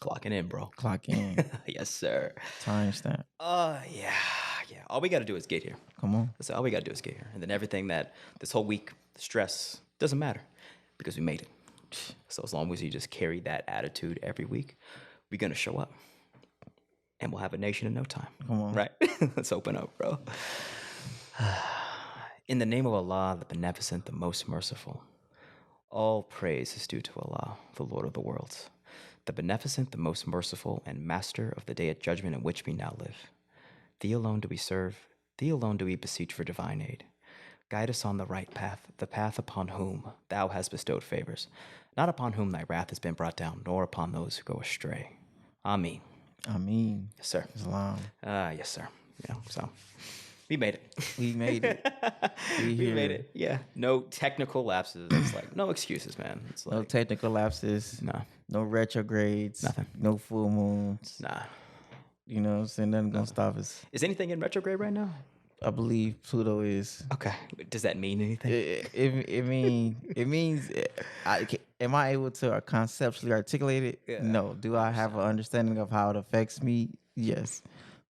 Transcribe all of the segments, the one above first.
Clocking in, bro. Clock in. Yes, sir. Timestamp. Yeah. All we got to do is get here. Come on. That's all we got to do is get here. And then everything that this whole week, the stress, doesn't matter because we made it. So as long as you just carry that attitude every week, we're going to show up. And we'll have a nation in no time. Come on. Right? Let's open up, bro. In the name of Allah, the Beneficent, the Most Merciful, all praise is due to Allah, the Lord of the worlds, the Beneficent, the Most Merciful, and Master of the Day of Judgment in which we now live. Thee alone do we serve, Thee alone do we beseech for divine aid. Guide us on the right path, the path upon whom Thou hast bestowed favors, not upon whom Thy wrath has been brought down, nor upon those who go astray. Ameen. Ameen. Yes, sir. Islam. Yes, sir. Yeah, so we made it. We made it. We made it. Yeah. No technical lapses. It's like no excuses, man. It's like No technical lapses. nah, No retrogrades. Nothing. No full moons. nah. You know what I'm saying? Nothing gonna stop us. Is anything in retrograde right now? I believe Pluto is. Okay. Does that mean anything? It means. Am I able to conceptually articulate it? Yeah. No. Do I have an understanding of how it affects me? Yes.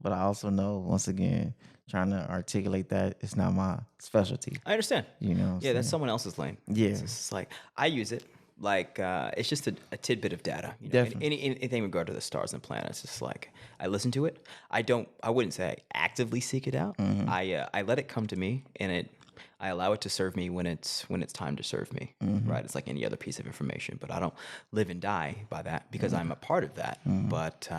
But I also know, once again, trying to articulate that is not my specialty. I understand. You know what I'm Yeah, that's saying? someone else's lane. Yeah. It's just like I use it. Like it's just a tidbit of data. You know? Definitely. Anything in regard to the stars and planets. It's like I listen to it. I wouldn't say I actively seek it out. Mm-hmm. I let it come to me, and I allow it to serve me when it's time to serve me. Mm-hmm. Right? It's like any other piece of information. But I don't live and die by that because I'm a part of that. Mm-hmm. But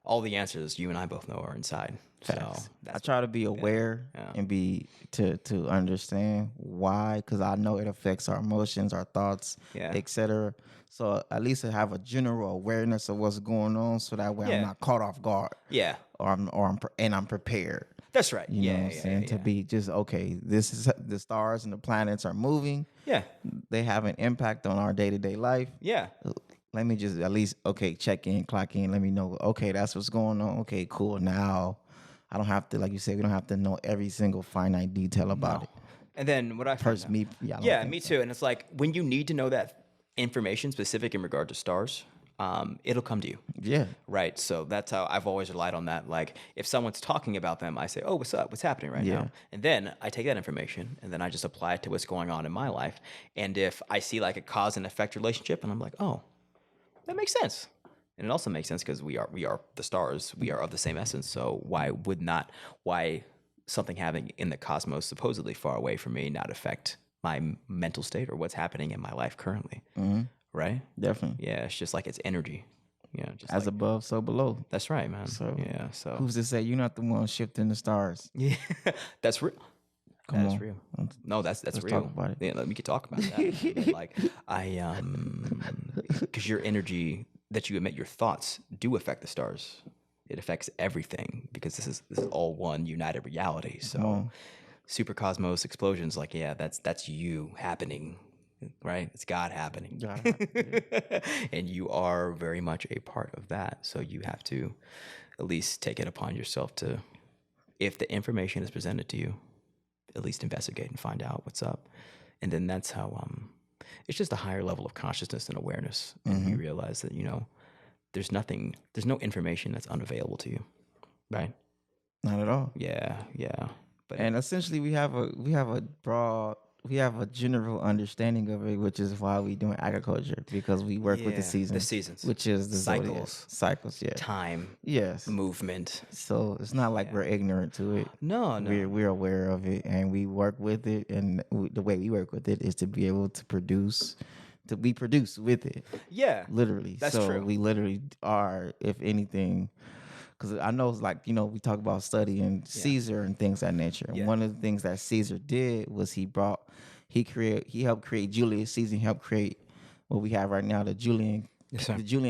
all the answers you and I both know are inside. Facts. So I try to be aware and be to understand why, because I know it affects our emotions, our thoughts, Yeah. etc. So at least I have a general awareness of what's going on, so that way Yeah. I'm not caught off guard, Yeah. I'm prepared. That's right. You know what I'm saying? To be just okay. This is the stars and the planets are moving. Yeah. They have an impact on our day-to-day life. Yeah. Let me just at least check in, clock in. Let me know. Okay, that's what's going on. Okay, cool. Now I don't have to, like you said, we don't have to know every single finite detail about it. And then what I find out- Me too. And it's like when you need to know that information specific in regard to stars, it'll come to you. Yeah. Right. So that's how I've always relied on that. Like if someone's talking about them, I say, oh, what's up? What's happening right now? And then I take that information and then I just apply it to what's going on in my life. And if I see like a cause and effect relationship and I'm like, oh, that makes sense. And it also makes sense because we are the stars. We are of the same essence. So why something happening in the cosmos supposedly far away from me not affect my mental state or what's happening in my life currently? Mm-hmm. Right? Definitely. Yeah, it's just like it's energy. You know, just As like, above, so below. that's right, man. So yeah. So who's to say you're not the one shifting the stars? yeah, that's real. Come That is on. real. No, that's Let's real. talk about it. Yeah, we could talk about that. But like because your energy that you emit, your thoughts do affect the stars. It affects everything because this is all one united reality. So super cosmos explosions, like that's you happening, right? It's God happening. And you are very much a part of that. So you have to at least take it upon yourself to, if the information is presented to you, at least investigate and find out what's up. And then that's how it's just a higher level of consciousness and awareness. And you realize that, there's no information that's unavailable to you. Right? Not at all. Yeah. But And essentially we have a general understanding of it, which is why we doing agriculture, because we work with the seasons. Which is the cycles. Cycles, yeah. Time. Yes. Movement. So it's not like we're ignorant to it. No. We're aware of it, and we work with it. And the way we work with it is to be able to produce with it. Yeah. Literally. That's so true. we literally are, if anything, because I know it's like, we talk about studying Caesar and things of that nature. And one of the things that Caesar did was he helped create Julius Caesar. He helped create what we have right now, the Julian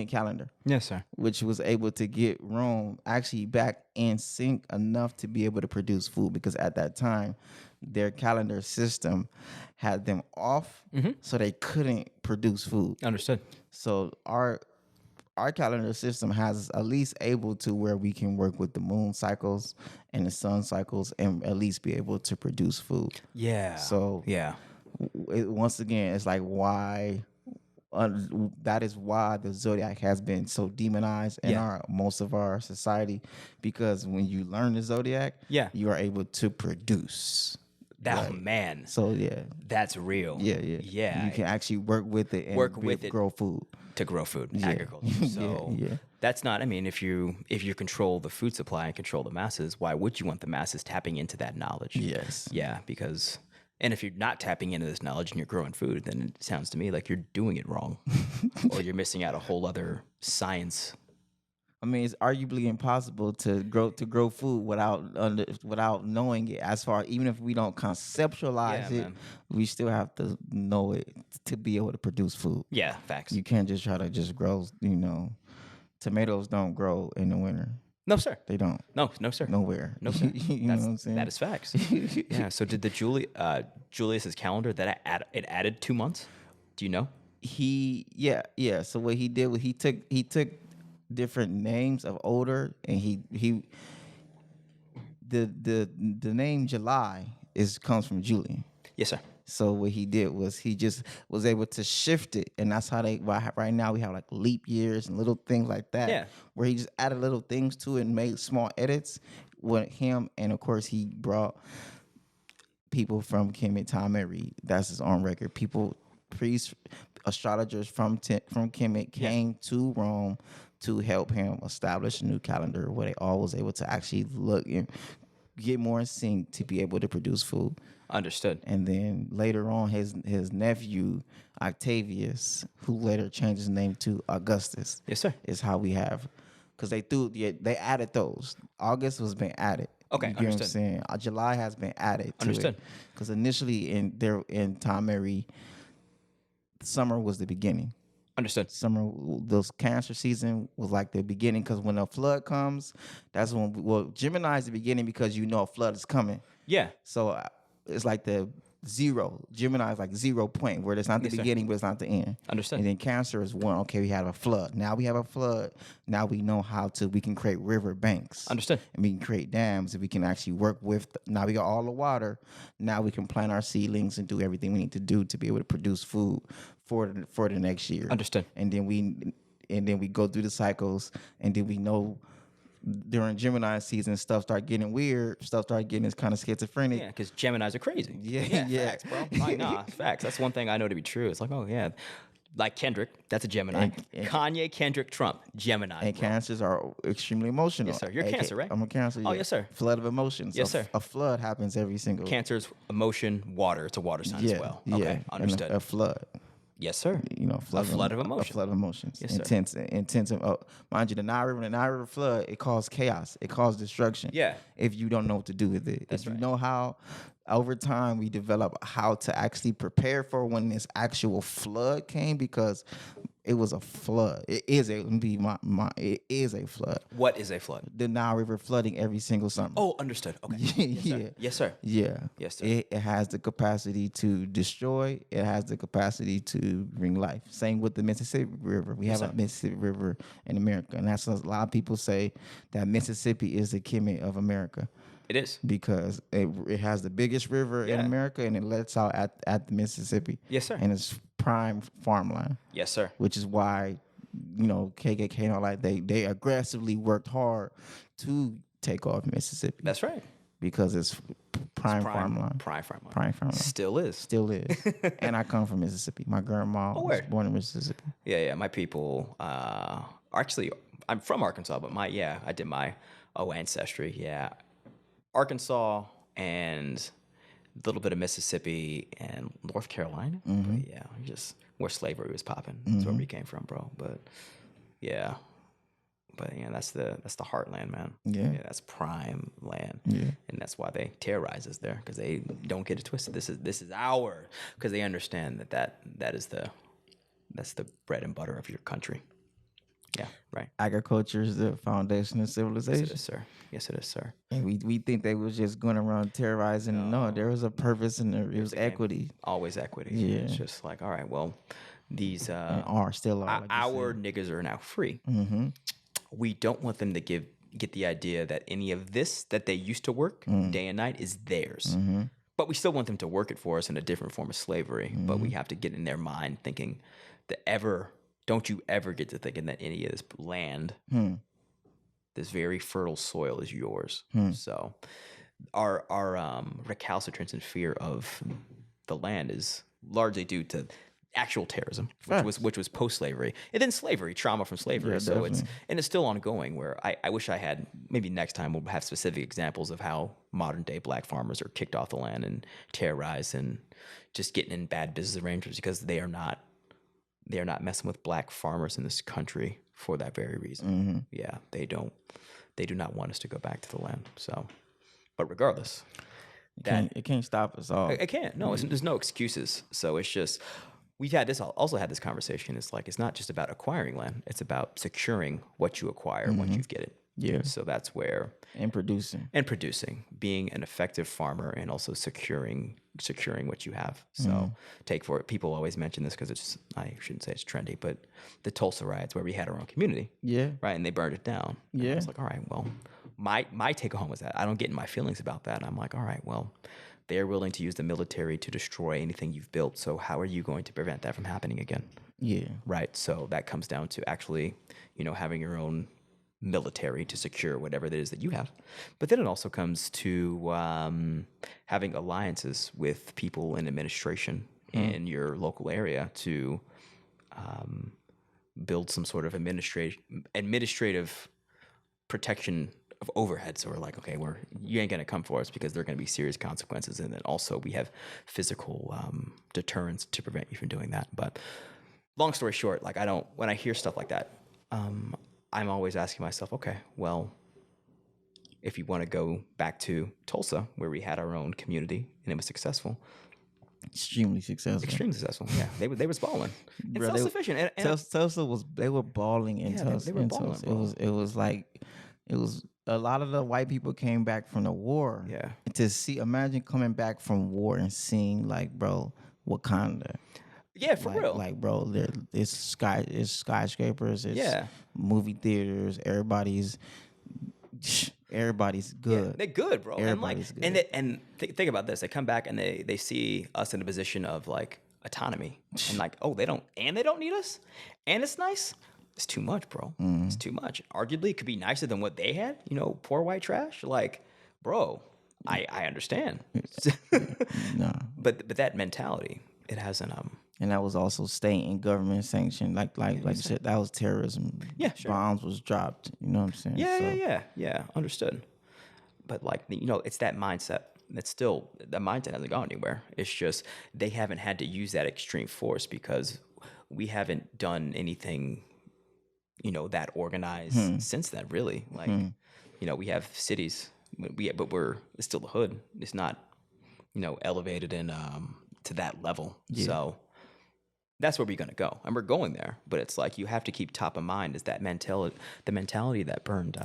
calendar. Yes, sir. Which was able to get Rome actually back in sync enough to be able to produce food, because at that time their calendar system had them off, so they couldn't produce food. Understood. So our calendar system has at least able to where we can work with the moon cycles and the sun cycles and at least be able to produce food. Yeah. So yeah. Once again, it's like why that is why the zodiac has been so demonized in most of our society, because when you learn the zodiac, you are able to produce. That man. So that's real. Yeah. You can actually work with it and grow food. To grow food, agriculture. So that's not. I mean, if you control the food supply and control the masses, why would you want the masses tapping into that knowledge? Yes. Yeah, because. And if you're not tapping into this knowledge and you're growing food, then it sounds to me like you're doing it wrong, or you're missing out a whole other science. I mean, it's arguably impossible to grow food without knowing it. As far, even if we don't conceptualize it, we still have to know it to be able to produce food. Yeah, facts. You can't just try to just grow. Tomatoes don't grow in the winter. No, sir. They don't. No, sir. Nowhere. No, sir. You know what I'm saying? That is facts. Yeah. So did the Julius's calendar that it added 2 months? Do you know? Yeah. So what he did was he took different names of older, and the name July comes from Julian. Yes, sir. So what he did was he just was able to shift it, and that's how right now we have like leap years and little things like that. Yeah. Where he just added little things to it and made small edits with him, and of course he brought people from Kemet, Temu. That's his own record. Priests, astrologers from Kemet came to Rome to help him establish a new calendar where they all was able to actually look and get more in sync to be able to produce food. Understood. And then later on, his nephew Octavius, who later changed his name to Augustus. Yes, sir. Is how we have, because they added those. August was been added. Okay, you get understood. what I'm saying? July has been added. Understood. Because initially in Temu, summer was the beginning. Understood. Summer, those Cancer season was like the beginning, because when a flood comes, that's when Gemini is the beginning, because a flood is coming. Yeah. So it's like the zero. Gemini is like 0 point, where it's not the beginning, but it's not the end. Understood. And then Cancer is 1. Okay, we have a flood. Now we have a flood. Now we know we can create river banks. Understood. And we can create dams, and we can actually work with. Now we got all the water. Now we can plant our seedlings and do everything we need to do to be able to produce food for the next year. Understood. And then we go through the cycles, and then we know during Gemini season, stuff start getting weird. Stuff start getting kind of schizophrenic. Yeah, because Geminis are crazy. Yeah. Facts, bro. Like, nah, facts. That's one thing I know to be true. It's like, oh yeah, like Kendrick, that's a Gemini. And Kanye, Kendrick, Trump, Gemini. And Cancers are extremely emotional. Yes, sir. You're Cancer, right? I'm a Cancer. Oh, yes, sir. Flood of emotions. Yes, sir. A flood happens every single. Cancer's emotion, water. It's a water sign as well. Okay, understood. A flood. Yes, sir. A flood of emotions. A flood of emotions. Yes, sir. Intense. Mind you, the Nile River flood, it caused chaos. It caused destruction. Yeah. If you don't know what to do with it. That's if you right. know how, over time, we develop how to actually prepare for when this actual flood came, because it was a flood. It is it is a flood. What is a flood? The Nile River flooding every single summer. Oh, understood. Okay. Yes, sir. Yeah. Yes, sir. It has the capacity to destroy. It has the capacity to bring life. Same with the Mississippi River. We have a Mississippi River in America, and that's a lot of people say that Mississippi is the Kemet of America. It is. Because it has the biggest river in America, and it lets out at the Mississippi. Yes, sir. And it's prime farmland. Yes, sir. Which is why, KKK and all that, they aggressively worked hard to take off Mississippi. That's right. Because it's prime farmland. Prime farmland. Prime farmland. Still is. And I come from Mississippi. My grandma was born in Mississippi. Yeah. My people actually, I'm from Arkansas, but I did my ancestry. Yeah. Arkansas and a little bit of Mississippi and North Carolina. Mm-hmm. But yeah, just where slavery was popping. That's where we came from, bro. But yeah. That's the heartland, man. Yeah. That's prime land. Yeah. And that's why they terrorize us there, because they don't get it twisted. This is our, because they understand that is that's the bread and butter of your country. Yeah, right. Agriculture is the foundation of civilization. Yes, it is, sir. Yes, it is, sir. And we think they was just going around terrorizing. No, there was a purpose, and it was equity. Always equity. Yeah. It's just like, all right, well, these and are still are. Like our niggas are now free. Mm-hmm. We don't want them to get the idea that any of this that they used to work day and night is theirs. Mm-hmm. But we still want them to work it for us in a different form of slavery. But we have to get in their mind thinking don't you ever get to thinking that any of this land, this very fertile soil, is yours. So our recalcitrance and fear of the land is largely due to actual terrorism, which was post-slavery, and then slavery, trauma from slavery. Yeah, so definitely. it's still ongoing. Where I wish I had, maybe next time we'll have specific examples of how modern day black farmers are kicked off the land and terrorized and just getting in bad business arrangements because they are not messing with black farmers in this country for that very reason. Yeah, they do not want us to go back to the land. So, but regardless, It can't stop us all. it can't. No, there's no excuses. So it's just, we've also had this conversation. It's like, it's not just about acquiring land. It's about securing what you acquire once you get it. Yeah. So that's where, And producing. being an effective farmer, and also securing what you have. So take for it. People always mention this because it's, I shouldn't say it's trendy, but the Tulsa riots, where we had our own community. Yeah. Right. And they burned it down. And Yeah. I was like, all right, well, my take home was that I don't get in my feelings about that. I'm like, all right, well, they're willing to use the military to destroy anything you've built. So how are you going to prevent that from happening again? Yeah. Right. So that comes down to actually, having your own military to secure whatever it is that you have. But then it also comes to having alliances with people in administration in your local area to build some sort of administrative protection of overhead. So we're like, okay, you ain't gonna come for us because there are gonna be serious consequences, and then also we have physical deterrence to prevent you from doing that. But long story short, like, when I hear stuff like that, I'm always asking myself, okay, well, if you want to go back to Tulsa, where we had our own community and it was successful, extremely successful. Yeah, they was balling. It's self-sufficient. Tulsa they were balling in Tulsa. They were balling, bro. It was a lot of the white people came back from the war. Yeah. Imagine coming back from war and seeing, like, bro, Wakanda. Yeah, for real. Like, bro, it's skyscrapers, it's movie theaters, everybody's good. Yeah, they're good, bro. Everybody's good. And think about this. They come back and they see us in a position of, like, autonomy. And like, oh, they don't need us? And it's nice? It's too much, bro. It's too much. Arguably, it could be nicer than what they had. Poor white trash. Like, bro, I understand. Nah. But that mentality, it hasn't And that was also state and government sanctioned. Like you said, that was terrorism. Yeah, sure. Bombs was dropped. You know what I'm saying? Yeah. Understood. But, like, it's that mindset. It's still, the mindset hasn't gone anywhere. It's just they haven't had to use that extreme force because we haven't done anything, that organized since then. Really, like, we have cities, but it's still the hood. It's not, elevated in to that level. Yeah. So that's where we're going to go, and we're going there. But it's like, you have to keep top of mind is that mentality, the mentality that burned,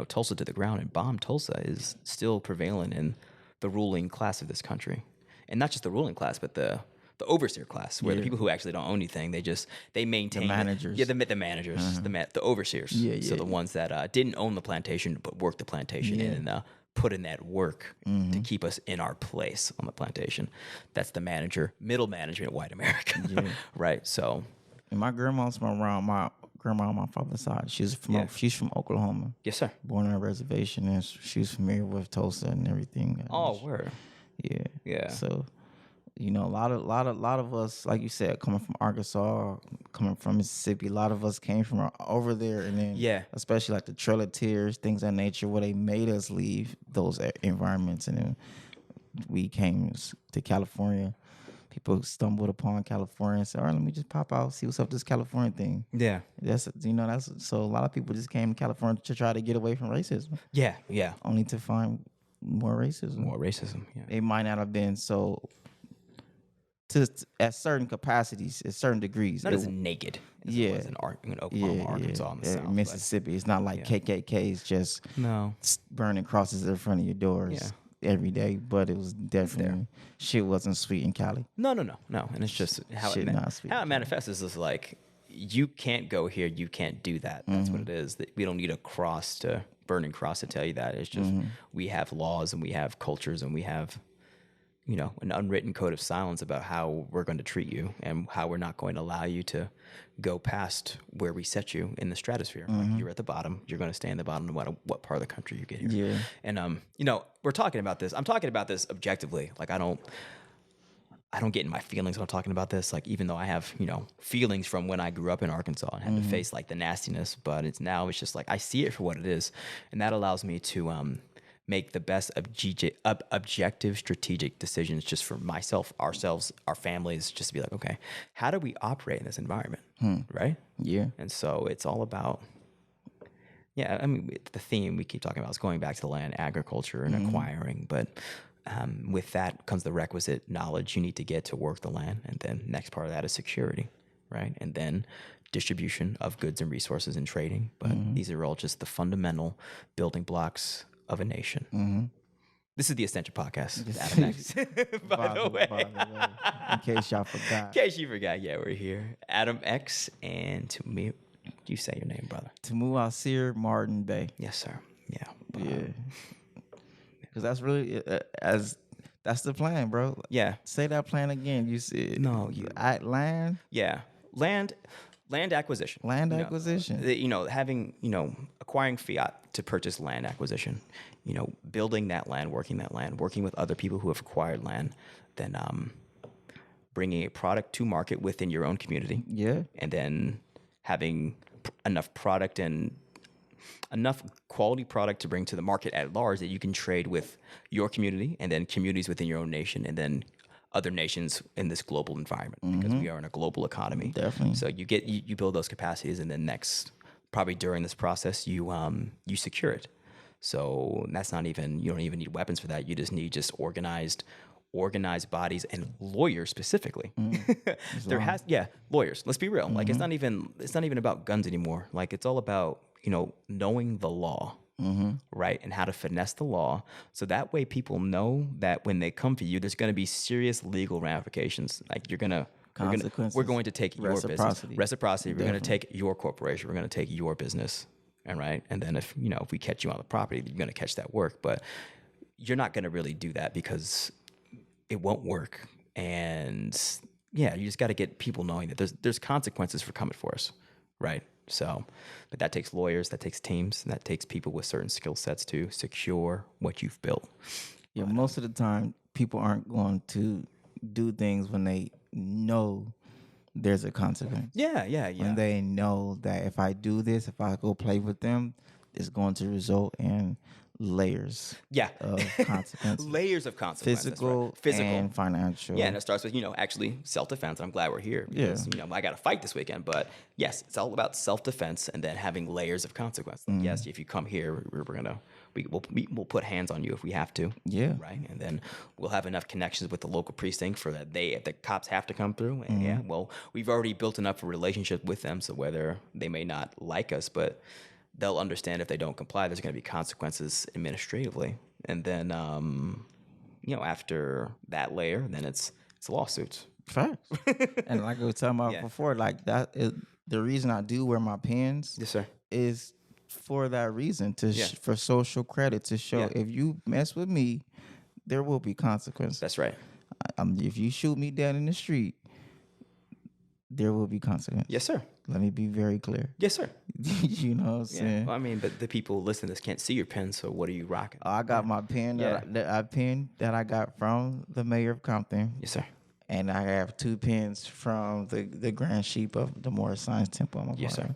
Tulsa to the ground and bombed Tulsa, is still prevalent in the ruling class of this country, and not just the ruling class, but the overseer class, where the people who actually don't own anything, they maintain the managers. The managers, the overseers. So the ones that didn't own the plantation but worked the plantation and put in that work to keep us in our place on the plantation. That's the middle management, white America, right? So, and my grandma's from around my grandma on my father's side. She's from Oklahoma. Yes, sir. Born on a reservation, and she's familiar with Tulsa and everything. Oh, word. Yeah. So, a lot of us, like you said, coming from Arkansas, coming from Mississippi, a lot of us came from over there, and then especially like the Trail of Tears, things of that nature, where they made us leave those environments, and then we came to California. People stumbled upon California and said, "All right, let me just pop out, see what's up with this California thing." Yeah, that's so a lot of people just came to California to try to get away from racism. Yeah, only to find more racism. Yeah, they might not have been so. At certain capacities, at certain degrees. Not as naked as it was in Oklahoma, Arkansas, in the South. Mississippi. It's not like KKKs just burning crosses in front of your doors every day, but it was definitely, shit wasn't sweet in Cali. No. And it's just how it manifests is like, you can't go here, you can't do that. That's what it is. We don't need a burning cross to tell you that. It's just we have laws and we have cultures and we have an unwritten code of silence about how we're going to treat you and how we're not going to allow you to go past where we set you in the stratosphere. Like you're at the bottom, you're going to stay in the bottom no matter what part of the country you get here. Yeah. And we're talking about this. I'm talking about this objectively. Like I don't get in my feelings when I'm talking about this. Like even though I have, feelings from when I grew up in Arkansas and had to face like the nastiness, but it's just like I see it for what it is, and that allows me to make the best objective strategic decisions just for myself, ourselves, our families, just to be like, okay, how do we operate in this environment, right? Yeah. And so it's all about, I mean, the theme we keep talking about is going back to the land, agriculture, and acquiring, but with that comes the requisite knowledge you need to get to work the land, and then next part of that is security, right? And then distribution of goods and resources and trading. But these are all just the fundamental building blocks of a nation. This is the Ascension Podcast with Adam X. By the way. In case y'all forgot. In case you forgot, we're here. Adam X and Temu. You say your name, brother. Temu Asyr Martin Bay. Yes, sir. Yeah. Because that's really that's the plan, bro. Yeah. Say that plan again. You said at land. Yeah. Land acquisition. Land acquisition. Having, acquiring fiat to purchase land acquisition, building that land, working with other people who have acquired land, then bringing a product to market within your own community. Yeah. And then having enough product and enough quality product to bring to the market at large that you can trade with your community and then communities within your own nation and then other nations in this global environment, because we are in a global economy. Definitely. So you build those capacities, and then next, probably during this process, you secure it. So that's not even, you don't even need weapons for that. You just need organized bodies and lawyers specifically. Lawyers. Let's be real. Like it's not even about guns anymore. Like it's all about knowing the law. Right, and how to finesse the law, so that way people know that when they come to you, there's going to be serious legal ramifications. Like we're going to take your business, reciprocity. We're going to take your corporation. We're going to take your business, and then if we catch you on the property, you're going to catch that work. But you're not going to really do that because it won't work. And you just got to get people knowing that there's consequences for coming for us, right? So, but that takes lawyers, that takes teams, and that takes people with certain skill sets to secure what you've built. Yeah, most of the time, people aren't going to do things when they know there's a consequence. Yeah. When they know that if I do this, if I go play with them, it's going to result in layers of consequences. Layers of consequences. Physical and financial. Yeah, and it starts with, actually self-defense. I'm glad we're here because, I got to fight this weekend. But yes, it's all about self-defense and then having layers of consequence. Like, yes, if you come here, we'll put hands on you if we have to. Yeah. Right? And then we'll have enough connections with the local precinct for that the cops have to come through. And we've already built enough of a relationship with them, so whether they may not like us, but they'll understand if they don't comply, there's going to be consequences administratively. And then, after that layer, then it's lawsuits. Facts. And like I was talking about before, like that is the reason I do wear my pins. Yes, sir. Is for that reason, for social credit, to show if you mess with me, there will be consequences. That's right. If you shoot me dead in the street, there will be consequences. Yes, sir. Let me be very clear. Yes, sir. You know what I'm saying? Well, I mean, but the people listening to this can't see your pen, so what are you rocking? I got my pen that I got from the mayor of Compton. Yes, sir. And I have 2 pens from the Grand Sheep of the Moorish Science Temple. Yes, sir.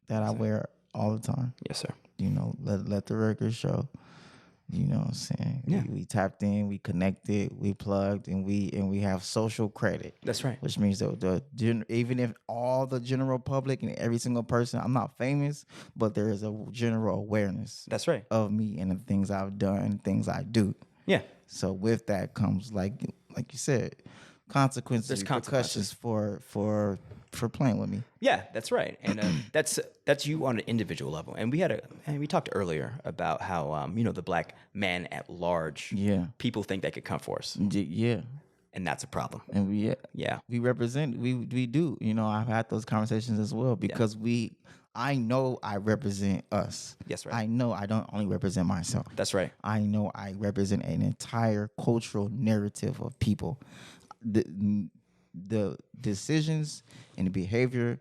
That I wear all the time. Yes, sir. Let the record show. You know what I'm saying? Yeah. We tapped in, we connected, we plugged, and we have social credit. That's right. Which means that even if all the general public and every single person, I'm not famous, but there is a general awareness. That's right. Of me and the things I've done and things I do. Yeah. So with that comes like you said, consequences, There's consequences for playing with me. Yeah, that's right, and that's you on an individual level. And we talked earlier about how the black man at large. Yeah. People think they could come for us. Yeah. and that's a problem. And we represent, we do, I've had those conversations as well, because I know I represent us. Yes, right. I know I don't only represent myself. That's right. I know I represent an entire cultural narrative of people. The decisions and the behavior,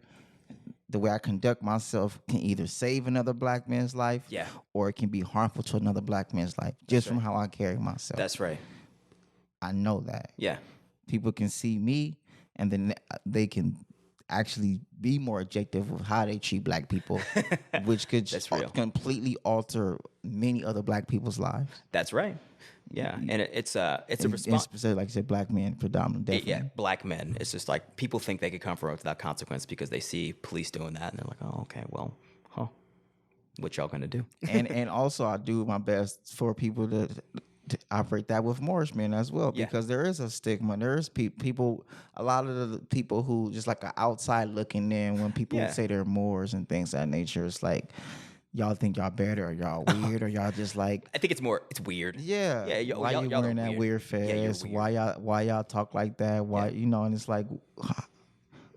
the way I conduct myself can either save another black man's life, or it can be harmful to another black man's life, just from how I carry myself. That's right. I know that. Yeah. People can see me, and then they can actually be more objective of how they treat black people, which could completely alter many other black people's lives. That's right. Yeah, and it's a response. Like I said, black men predominantly. Yeah, black men. It's just like people think they could come forward without consequence because they see police doing that, and they're like, oh, okay, well, what y'all gonna do? and also I do my best for people to operate that with Moorish men as well, because there is a stigma. There is people, a lot of the people who just like are outside looking in when people say they're Moors and things of that nature. It's like, y'all think y'all better, or y'all weird, or y'all just like. I think it's weird. Yeah. Why you wearing that weird fez? Yeah, why y'all talk like that? Why and it's like,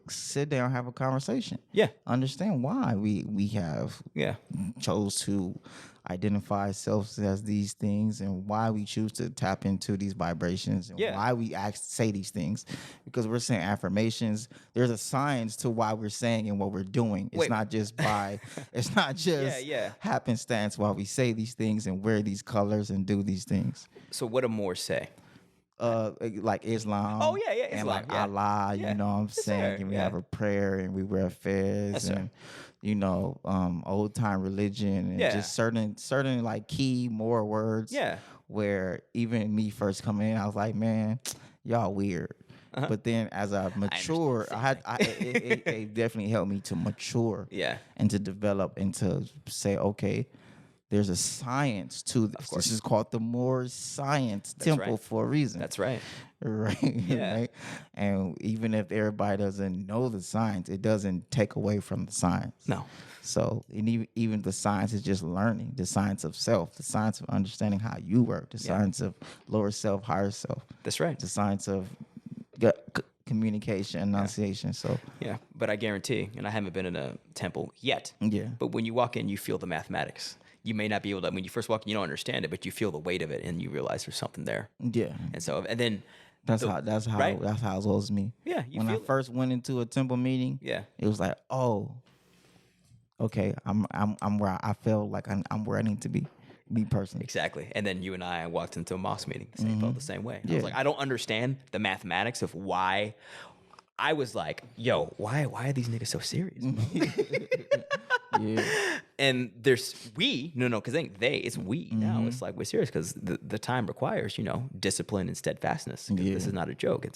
sit down and have a conversation. Yeah. Understand why we have chose to identify ourselves as these things, and why we choose to tap into these vibrations, and why we say these things, because we're saying affirmations. There's a science to why we're saying and what we're doing. It's not just it's not just happenstance while we say these things and wear these colors and do these things. So what do more say? Like Islam. Oh yeah, and like Allah, you know what I'm saying? And we have a prayer, and we wear fez, and old time religion, and just certain like key more words. Yeah. Where even me first coming in, I was like, man, y'all weird. But then as I mature, it definitely helped me to mature. Yeah. And to develop and to say, okay, there's a science to this. This is called the Moorish Science Temple for a reason. That's right. Right. Yeah. Right. And even if everybody doesn't know the science, it doesn't take away from the science. No. So even the science is just learning, the science of self, the science of understanding how you work, the science of lower self, higher self. That's right. The science of communication, enunciation. So but I guarantee, and I haven't been in a temple yet. Yeah. But when you walk in, you feel the mathematics. You may not be able to, when you first walk in, you don't understand it, but you feel the weight of it, and you realize there's something there. Yeah. And then that's how it was me. Yeah. When I first went into a temple meeting, it was like, oh, okay, I'm where I feel like I'm where I need to be. Me personally. Exactly. And then you and I walked into a mosque meeting. Felt the same way. I was like, I don't understand the mathematics of why. I was like, yo, why are these niggas so serious? And there's because it's we now. It's like we're serious because the time requires, discipline and steadfastness. This is not a joke.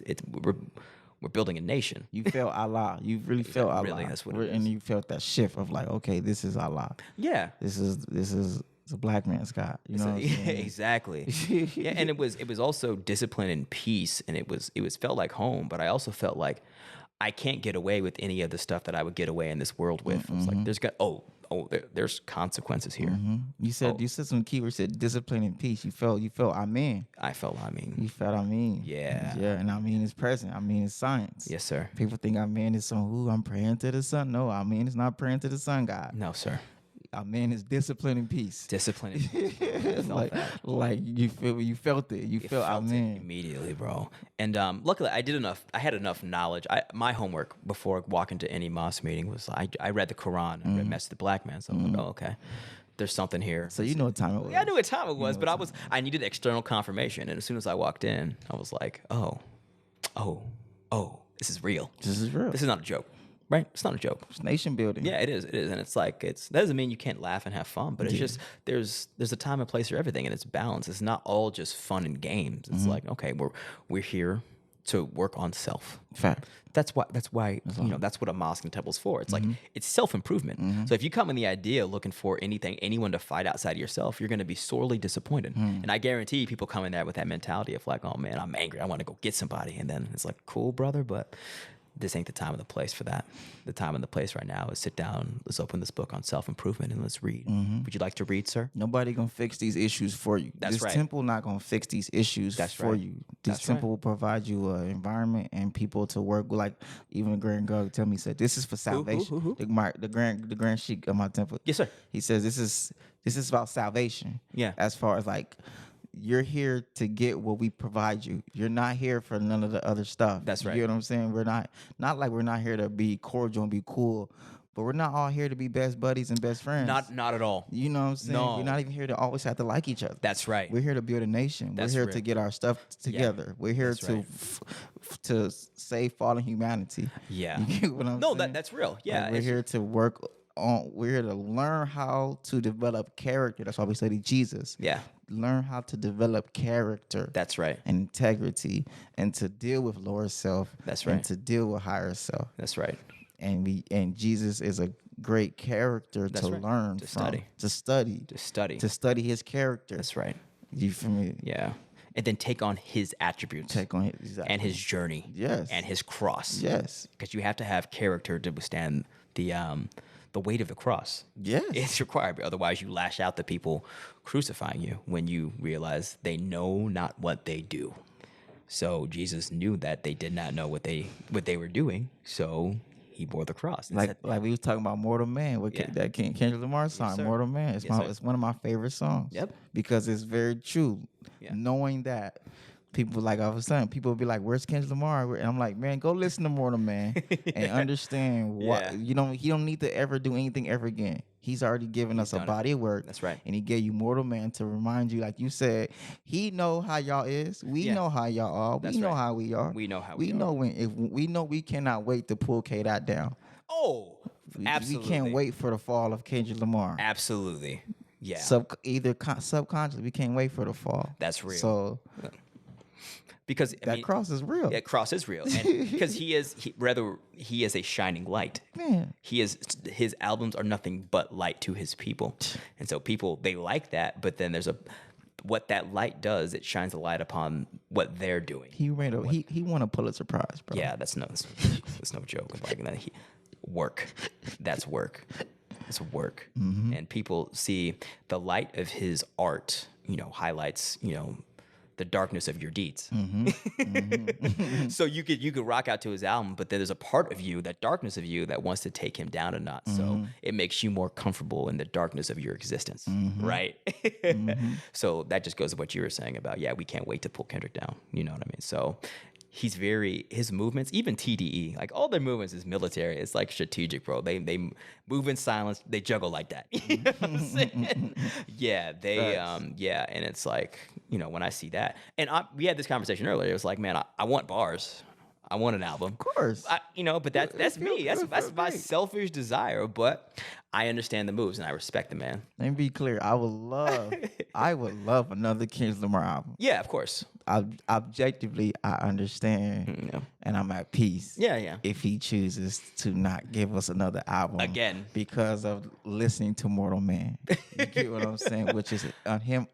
We're building a nation. You felt Allah. You really felt Allah. Really, that's what it is. And you felt that shift of like, okay, this is Allah. Yeah. This is a black man's God. You know what I'm saying? Exactly. And it was also discipline and peace, and it was felt like home, but I also felt like I can't get away with any of the stuff that I would get away in this world with. I was like, there's consequences here. You said some keywords. Said discipline and peace. You felt amen. I felt amen. You felt amen. Yeah. And amen is present. Amen is science. Yes, sir. People think amen is I'm praying to the sun. No, amen is not praying to the sun God. No, sir. Amen is discipline and peace. Discipline and peace. like you felt it. You felt amen immediately, bro. And luckily, I had enough knowledge. My homework before walking to any mosque meeting was I read the Quran and read Message of the Black Man. So I'm like, oh, okay, there's something here. So you know what time it was. Yeah, I knew what time it was, but I needed external confirmation. And as soon as I walked in, I was like, oh, this is real. This is real. This is not a joke. Right? It's not a joke. It's nation building. Yeah, it is. It is. And it's like, that doesn't mean you can't laugh and have fun, but it's just, there's a time and place for everything, and it's balance. It's not all just fun and games. It's like, okay, we're here to work on self. Fact. That's why that's what a mosque and temple's for. It's like, it's self-improvement. So if you come in the idea looking for anyone to fight outside of yourself, you're going to be sorely disappointed. And I guarantee people come in there with that mentality of like, oh man, I'm angry. I want to go get somebody. And then it's like, cool, brother, but this ain't the time or the place for that. The time and the place right now is sit down, let's open this book on self-improvement and let's read. Would you like to read, sir? Nobody gonna fix these issues for you. That's this right. temple not gonna fix these issues for you. This temple will provide you an environment and people to work with. Like even the Grand God tell me, said this is for salvation. Who? The Grand Sheik of my temple. Yes, sir. He says this is about salvation. Yeah. As far as like, you're here to get what we provide you. You're not here for none of the other stuff. That's right. You know what I'm saying? We're not like we're not here to be cordial and be cool, but we're not all here to be best buddies and best friends. Not at all. You know what I'm saying? No. We're not even here to always have to like each other. That's right. We're here to build a nation. That's we're here real. to get our stuff together. Yeah. We're here That's to right. to save fallen humanity. Yeah. You get what I'm saying? No, that's real. Yeah. Like, we're here to work on. We're here to learn how to develop character. That's why we study Jesus. Yeah. Learn how to develop character. That's right. And integrity, and to deal with lower self. That's right. And to deal with higher self. That's right. And Jesus is a great character That's to right. learn To from. study. To study his character. That's right. You feel me? Yeah. And then take on his attributes. Take on his and his journey. Yes. And his cross. Yes. Because you have to have character to withstand the weight of the cross. Yes. It's required. Otherwise, you lash out the people crucifying you when you realize they know not what they do. So Jesus knew that they did not know what they were doing. So he bore the cross. Like we was talking about Mortal Man with that Kendrick Lamar song, Mortal Man. It's one of my favorite songs. Yep. Because it's very true. Yeah. Knowing that people, like I was saying, people will be like, "Where's Kendrick Lamar?" And I'm like, "Man, go listen to Mortal Man and understand what he don't need to ever do anything ever again. He's already given us a body of work. That's right. And he gave you Mortal Man to remind you, like you said, he know how y'all is. We know how y'all are. We know how we are. We know how we are. We know we know we cannot wait to pull K-Dot down. Oh, absolutely. We can't wait for the fall of Kendrick Lamar. Absolutely. Yeah. Subconsciously, we can't wait for the fall. That's real. So because that cross is real. Yeah, cross is real, and because he is a shining light. Man, his albums are nothing but light to his people, and so people, they like that. But then there's what that light does. It shines a light upon what they're doing. He won a Pulitzer Prize, bro. Yeah, that's no joke. Like that, work. That's work. It's work. Mm-hmm. And people see the light of his art. Highlights. The darkness of your deeds. Mm-hmm. Mm-hmm. So you could rock out to his album, but then there's a part of you, that darkness of you, that wants to take him down a notch. Mm-hmm. So it makes you more comfortable in the darkness of your existence, mm-hmm. right? Mm-hmm. So that just goes to what you were saying about, we can't wait to pull Kendrick down. You know what I mean? So his movements, even TDE, like all their movements is military. It's like strategic, bro. They move in silence. They juggle like that. You know what I'm saying? And it's like, when I see that, and we had this conversation earlier. It was like, man, I want bars. I want an album. Of course. But that's me. That's my selfish desire. But I understand the moves and I respect the man. Let me be clear. I would love another Kendrick Lamar album. Yeah, of course. Objectively, I understand, and I'm at peace. Yeah. If he chooses to not give us another album again because of listening to Mortal Man, you get what I'm saying? Which is him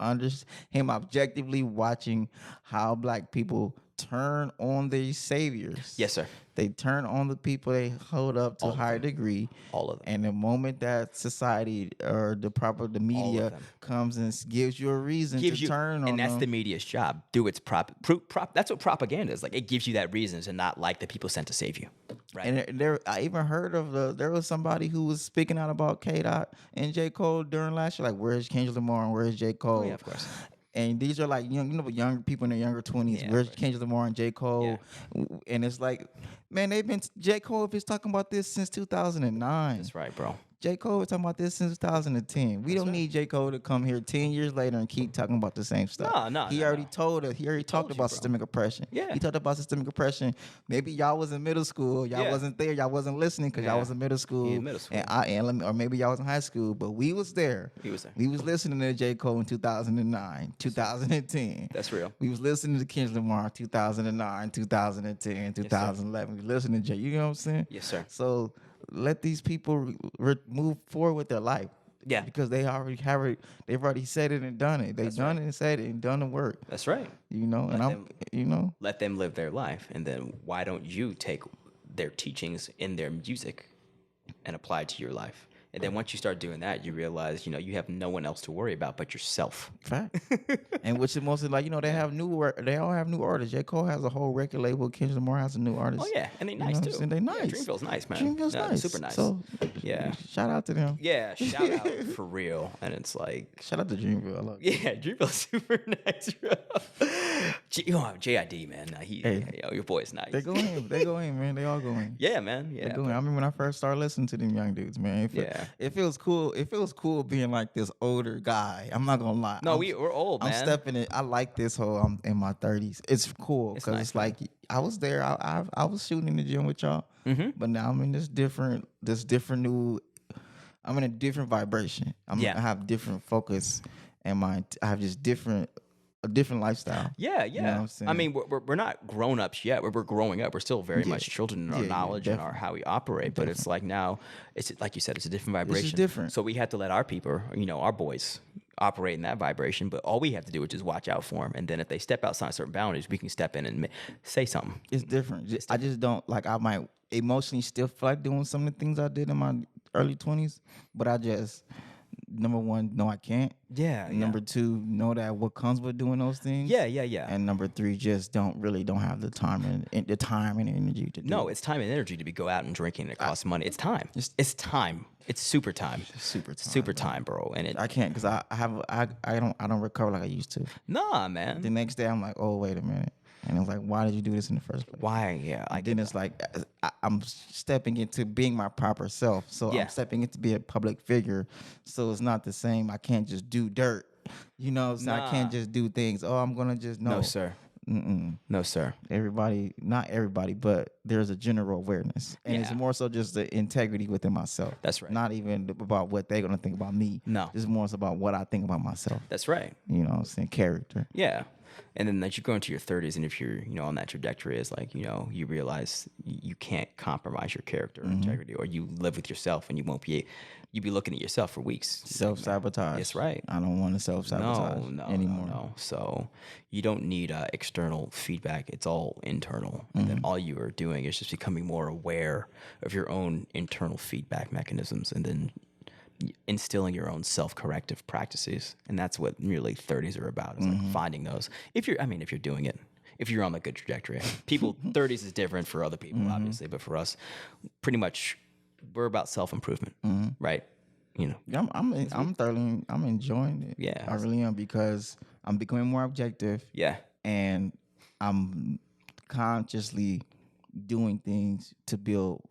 objectively watching how Black people turn on their saviors. Yes, sir. They turn on the people they hold up to a higher degree. All of them. And the moment that society or the media comes and gives you a reason to turn on them. And that's the media's job. That's what propaganda is. Like, it gives you that reason to not like the people sent to save you. Right. And I even heard of there was somebody who was speaking out about K-Dot and J. Cole during last year. Like, where's Kendrick Lamar and where's J. Cole? Oh, yeah, of course. And these are like young people in their younger 20s. Yeah, Where's Kendrick Lamar and J. Cole? Yeah. And it's like, man, J. Cole has been talking about this since 2009. That's right, bro. J. Cole was talking about this since 2010. We don't need J. Cole to come here 10 years later and keep talking about the same stuff. No. He already told us. He already talked about systemic oppression. Yeah. He talked about systemic oppression. Maybe y'all was in middle school. Y'all wasn't there. Y'all wasn't listening because y'all was in middle school. Or maybe y'all was in high school. But we was there. He was there. We was listening to J. Cole in 2009, 2010. That's real. We was listening to Kendrick Lamar 2009, 2010, 2011. We listening to J. You know what I'm saying? Yes, sir. So let these people move forward with their life. Yeah. Because they already have it. They've already said it and done it. They've done it and said it and done the work. That's right. Let them live their life. And then why don't you take their teachings in their music and apply it to your life. And then once you start doing that, you realize, you have no one else to worry about but yourself. Fact. And which is mostly like, they have they all have new artists. J. Cole has a whole record label. Kendrick Lamar has a new artist. Oh, yeah. And they nice, too. And they nice. Yeah, Dreamville's nice, man. Dreamville's nice. Super nice. So, yeah. Shout out to them. Yeah, shout out for real. And it's like... Shout out to Dreamville. I love it. Yeah, Dreamville's super nice, bro. JID, man. Your boy's nice. They go in, man. They all go in. Yeah, man. Yeah. They go in. I remember when I first started listening to them young dudes, man. It feels cool. It feels cool being like this older guy. I'm not gonna lie. No, we're old, man. I'm stepping it. I like this whole. I'm in my 30s. It's cool because nice, it's like I was there. I was shooting in the gym with y'all, but now I'm in this different new. I'm in a different vibration. I have different focus, and I have just a different lifestyle. Yeah. You know what I'm saying? I mean, we're not grown ups yet. We're growing up. We're still very much children in our knowledge and how we operate. But it's like now, it's like you said, it's a different vibration. It's different. So we have to let our people, our boys, operate in that vibration. But all we have to do is just watch out for them. And then if they step outside certain boundaries, we can step in and say something. It's different. I just don't like. I might emotionally still feel like doing some of the things I did in my early 20s, but I just. Number one, no, I can't. Yeah. Number two, know that what comes with doing those things. Yeah. And number three, just don't have the time and energy to do. No, it's time and energy to go out and drinking. It costs money. It's time. It's time. It's super time. Super time, bro. And I can't because I don't recover like I used to. Nah, man. The next day I'm like, oh wait a minute. And it was like, why did you do this in the first place? Why? Yeah. Then it's like, I'm stepping into being my proper self. So I'm stepping into be a public figure. So it's not the same. I can't just do dirt. So I can't just do things. Oh, I'm going to just, no. No, sir. No, sir. Not everybody, but there's a general awareness. And it's more so just the integrity within myself. That's right. Not even about what they're going to think about me. No. It's more so about what I think about myself. That's right. You know what I'm saying? Character. Yeah. And then as you go into your 30s, and if you're, on that trajectory, it's like, you realize you can't compromise your character or integrity, or you live with yourself and you'll be looking at yourself for weeks. Self-sabotage. That's right. I don't want to self-sabotage anymore. No. So you don't need external feedback. It's all internal. And then all you are doing is just becoming more aware of your own internal feedback mechanisms, and then instilling your own self-corrective practices. And that's what really 30s are about, is like finding those. If you're doing it, if you're on the good trajectory. People, 30s is different for other people, obviously, but for us, pretty much, we're about self-improvement, right? I'm enjoying it. Yeah. I really am, because I'm becoming more objective. Yeah. And I'm consciously doing things to build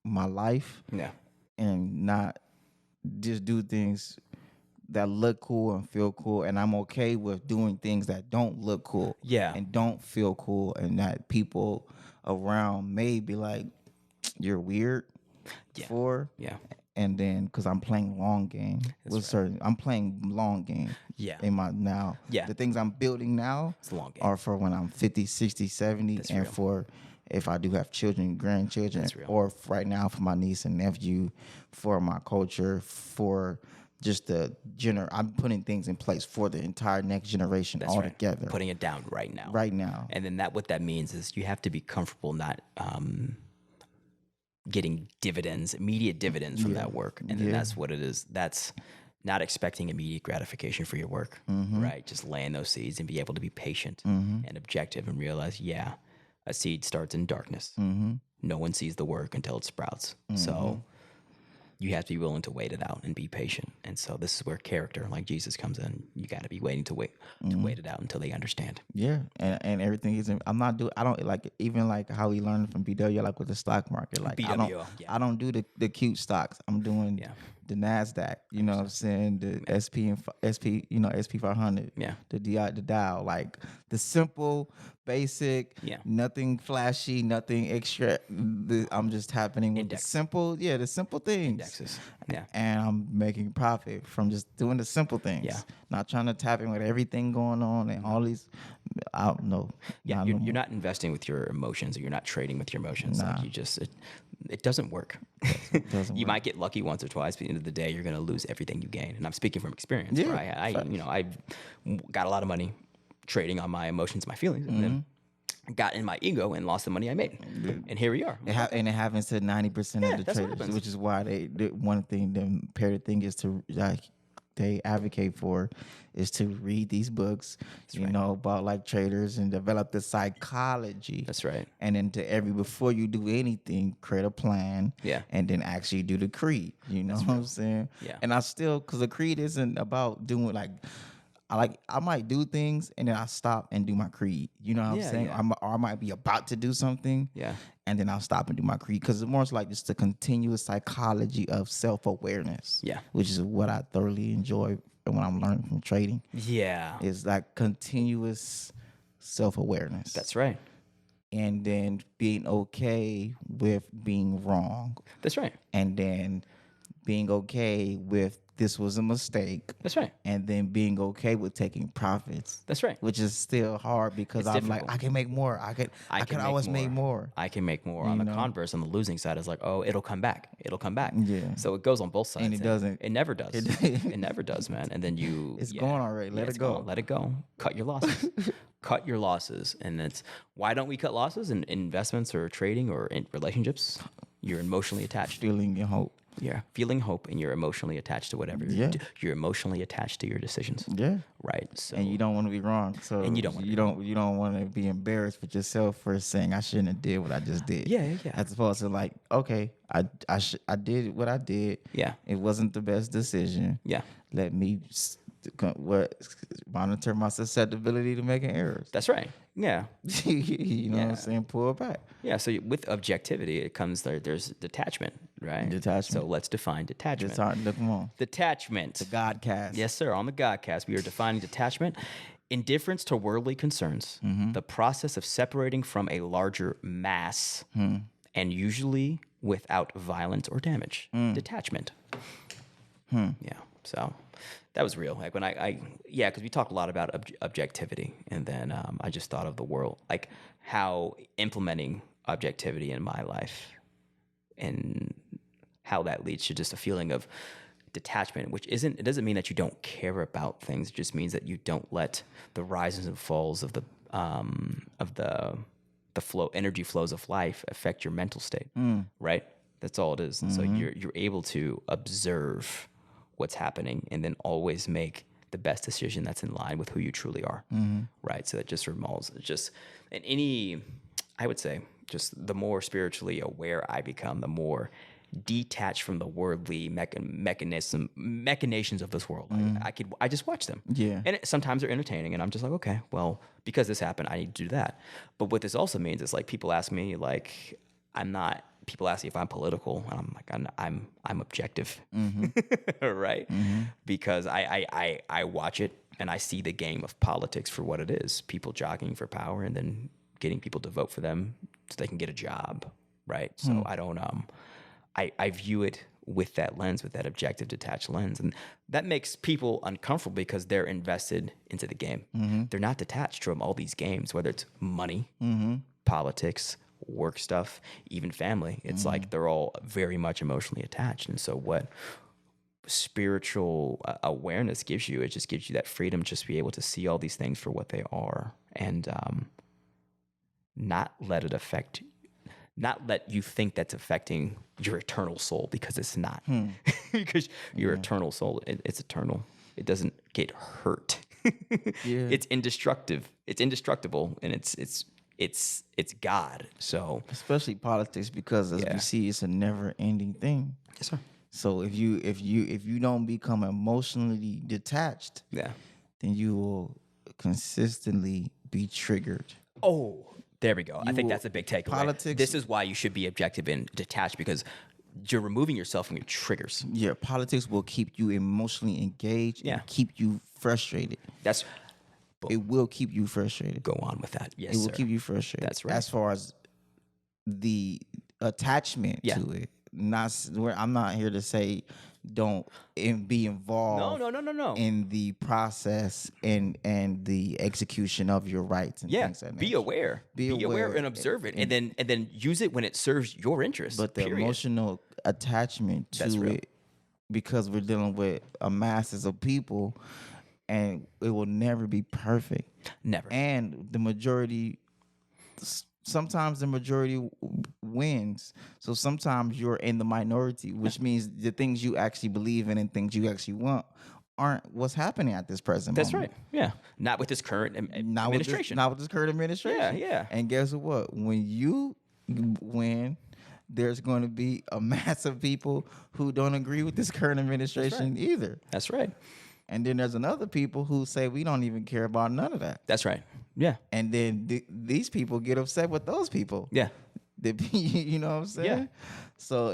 my life. Yeah. And not just do things that look cool and feel cool, and I'm okay with doing things that don't look cool, and don't feel cool, and that people around may be like, "You're weird," and then because I'm playing long game I'm playing long game, in my now, the things I'm building now are for when I'm 50, 60, 70, That's and real. for if I do have children, grandchildren, or right now for my niece and nephew, for my culture, for just I'm putting things in place for the entire next generation together. Putting it down right now. Right now. And then what that means is you have to be comfortable not getting immediate dividends from that work. And then that's what it is. That's not expecting immediate gratification for your work, right? Just laying those seeds and be able to be patient and objective and realize, a seed starts in darkness. No one sees the work until it sprouts. So you have to be willing to wait it out and be patient. And so this is where character, like Jesus, comes in. You got to be waiting to wait it out until they understand. Yeah, and everything is. I don't like, even like how we learned from BW, like with the stock market. Like BW, I don't do the cute stocks. I'm doing the NASDAQ. You know what I'm saying? The SP, SP 500. Yeah. The Dow. Like the simple, basic. Yeah. Nothing flashy. Nothing extra. I'm just happening with the simple things. Indexes. Yeah. And I'm making profit from just doing the simple things. Yeah. Not trying to tap in with everything going on and all these. I don't know. Yeah. You're not investing with your emotions, or you're not trading with your emotions. Nah. Like it doesn't work. You might get lucky once or twice, but at the end of the day, you're going to lose everything you gain. And I'm speaking from experience. Yeah. Where I've got a lot of money trading on my emotions, my feelings, and then got in my ego and lost the money I made. And here we are. And it happens to 90% of the traders, which is why one thing the imperative thing is to like they advocate for is to read these books, you know, about like traders and develop the psychology. That's right. And then before you do anything, create a plan. Yeah. And then actually do the creed. You know what I'm saying? Yeah. And because the creed isn't about doing I might do things and then I stop and do my creed. You know what I'm saying? Yeah. Or I might be about to do something. Yeah. And then I'll stop and do my creed. Because it's more like just the continuous psychology of self-awareness. Yeah. Which is what I thoroughly enjoy when I'm learning from trading. Yeah. It's like continuous self-awareness. That's right. And then being okay with being wrong. That's right. And then being okay with this was a mistake. That's right. And then being okay with taking profits. That's right. Which is still hard because I'm difficult. Like, I can make more. I can always make more. I can make more. On the converse, on the losing side, is like, oh, it'll come back. It'll come back. Yeah. So it goes on both sides. And it doesn't. It never does. It never does, man. And then it's gone already. Let it go. Let it go. Cut your losses. Cut your losses. And that's why don't we cut losses in investments or trading or in relationships? You're emotionally attached. Feeling your hope. Yeah, feeling hope, and you're emotionally attached to whatever. Yeah. You're emotionally attached to your decisions. Yeah. Right. So. And you don't want to be wrong. So. And you don't want to be embarrassed with yourself for saying I shouldn't have did what I just did. Yeah. As opposed to like, okay, I did what I did. Yeah. It wasn't the best decision. Yeah. Let me monitor my susceptibility to making errors. That's right. Yeah. You know what I'm saying? Pull it back. Yeah. So with objectivity, it comes there's detachment, right? Detachment. So let's define detachment. Come on. Detachment. The Godcast. Yes, sir. On the Godcast, we are defining detachment. Indifference to worldly concerns, the process of separating from a larger mass, and usually without violence or damage. Detachment. Yeah. So that was real. Like when because we talk a lot about objectivity, and then I just thought of the world, like how implementing objectivity in my life and how that leads to just a feeling of detachment, which it doesn't mean that you don't care about things. It just means that you don't let the rises and falls of the energy flows of life affect your mental state. Right? That's all it is. And so you're able to observe what's happening and then always make the best decision that's in line with who you truly are. Right? So that just removes I would say just the more spiritually aware I become, the more detached from the worldly machinations of this world. I just watch them. Yeah. And sometimes they're entertaining, and I'm just like, okay, well, because this happened, I need to do that. But what this also means is like people ask me like people ask me if I'm political, and I'm like, I'm objective, right? Because I watch it and I see the game of politics for what it is: people jockeying for power and then getting people to vote for them so they can get a job, right? So I don't I view it with that lens, with that objective, detached lens, and that makes people uncomfortable because they're invested into the game. They're not detached from all these games, whether it's money, politics, work stuff, even family. It's like they're all very much emotionally attached. And so what spiritual awareness gives you, it just gives you that freedom just to be able to see all these things for what they are and not let you think that's affecting your eternal soul, because it's not. Because your eternal soul, it's eternal. It doesn't get hurt. It's indestructible. It's indestructible, and it's God. So especially politics, because as we see, it's a never-ending thing. Yes, sir. So if you don't become emotionally detached, then you will consistently be triggered. Oh, there we go. I think that's a big takeaway. Politics. This is why you should be objective and detached, because you're removing yourself from your triggers. Yeah, politics will keep you emotionally engaged and keep you frustrated. It will keep you frustrated. Go on with that. Yes, it will keep you frustrated. That's right. As far as the attachment to it, I'm not here to say don't be involved. No. In the process and the execution of your rights and things like that. Be aware. Be aware and observe it, and then use it when it serves your interests. But the emotional attachment to it, because we're dealing with a masses of people, and it will never be perfect. Never. And the majority sometimes the majority wins. So sometimes you're in the minority, which means the things you actually believe in and things you actually want aren't what's happening at this present That's moment. right. Yeah. Not with this current administration. Not with this current administration. Yeah. And guess what? When you win, there's going to be a mass of people who don't agree with this current administration either. That's right. And then there's another people who say we don't even care about none of that. That's right. Yeah. And then these people get upset with those people. Yeah. You know what I'm saying? Yeah. So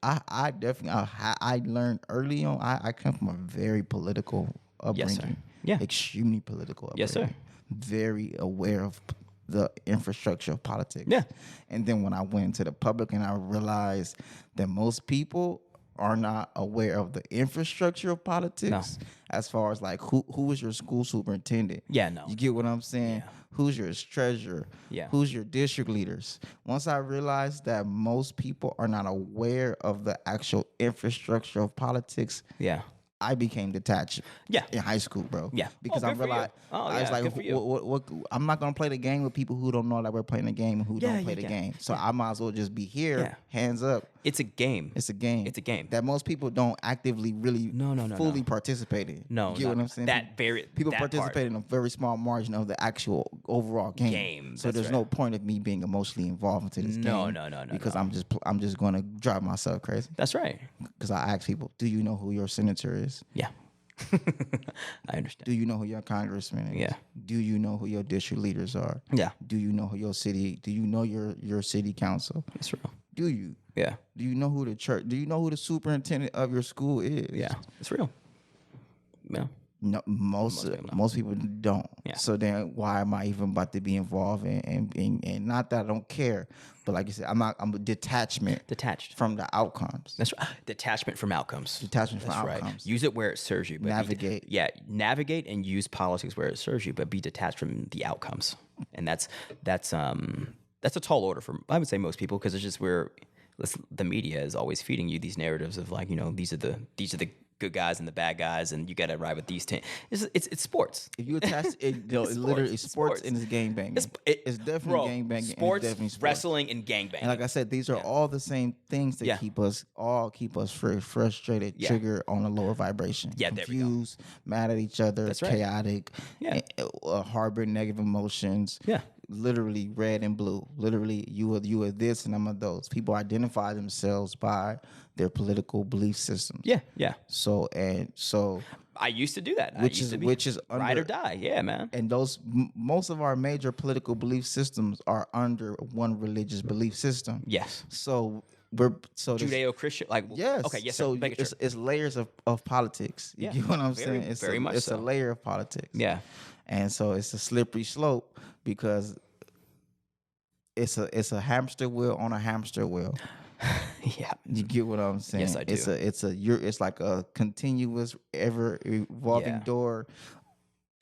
I definitely I learned early on. I come from a very political upbringing. Yes, sir. Yeah. Extremely political upbringing. Yes, sir. Very aware of the infrastructure of politics. Yeah. And then when I went into the public and I realized that most people are not aware of the infrastructure of politics as far as like who is your school superintendent. Yeah, no. You get what I'm saying? Yeah. Who's your treasurer? Yeah. Who's your district leaders? Once I realized that most people are not aware of the actual infrastructure of politics, Yeah. I became detached. Yeah. In high school, bro. Yeah. Because Oh, I good for you. realized Oh, I was yeah, good for like, you. what, I'm not gonna play the game with people who don't know that we're playing the game and who don't play the game. So I might as well just be here, Yeah. hands up. It's a game. It's a game. It's a game. that most people don't actively really fully participate in. No, You get what I'm saying? People that participate part. in a very small margin of the actual overall game. So That's there's right. no point of me being emotionally involved into this game. No, Because I'm just going to drive myself crazy. That's right. Because I ask people, do you know who your senator is? Yeah. I understand. Do you know who your congressman is? Yeah. Do you know who your district leaders are? Yeah. Do you know who do you know your city council? That's real. Do you? Yeah. Do you know who the church? Do you know who the superintendent of your school is? Yeah. It's real. Yeah. No, most people don't. Yeah. So then, why am I even about to be involved and not that I don't care, but like you said, I'm a Detached from the outcomes. That's right. Detachment from outcomes. Detachment from That's outcomes. right. Use it where it serves you. But Navigate. navigate and use politics where it serves you, but be detached from the outcomes. And that's a tall order for, I would say, most people, because it's just where the media is always feeding you these narratives of like, these are the good guys and the bad guys, and you got to ride with these 10. It's sports. If you attach it, literally sports and it's gang banging. It's definitely gang banging. Sports, definitely sports, wrestling, and gang banging. And like I said, these are all the same things that keep us frustrated, triggered on a lower vibration. Yeah, there we go. Confused, mad at each other, That's right. chaotic, harbor negative emotions. Yeah. Literally red and blue. Literally, you are this and I'm a those. People identify themselves by their political belief systems. Yeah. So I used to do that. which is ride or die. Yeah, man. and those most of our major political belief systems are under one religious belief system. Yes. So Judeo-Christian, like yes. Okay. Yes. So sir. Make it sure. it's layers of politics. You get what I'm saying? It's very much it's so. a layer of politics. Yeah. And so it's a slippery slope because it's a hamster wheel on a hamster wheel. Yeah. You get what I'm saying? Yes, I do. It's like a continuous, ever evolving door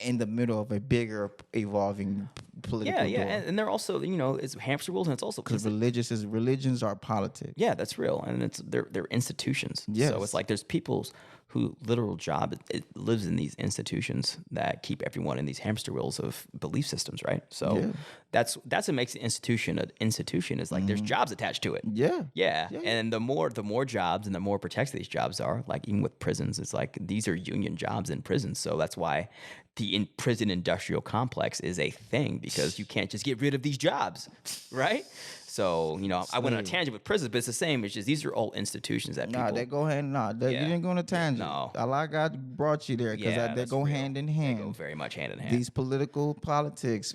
in the middle of a bigger evolving political door. And they're also, it's hamster wheels, and it's also Because religions are politics. Yeah, that's real, and they're institutions. Yes. So it's like there's people's who literal job it lives in these institutions that keep everyone in these hamster wheels of belief systems, right? So that's what makes an institution is like there's jobs attached to it. Yeah. And the more jobs and the more protected these jobs are, like even with prisons, it's like these are union jobs in prisons. So that's why the prison industrial complex is a thing, because you can't just get rid of these jobs, right? So, I went on a tangent with prisons, but it's the same. It's just these are all institutions that people... They go hand. You didn't go on a tangent. No. Allah God brought you there because they go hand in hand. They go very much hand in hand. These politics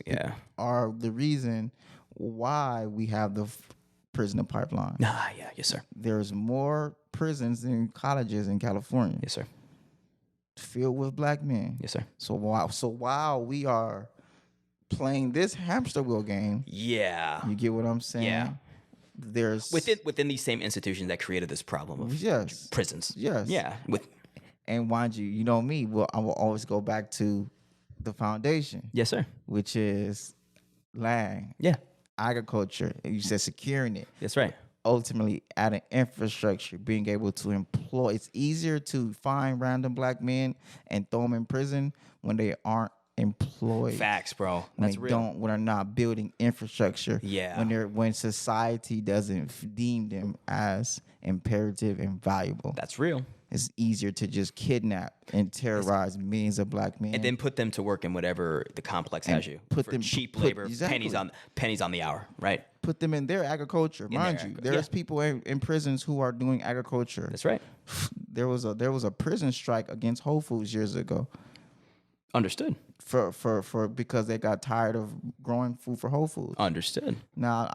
are the reason why we have the prisoner pipeline. Yes, sir. There's more prisons than colleges in California. Yes, sir. Filled with black men. Yes, sir. So while we are playing this hamster wheel game, you get what I'm saying? Yeah. There's within these same institutions that created this problem of prisons. Yes. Yeah. And mind you, me, I will always go back to the foundation. Yes, sir. Which is land. Yeah. Agriculture. You said securing it. That's right. Ultimately, adding infrastructure, being able to employ. It's easier to find random black men and throw them in prison when they aren't employed. Facts, bro. That's real. When they're not building infrastructure. Yeah. When society doesn't deem them as imperative and valuable. That's real. It's easier to just kidnap and terrorize millions of black men, and then put them to work in whatever the complex has you. Put for them cheap put, labor, exactly. pennies on the hour, right? Put them in their agriculture, mind you. There's people in prisons who are doing agriculture. That's right. There was a prison strike against Whole Foods years ago. Understood. For because they got tired of growing food for Whole Foods. Understood. Now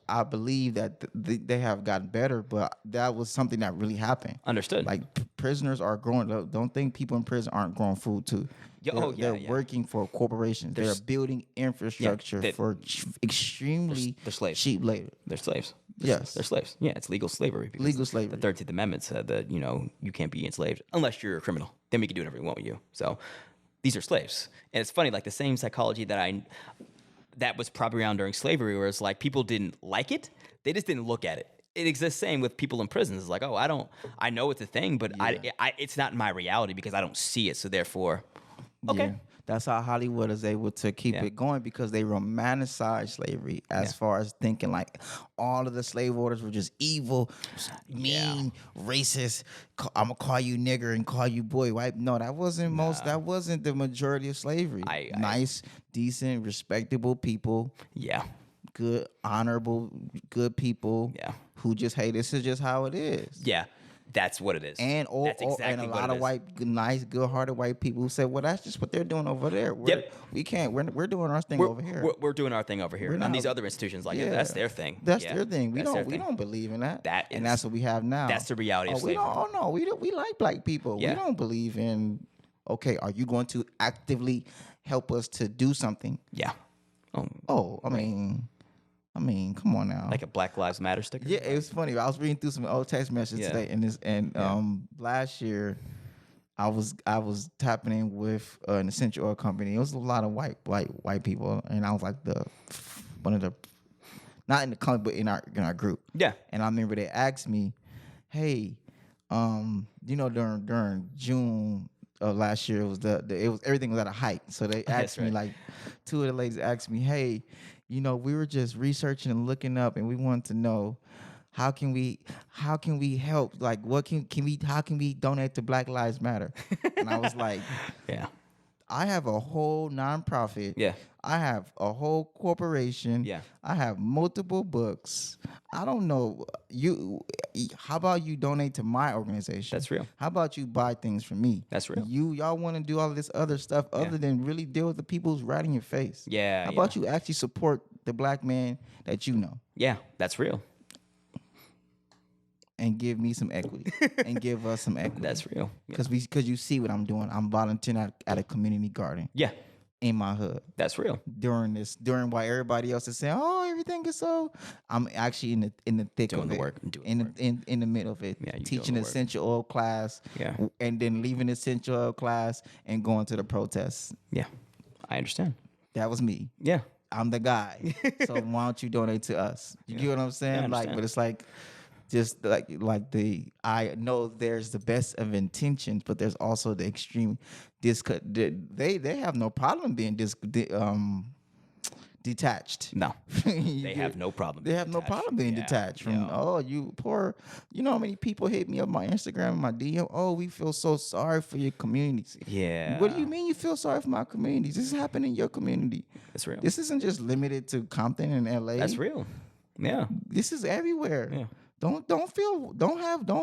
I believe that they have gotten better, but that was something that really happened. Understood. Like prisoners are growing. Don't think people in prison aren't growing food too. They're working for corporations. They're building infrastructure for extremely cheap labor. They're slaves. Yes. They're slaves. Yeah, it's legal slavery. Legal slavery. The 13th Amendment said that, you can't be enslaved unless you're a criminal. Then we can do whatever we want with you. So these are slaves. And it's funny, like the same psychology that was probably around during slavery, where it's like people didn't like it. They just didn't look at it. It exists same with people in prisons. It's like, oh, I know it's a thing, but it's not in my reality because I don't see it. So therefore, okay. Yeah. That's how Hollywood is able to keep it going, because they romanticize slavery as far as thinking like all of the slave orders were just evil, mean, racist. I'm gonna call you nigger and call you boy. Right? No, that wasn't that wasn't the majority of slavery. Nice, decent, respectable people. Yeah. Good, honorable, good people. Yeah. Who just, hey, this is just how it is. Yeah. That's what it is. And a lot of nice, good-hearted white people who say, "Well, that's just what they're doing over there. We can't. We're doing our thing over here. We're doing our thing over here. And these other institutions, that's their thing. That's their thing. We don't believe in that. And that's what we have now. That's the reality of slavery. We like black people. Yeah. We don't believe in. Okay, are you going to actively help us to do something? Yeah. I mean, come on now. Like a Black Lives Matter sticker? Yeah, it was funny. I was reading through some old text messages today, and last year I was tapping in with an essential oil company. It was a lot of white people, and I was like one of the, not in the company, but in our group. Yeah. And I remember they asked me, "Hey, during June of last year, it was everything was at a height." So they asked me, like, two of the ladies asked me, "Hey, we were just researching and looking up, and we wanted to know how can we help? Like, how can we donate to Black Lives Matter?" And I was like, "Yeah, I have a whole nonprofit. Yeah, I have a whole corporation. Yeah, I have multiple books. I don't know you. How about you donate to my organization? That's real. How about you buy things from me? That's real. Y'all want to do all of this other stuff other than really deal with the people who's right in your face. Yeah. How about you actually support the black man that you know? Yeah, that's real. And give me some equity, and give us some equity. That's real. Because you see what I'm doing. I'm volunteering at a community garden. Yeah. In my hood. That's real. During while everybody else is saying, "Oh, everything is so," I'm actually in the thick doing of the it. Work. In the middle of it. Yeah, teaching essential oil class. Yeah. And then leaving essential oil class and going to the protests. Yeah. I understand. That was me. Yeah. I'm the guy. So why don't you donate to us? You get what I'm saying? But it's like, just I know there's the best of intentions, but there's also the extreme they have no problem being detached. No, they have no problem. They have no problem being detached from. Oh, you poor. You know how many people hit me up my Instagram and my DM? Oh, we feel so sorry for your communities. Yeah. What do you mean you feel sorry for my communities? This is happening in your community. That's real. This isn't just limited to Compton and LA. That's real. Yeah. This is everywhere. Yeah. Don't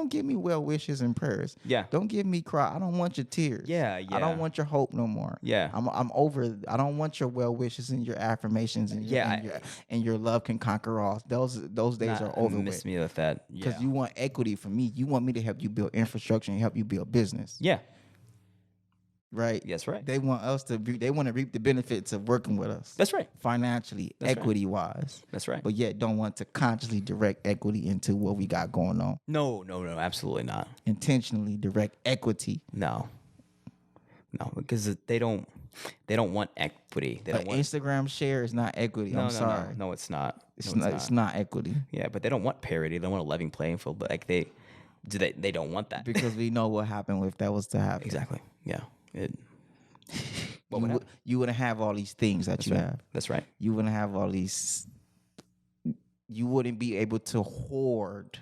give me well wishes and prayers. Yeah. Don't give me cry. I don't want your tears. Yeah. I don't want your hope no more. Yeah. I'm over. I don't want your well wishes and your affirmations and your love can conquer all. Those days are over. Miss me with that. Because you want equity from me. You want me to help you build infrastructure and help you build business. Yeah. Right. That's right. They want us to they want to reap the benefits of working with us. That's right. Financially, equity wise. That's right. But yet don't want to consciously direct equity into what we got going on. No, absolutely not. Intentionally direct equity. No, because they don't want equity. They don't want Instagram share is not equity. I'm sorry. No, it's not. It's not equity. Yeah, but they don't want parity. They don't want a level playing field. But like they don't want that because we know what happened if that was to happen. Exactly. Yeah. you wouldn't have all these things that you have. That's right. You wouldn't have all these. You wouldn't be able to hoard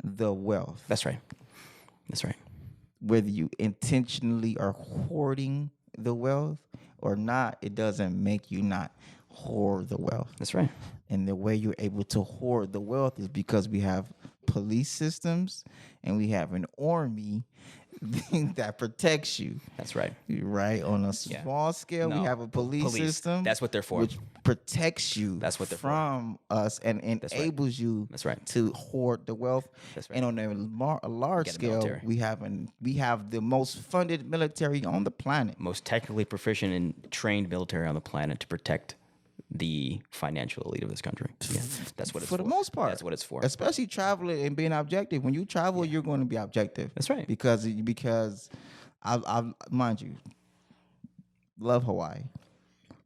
the wealth. That's right. That's right. Whether you intentionally are hoarding the wealth or not, it doesn't make you not hoard the wealth. That's right. And the way you're able to hoard the wealth is because we have police systems and we have an army that protects you. That's right. Right? On a small scale, we have a police system. That's what they're for. Which protects you That's what they're from us and enables you to hoard the wealth. That's right. And on a large scale, we have the most funded military on the planet. Most technically proficient and trained military on the planet to protect the financial elite of this country. Yeah, that's what it's for. For the most part. That's what it's for. Especially traveling and being objective. When you travel, you're going to be objective. That's right. Because I mind you, love Hawaii,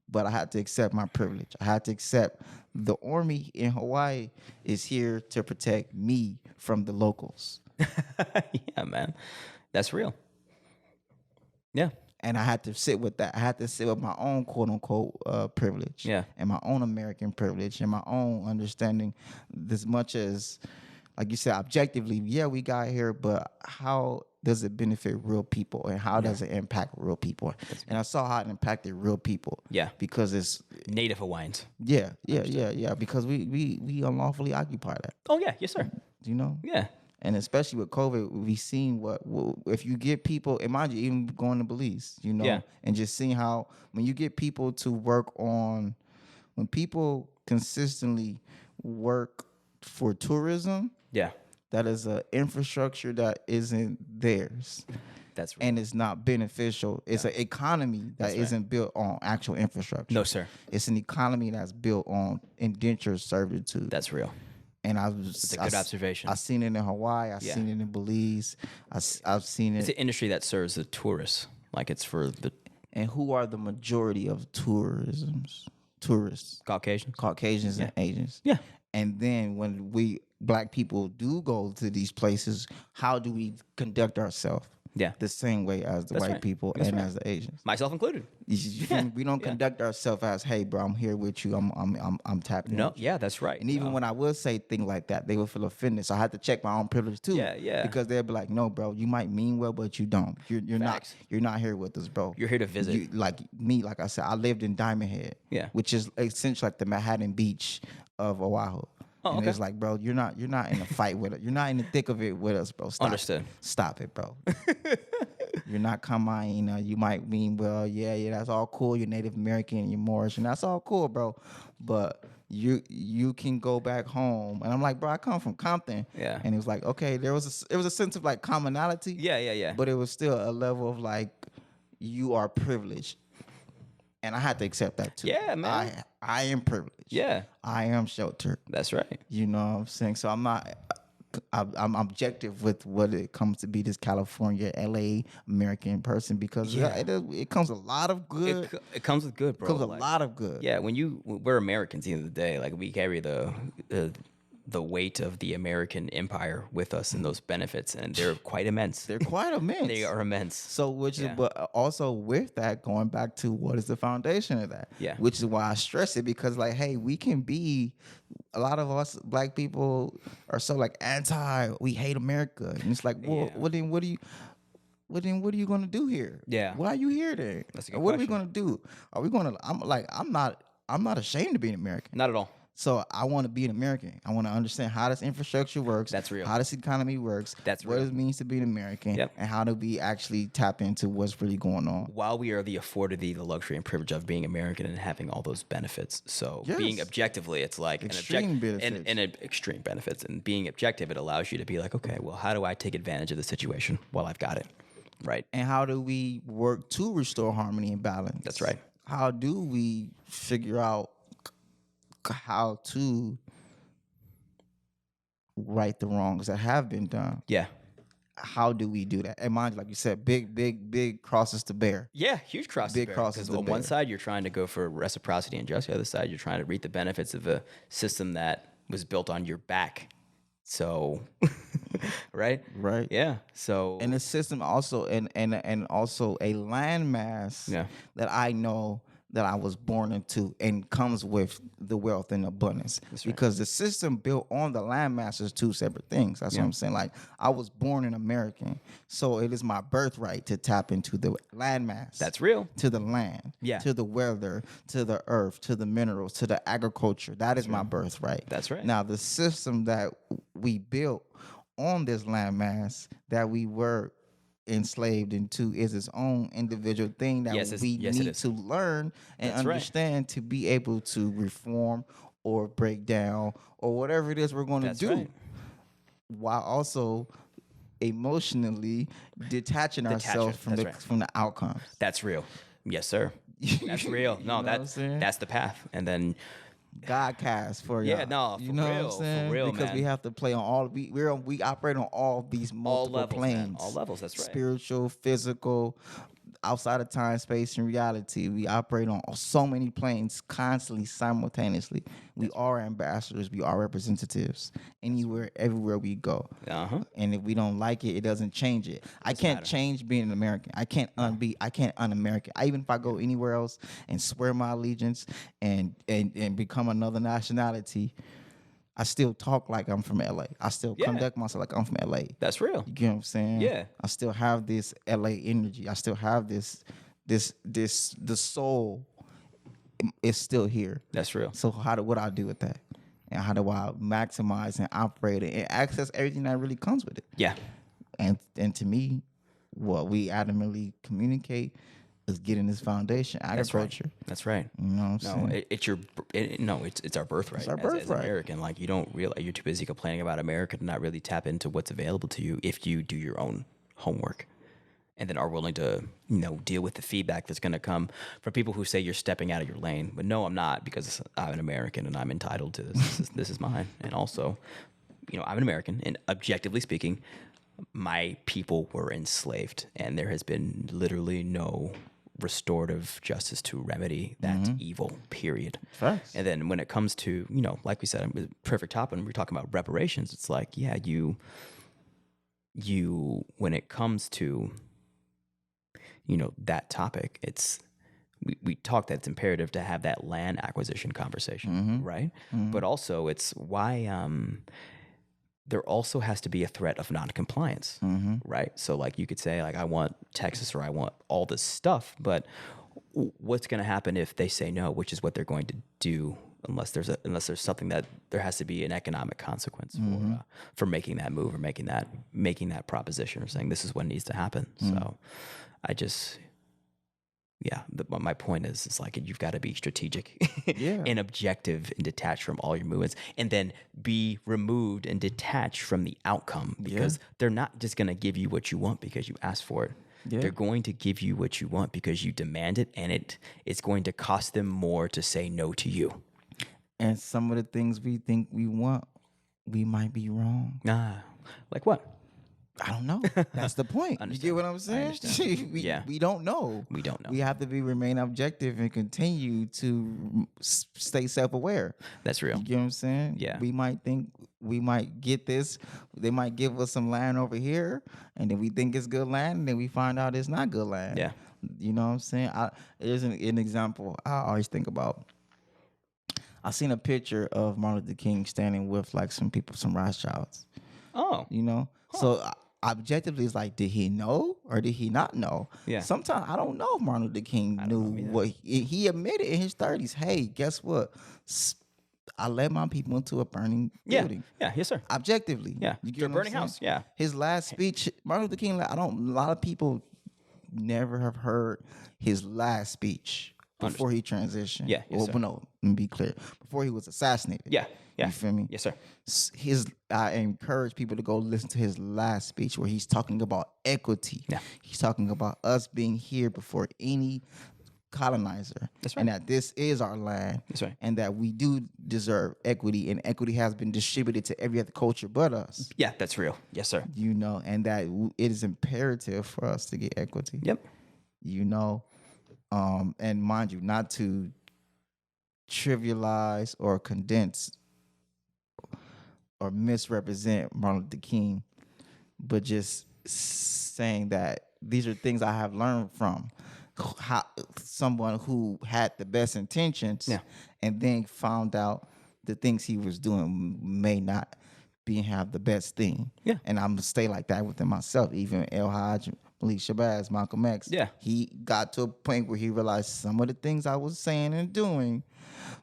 but I had to accept my privilege. I had to accept the army in Hawaii is here to protect me from the locals. Yeah, man. That's real. Yeah. And I had to sit with that. I had to sit with my own quote unquote privilege. Yeah. And my own American privilege and my own understanding, as much as, like you said, objectively, yeah, we got here, but how does it benefit real people and how does it impact real people? And I saw how it impacted real people. Yeah. Because it's Native Hawaiians. Yeah. Because we unlawfully occupy that. Oh yeah, yes sir. You know? Yeah. And especially with COVID, we've seen what if you get people, and mind you, even going to Belize, you know, and just seeing how when you get people to work on, when people consistently work for tourism, that is an infrastructure that isn't theirs. That's right. And it's not beneficial. It's an economy that isn't built on actual infrastructure. No, sir. It's an economy that's built on indentured servitude. That's real. And it's a good observation. I've seen it in Hawaii. I've seen it in Belize. I've seen it. It's an industry that serves the tourists. Like it's for the. And who are the majority of tourists? Caucasians and Asians. Yeah. And then when we black people do go to these places, how do we conduct ourselves? Yeah. The same way as the white people and as the Asians. Myself included. We don't conduct ourselves as, hey, bro, I'm here with you. I'm tapping. No, yeah, that's right. And even when I would say things like that, they would feel offended. So I had to check my own privilege too. Yeah. Because they'd be like, no, bro, you might mean well, but you don't. You're not here with us, bro. You're here to visit. Like me, like I said, I lived in Diamond Head. Yeah. Which is essentially like the Manhattan Beach of Oahu. Oh, and it's like, bro, you're not in a fight with it. You're not in the thick of it with us, bro. Stop. Understood. Stop it, bro. You're not coming, you know, you might mean, well, yeah, that's all cool. You're Native American, you're Moorish, and that's all cool, bro. But you can go back home. And I'm like, bro, I come from Compton. Yeah. And it was like, okay, there was a sense of like commonality. Yeah. But it was still a level of like, you are privileged. And I had to accept that too. Yeah, man. I am privileged. Yeah. I am sheltered. That's right. You know what I'm saying? So I'm objective with what it comes to be this California, LA American person because it comes with a lot of good. It comes with good, bro. It comes with a lot of good. Yeah, we're Americans at the end of the day. Like we carry the weight of the American empire with us and those benefits, and they're quite immense. They're quite immense. They are immense. So, but also with that, going back to what is the foundation of that? Yeah. Which is why I stress it because, like, hey, we can be. A lot of us black people are so like we hate America, and it's like, well, what are you gonna do here? Yeah. Why are you here then? That's a good What question. are we gonna do? Are we gonna? I'm not ashamed to be an American. Not at all. So I want to be an American. I want to understand how this infrastructure works. That's real. How this economy works. That's what real. it means to be an American. Yep. And how do we actually tap into what's really going on. While we are afforded the luxury and privilege of being American and having all those benefits. So being objectively, it's like extreme benefits. And extreme benefits. And being objective, it allows you to be like, okay, well, how do I take advantage of the situation while I've got it? Right. And how do we work to restore harmony and balance? That's right. How do we figure out how to right the wrongs that have been done? Yeah. How do we do that? And mind you, like you said, big crosses to bear. Yeah, huge crosses to bear. Crosses to on bear. one side, you're trying to go for reciprocity and justice. The other side, you're trying to reap the benefits of a system that was built on your back. So Right? Right. Yeah. So And the system also and also a landmass yeah. that I know that I was born into and comes with the wealth and abundance. That's right. Because the system built on the landmass is two separate things. That's what I'm saying. Like, I was born an American, so it is my birthright to tap into the landmass. That's real. To the land, Yeah. to the weather, to the earth, to the minerals, to the agriculture. That is my birthright. That's right. Now, the system that we built on this landmass that we were enslaved into is its own individual thing that we need to learn and understand to be able to reform or break down or whatever it is we're going to do, while also emotionally detaching ourselves from the outcomes. That's real. Yes, sir. That's real. No, that's the path. And then God cast for yeah, y'all. no, for real, for real, because man. we have to play on all we operate on all these multiple levels, planes, man. All levels. That's right. Spiritual, physical, outside of time, space, and reality. We operate on so many planes constantly, simultaneously. We are ambassadors. We are representatives anywhere, everywhere we go. And if we don't like it, it doesn't change it. I can't change being an American. I can't un-American. Even if I go anywhere else and swear my allegiance and become another nationality, I still talk like I'm from LA. I still conduct myself like I'm from LA. That's real. You get what I'm saying? Yeah. I still have this LA energy. I still have the soul is still here. That's real. So what I do with that? And how do I maximize and operate it and access everything that really comes with it? Yeah. And to me, what we adamantly communicate is getting this foundation, agriculture. That's right. You know what I'm saying? It's our birthright. It's our as birthright. American. Like, you don't realize, you're too busy complaining about America to not really tap into what's available to you if you do your own homework. And then are willing to, deal with the feedback that's going to come from people who say you're stepping out of your lane. But no, I'm not, because I'm an American and I'm entitled to this. This is mine. And also, I'm an American, and objectively speaking, my people were enslaved, and there has been literally no restorative justice to remedy that evil, period. Facts. And then when it comes to, like we said, perfect topic, when we're talking about reparations, it's like, yeah, you when it comes to that topic, it's we talk that it's imperative to have that land acquisition conversation, right? But also it's why there also has to be a threat of non-compliance, right? So like you could say, like, I want Texas or I want all this stuff, but what's going to happen if they say no, which is what they're going to do, unless there's something that there has to be an economic consequence for making that move or making that proposition or saying this is what needs to happen. So I just, my point is like, you've got to be strategic and objective and detached from all your movements, and then be removed and detached from the outcome, because they're not just going to give you what you want because you asked for it. They're going to give you what you want because you demand it, and it's going to cost them more to say no to you. And some of the things we think we want, we might be wrong. Like what? I don't know. That's the point. You get what I'm saying? We don't know. We don't know. We have to remain objective and continue to stay self-aware. That's real. You get what I'm saying? Yeah. We might think we might get this. They might give us some land over here, and then we think it's good land, and then we find out it's not good land. Yeah. You know what I'm saying? There's an example I always think about. I seen a picture of Martin Luther King standing with like some people, some Rothschilds. Oh. So objectively, it's like, did he know or did he not know? Yeah. Sometimes I don't know if Martin Luther King knew what he admitted in his 30s. Hey, guess what? I led my people into a burning building. Yeah. Yes, sir. Objectively. Yeah. You To get a what I'm burning saying? house. Yeah. His last speech, Martin Luther King. A lot of people never have heard his last speech before he transitioned. Yeah. Yes, sir. No, let me be clear. Before he was assassinated. Yeah. Yeah. You feel me? Yes, sir. I encourage people to go listen to his last speech where he's talking about equity. Yeah. He's talking about us being here before any colonizer. That's right. And that this is our land. That's right. And that we do deserve equity, and equity has been distributed to every other culture but us. Yeah, that's real. Yes, sir. And that it is imperative for us to get equity. Yep. And mind you, not to trivialize or condense or misrepresent Martin Luther King, but just saying that these are things I have learned from how someone who had the best intentions and then found out the things he was doing may not have the best thing. Yeah. And I'm gonna stay like that within myself. Even El Hajj, Malik Shabazz, Malcolm X. Yeah. He got to a point where he realized some of the things I was saying and doing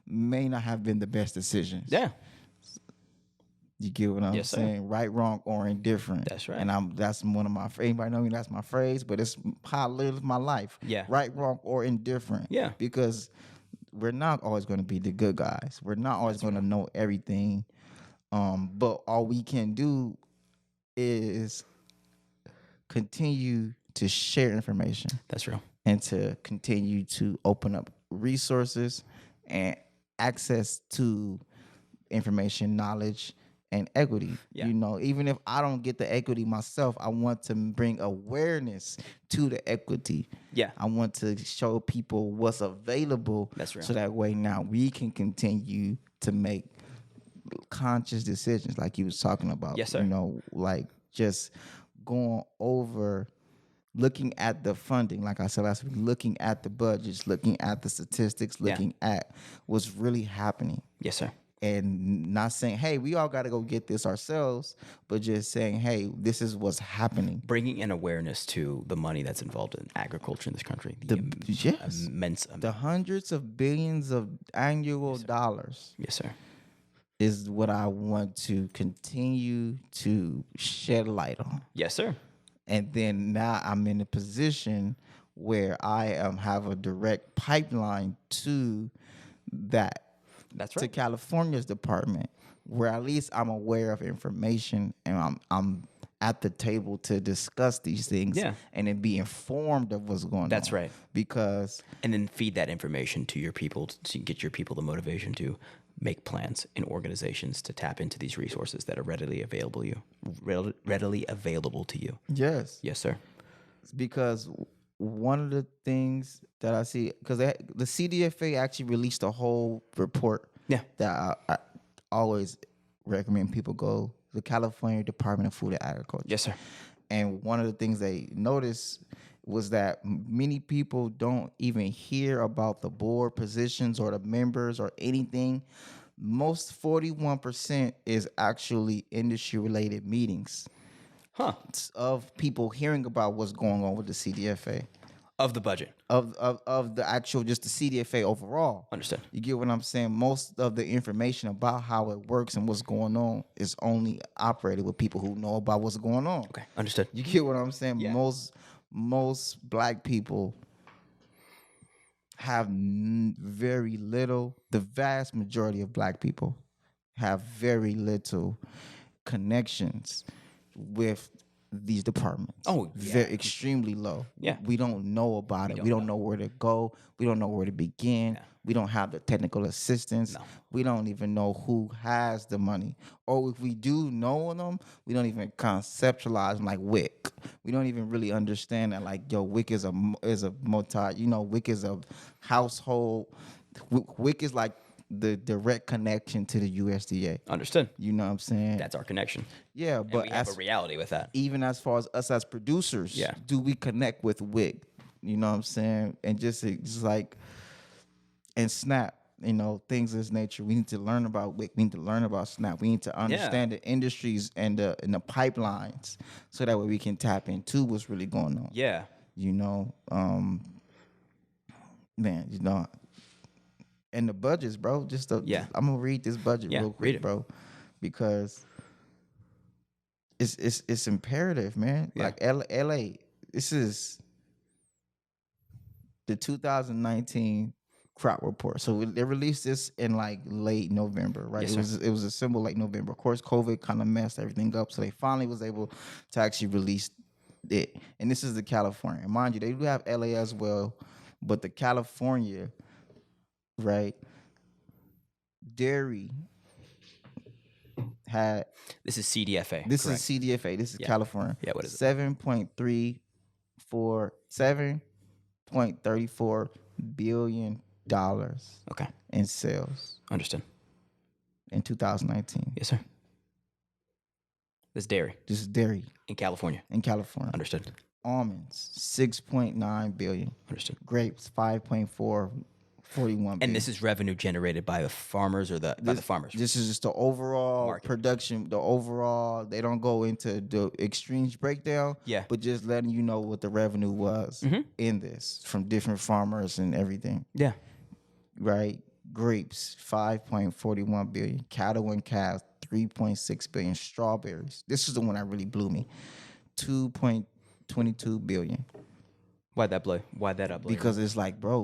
may not have been the best decisions. Yeah. You get what I'm saying? Right, wrong, or indifferent. That's right. And that's one of my, anybody know me, that's my phrase, but it's how I live my life. Yeah. Right, wrong, or indifferent. Yeah. Because we're not always going to be the good guys. We're not always going to know everything. But all we can do is continue to share information. That's real. And to continue to open up resources and access to information, knowledge, and equity. Yeah. You know, even if I don't get the equity myself, I want to bring awareness to the equity. Yeah. I want to show people what's available. That's real. So that way now we can continue to make conscious decisions like you was talking about. Yes, sir. You know, like just going over, looking at the funding, like I said last week, looking at the budgets, looking at the statistics, looking at what's really happening. Yes, sir. And not saying, hey, we all got to go get this ourselves, but just saying, hey, this is what's happening. Bringing an awareness to the money that's involved in agriculture in this country. Immense amount. The hundreds of billions of annual dollars. Yes, sir. Is what I want to continue to shed light on. Yes, sir. And then now I'm in a position where I have a direct pipeline to that. That's right. To California's department, where at least I'm aware of information and I'm at the table to discuss these things and then be informed of what's going on. That's right. Because and then feed that information to your people to get your people the motivation to make plans in organizations to tap into these resources that are readily available to you. Yes. Yes, sir. Because one of the things that I see, because the CDFA actually released a whole report that I always recommend people go, the California Department of Food and Agriculture. Yes, sir. And one of the things they noticed was that many people don't even hear about the board positions or the members or anything. Most 41% is actually industry-related meetings. Of people hearing about what's going on with the CDFA. Of the budget. Of the actual, just the CDFA overall. Understood. You get what I'm saying? Most of the information about how it works and what's going on is only operated with people who know about what's going on. Okay, understood. You get what I'm saying? Yeah. Most black people have very little, the vast majority of black people have very little connections with these departments. Oh, very extremely low. Yeah. We don't know about it. We don't know where to go. We don't know where to begin. Yeah. We don't have the technical assistance. No. We don't even know who has the money. Or if we do know them, we don't even conceptualize them like WIC. We don't even really understand that, like, yo, WIC is a multi, WIC is a household. WIC is like the direct connection to the USDA. Understood. You know what I'm saying? That's our connection. Yeah, but and we have a reality with that. Even as far as us as producers, do we connect with WIC? You know what I'm saying? And just like, and SNAP, things of this nature. We need to learn about WIC. We need to learn about SNAP. We need to understand the industries and the pipelines, so that way we can tap into what's really going on. Yeah. Man, and the budgets, bro. I'm gonna read this budget real quick, bro, because it's imperative, man. Yeah. Like LA, this is the 2019 crop report. So they released this in like late November, right? Yes, it was assembled late November. Of course, COVID kind of messed everything up, so they finally was able to actually release it. And this is the California. Mind you, they do have LA as well, but the California, right? Dairy had. This is CDFA. This is CDFA. This is California. Yeah, what is it? 7.34 billion okay. in sales. Understood. In 2019. Yes, sir. That's dairy This is dairy in California. in California. Understood. Almonds, 6.9 billion. Understood. Grapes, 5.41 billion. And this is revenue generated by the farmers or by the farmers. This is just the overall Market. production. The overall, they don't go into the extremes breakdown. Yeah. But just letting you know what the revenue was in this from different farmers and everything. Yeah. Right. Grapes, 5.41 billion. Cattle and calves, 3.6 billion. Strawberries. This is the one that really blew me. 2.22 billion. Why'd that up? Because it's like, bro,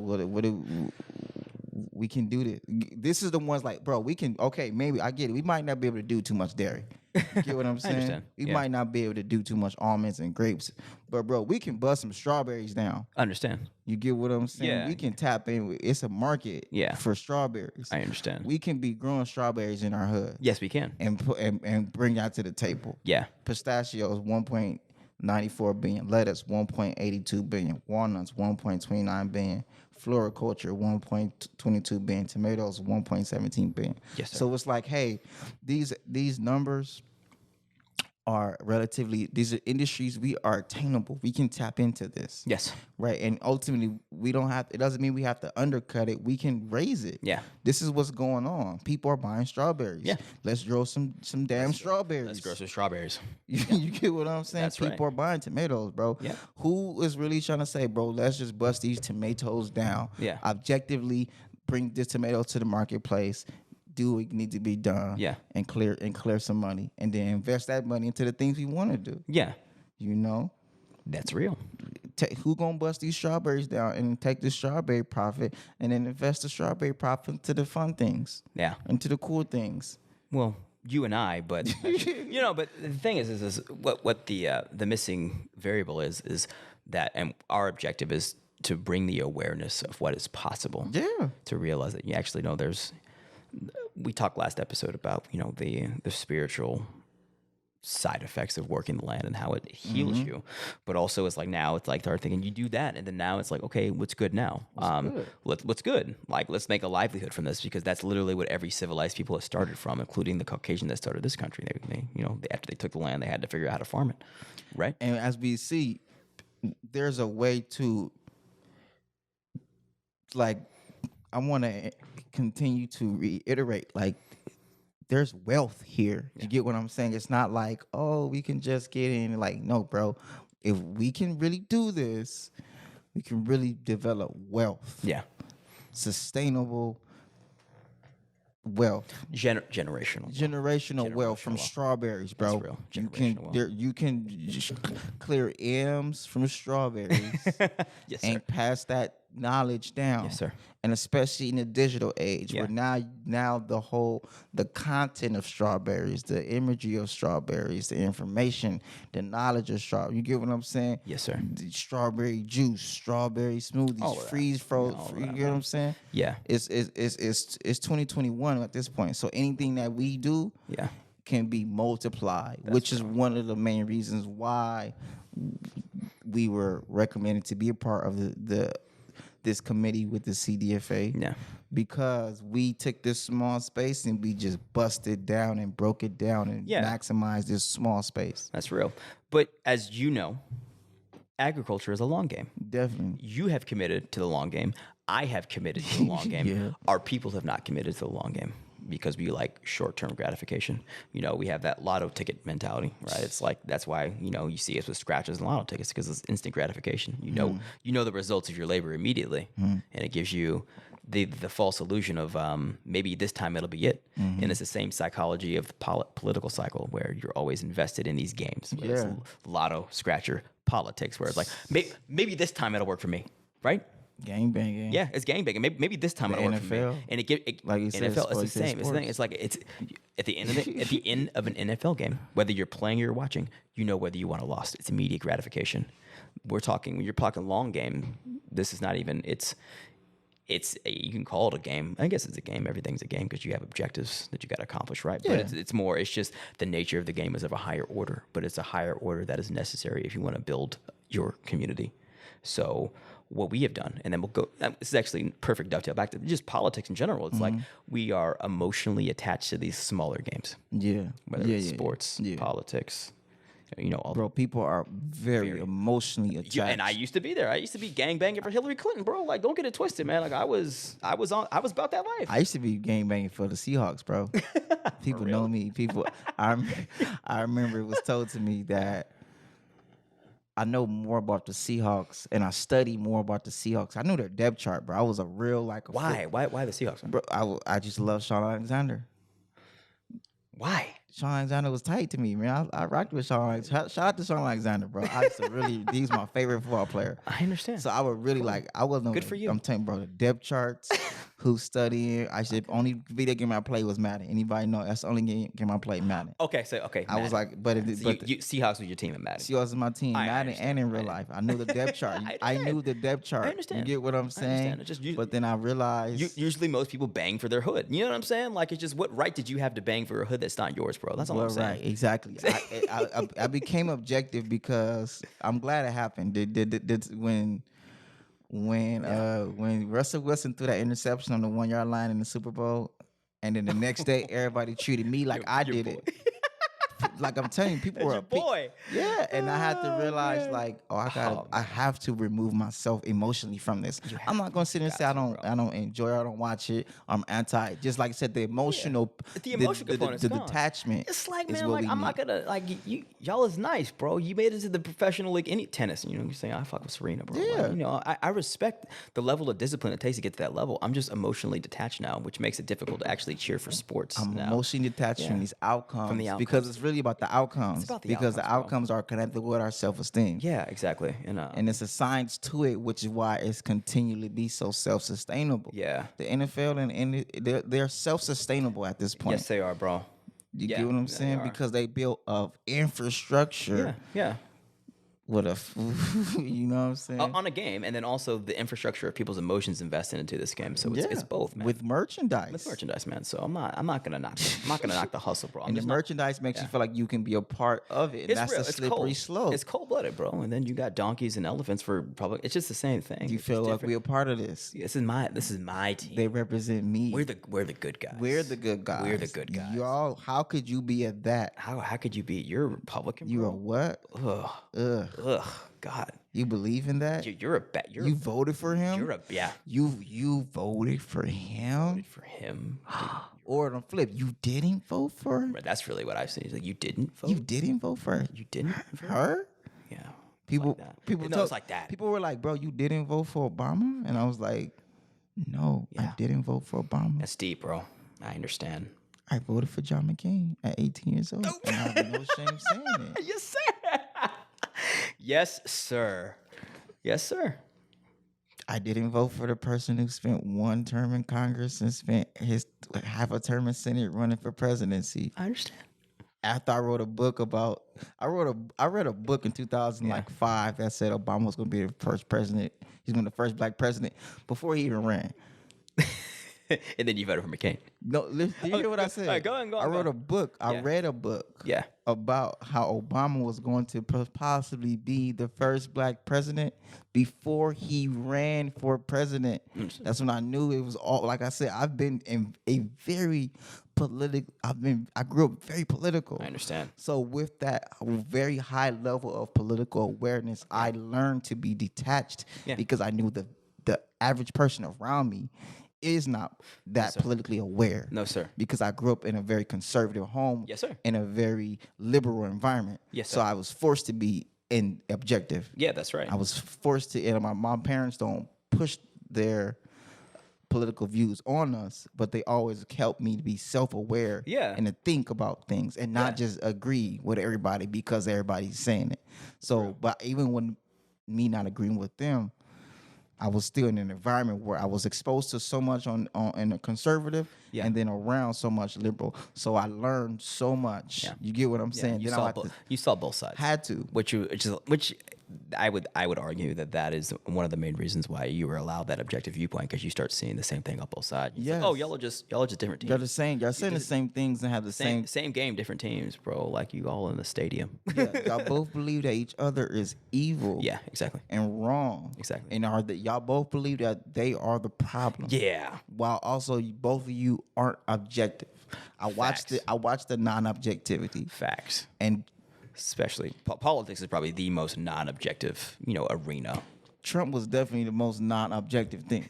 we can do this. This is the ones like, bro, we can, okay, maybe I get it. We might not be able to do too much dairy. You get what I'm saying? I understand. We might not be able to do too much almonds and grapes. But, bro, we can bust some strawberries down. Understand. You get what I'm saying? Yeah. We can tap in. It's a market for strawberries. I understand. We can be growing strawberries in our hood. Yes, we can. And bring that to the table. Yeah. Pistachios, 1.94 billion. Lettuce, 1.82 billion. Walnuts, 1.29 billion. Floriculture, 1.22 billion. Tomatoes, 1.17 billion. Yes, sir. So it's like, hey, these numbers are relatively, these are industries we are attainable. We can tap into this. Yes. Right. And ultimately, we don't have, it doesn't mean we have to undercut it. We can raise it. Yeah. This is what's going on. People are buying strawberries. Yeah. Let's grow some damn strawberries. Let's grow some strawberries. You get what I'm saying? That's People right. are buying tomatoes, bro. Yeah. Who is really trying to say, bro, let's just bust these tomatoes down. Yeah. Objectively bring this tomato to the marketplace. Do what need to be done. Yeah. And clear some money. And then invest that money into the things we want to do. Yeah. You know? That's real. Who gonna bust these strawberries down and take the strawberry profit and then invest the strawberry profit into the fun things? Yeah. Into the cool things. Well, you and I, but you know, but the thing is what the missing variable is that, and our objective is to bring the awareness of what is possible. Yeah. To realize that you actually know we talked last episode about, you know, the spiritual side effects of working the land and how it heals you, but also it's like now it's like start thinking you do that and then now it's like, okay, what's good now? What's good? Like, let's make a livelihood from this, because that's literally what every civilized people have started from, including the Caucasian that started this country. They you know, after they took the land, they had to figure out how to farm it, right? And as we see, there's a way to, like, I want to continue to reiterate, like, there's wealth here. You get what I'm saying? It's not like, oh, we can just get in. Like, no, bro. If we can really do this, we can really develop wealth. Yeah. Sustainable wealth. Generational wealth from strawberries, bro. That's real. You can just clear M's from strawberries. Yes, sir. And pass that knowledge down. Yes, sir. And especially in the digital age, Yeah. where now the content of strawberries, the imagery of strawberries, the information, the knowledge of strawberries. You get what I'm saying? Yes, sir. The strawberry juice, strawberry smoothies, freeze frozen. You get what I'm saying? Yeah. It's 2021 at this point. So anything that we do, can be multiplied, which is one of the main reasons why we were recommended to be a part of this committee with the CDFA. Yeah. Because we took this small space and we just busted down and broke it down and maximized this small space. That's real. But as you know, agriculture is a long game. Definitely. You have committed to the long game. I have committed to the long game. Yeah. Our people have not committed to the long game because we like short-term gratification. You know, we have that lotto ticket mentality, right? It's like, that's why, you know, you see us with scratches and lotto tickets, because it's instant gratification. You know the results of your labor immediately, and it gives you the false illusion of maybe this time it'll be it. And it's the same psychology of the political cycle, where you're always invested in these games. It's lotto, scratcher, politics, where it's like, maybe this time it'll work for me, right? Gang banging. Yeah, it's gang banging. Maybe this time it'll work for me. And like you said, NFL, it's the same. It's the thing. It's like at the end of an NFL game, whether you're playing or you're watching, you know whether you won or lost. It's immediate gratification. When you're talking long game, this is not even. You can call it a game. I guess it's a game. Everything's a game because you have objectives that you got to accomplish, right? Yeah. But it's more. It's just the nature of the game is of a higher order, but it's a higher order that is necessary if you want to build your community. So what we have done, and then we'll go. This is actually perfect dovetail back to just politics in general. It's like we are emotionally attached to these smaller games. Yeah. Whether it's sports, politics, all Bro, people are very emotionally attached. and I used to be there. I used to be gangbanging for Hillary Clinton, bro. Like, don't get it twisted, man. Like, I was about that life. I used to be gangbanging for the Seahawks, bro. People know me. I remember it was told to me that I know more about the Seahawks and I study more about the Seahawks. I knew their depth chart, bro. I was a real Why the Seahawks? Bro, I just love Sean Alexander. Why? Sean Alexander was tight to me, man. I rocked with Sean Alexander. Shout out to Sean Alexander, bro. I used to he's my favorite football player. I understand. So I would really I wasn't good for you. I'm telling you, bro, the depth charts, who's studying. Only video game I played was Madden. Anybody know that's the only game I played, Madden. Okay. I was like, Seahawks was your team in Madden. Seahawks was my team, Madden and in real life. I knew the depth chart. I knew the depth chart. I understand. You get what I'm saying? But then I realized usually most people bang for their hood. You know what I'm saying? Like, it's just, what right did you have to bang for a hood that's not yours, bro? That's all I'm saying. Right. Exactly. I became objective because I'm glad it happened. When Russell Wilson threw that interception on the 1 yard line in the Super Bowl, and then the next day everybody treated me like I did it. Like I'm telling you, people were your boy. Yeah, and I had to realize I have to remove myself emotionally from this. I'm not gonna sit and say I don't enjoy it, I don't watch it. I'm anti. Just like I said, the emotional, the emotional component, the detachment. It's like, man, like I'm not gonna like y'all is nice, bro. You made it to the professional league, any tennis. You know, you're saying I fuck with Serena, bro. Yeah. Like, I respect the level of discipline it takes to get to that level. I'm just emotionally detached now, which makes it difficult to actually cheer for sports. I'm now. emotionally detached from these outcomes, because it's really about the outcomes. It's about the because outcomes, the outcomes are connected with our self-esteem. Yeah, exactly. And it's a science to it, which is why it's continually be so self-sustainable. Yeah. The NFL and they're self-sustainable at this point. Yes, they are, bro. You get what I'm saying? Because they built infrastructure. Yeah. What you know what I'm saying? On a game, and then also the infrastructure of people's emotions invested into this game. So it's both, man. With merchandise. Man. So I'm not gonna knock it. I'm not gonna knock the hustle, bro. And the merchandise makes you feel like you can be a part of it. And that's real. a slippery slope. It's cold-blooded, bro. And then you got donkeys and elephants for public. It's just the same thing. You feel like we're a part of this. This is my team. They represent me. We're the good guys. We're the good guys. We're the good guys. Y'all, how could you be at that? How could you be? You're a Republican, bro. You a what? Ugh. God. You believe in that? You voted for him? You voted for him? Voted for him. Or on the flip, you didn't vote for her? That's really what I've seen. It's like, you didn't vote? You didn't vote for her? You didn't vote? Her? Yeah. People it's like that. People were like, bro, you didn't vote for Obama? And I was like, no, I didn't vote for Obama. That's deep, bro. I understand. I voted for John McCain at 18 years old. And I have no shame saying it. Yes, sir. Yes, sir. Yes, sir. I didn't vote for the person who spent one term in Congress and spent his half a term in Senate running for presidency. I understand. After I wrote a book I read a book in 2005 that said Obama was going to be the first president. He's going to be the first black president before he even ran. And then you voted for McCain. No, do you hear what I said? All right, go on. I wrote a book. I read a book. Yeah. About how Obama was going to possibly be the first black president before he ran for president. That's when I knew it was all. Like I said, I've been in a very political. I grew up very political. I understand. So with that very high level of political awareness, I learned to be detached because I knew the average person around me is not that politically aware. No, sir. Because I grew up in a very conservative home. Yes, sir. In a very liberal environment. Yes, sir. So I was forced to be objective. Yeah, that's right. I was forced to, and my parents don't push their political views on us, but they always helped me to be self-aware and to think about things and not just agree with everybody because everybody's saying it. So, but even when me not agreeing with them, I was still in an environment where I was exposed to so much on in a conservative and then around so much liberal. So I learned so much. You get what I'm saying? You saw both sides. Had to. Which I would argue that is one of the main reasons why you were allowed that objective viewpoint, because you start seeing the same thing on both sides. Yes. Like, oh, y'all are just different teams. You're the same. Y'all saying the same things and have the same game, different teams, bro. Like you all in the stadium. Yeah, y'all both believe that each other is evil. Yeah, exactly. And wrong. Exactly. And y'all both believe that they are the problem. Yeah. While also both of you aren't objective. I watched the non-objectivity. Facts. And especially politics is probably the most non-objective, arena. Trump was definitely the most non-objective thing.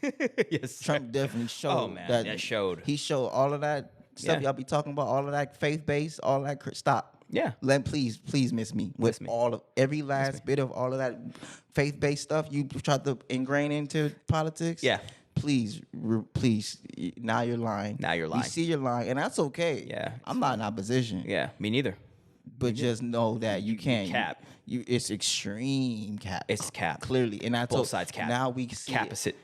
Yes, Trump definitely showed. Oh man, that showed. He showed all of that stuff y'all be talking about, all of that faith-based, all that. Stop. Yeah. Please miss me with all of every last bit of all of that faith-based stuff you tried to ingrain into politics. Yeah. Please, now you're lying. Now you're lying. We see you're lying, and that's okay. Yeah. I'm not in opposition. Yeah, me neither. But just know that you can't cap. It's extreme cap. It's cap. Clearly, and that's both sides cap. Now we see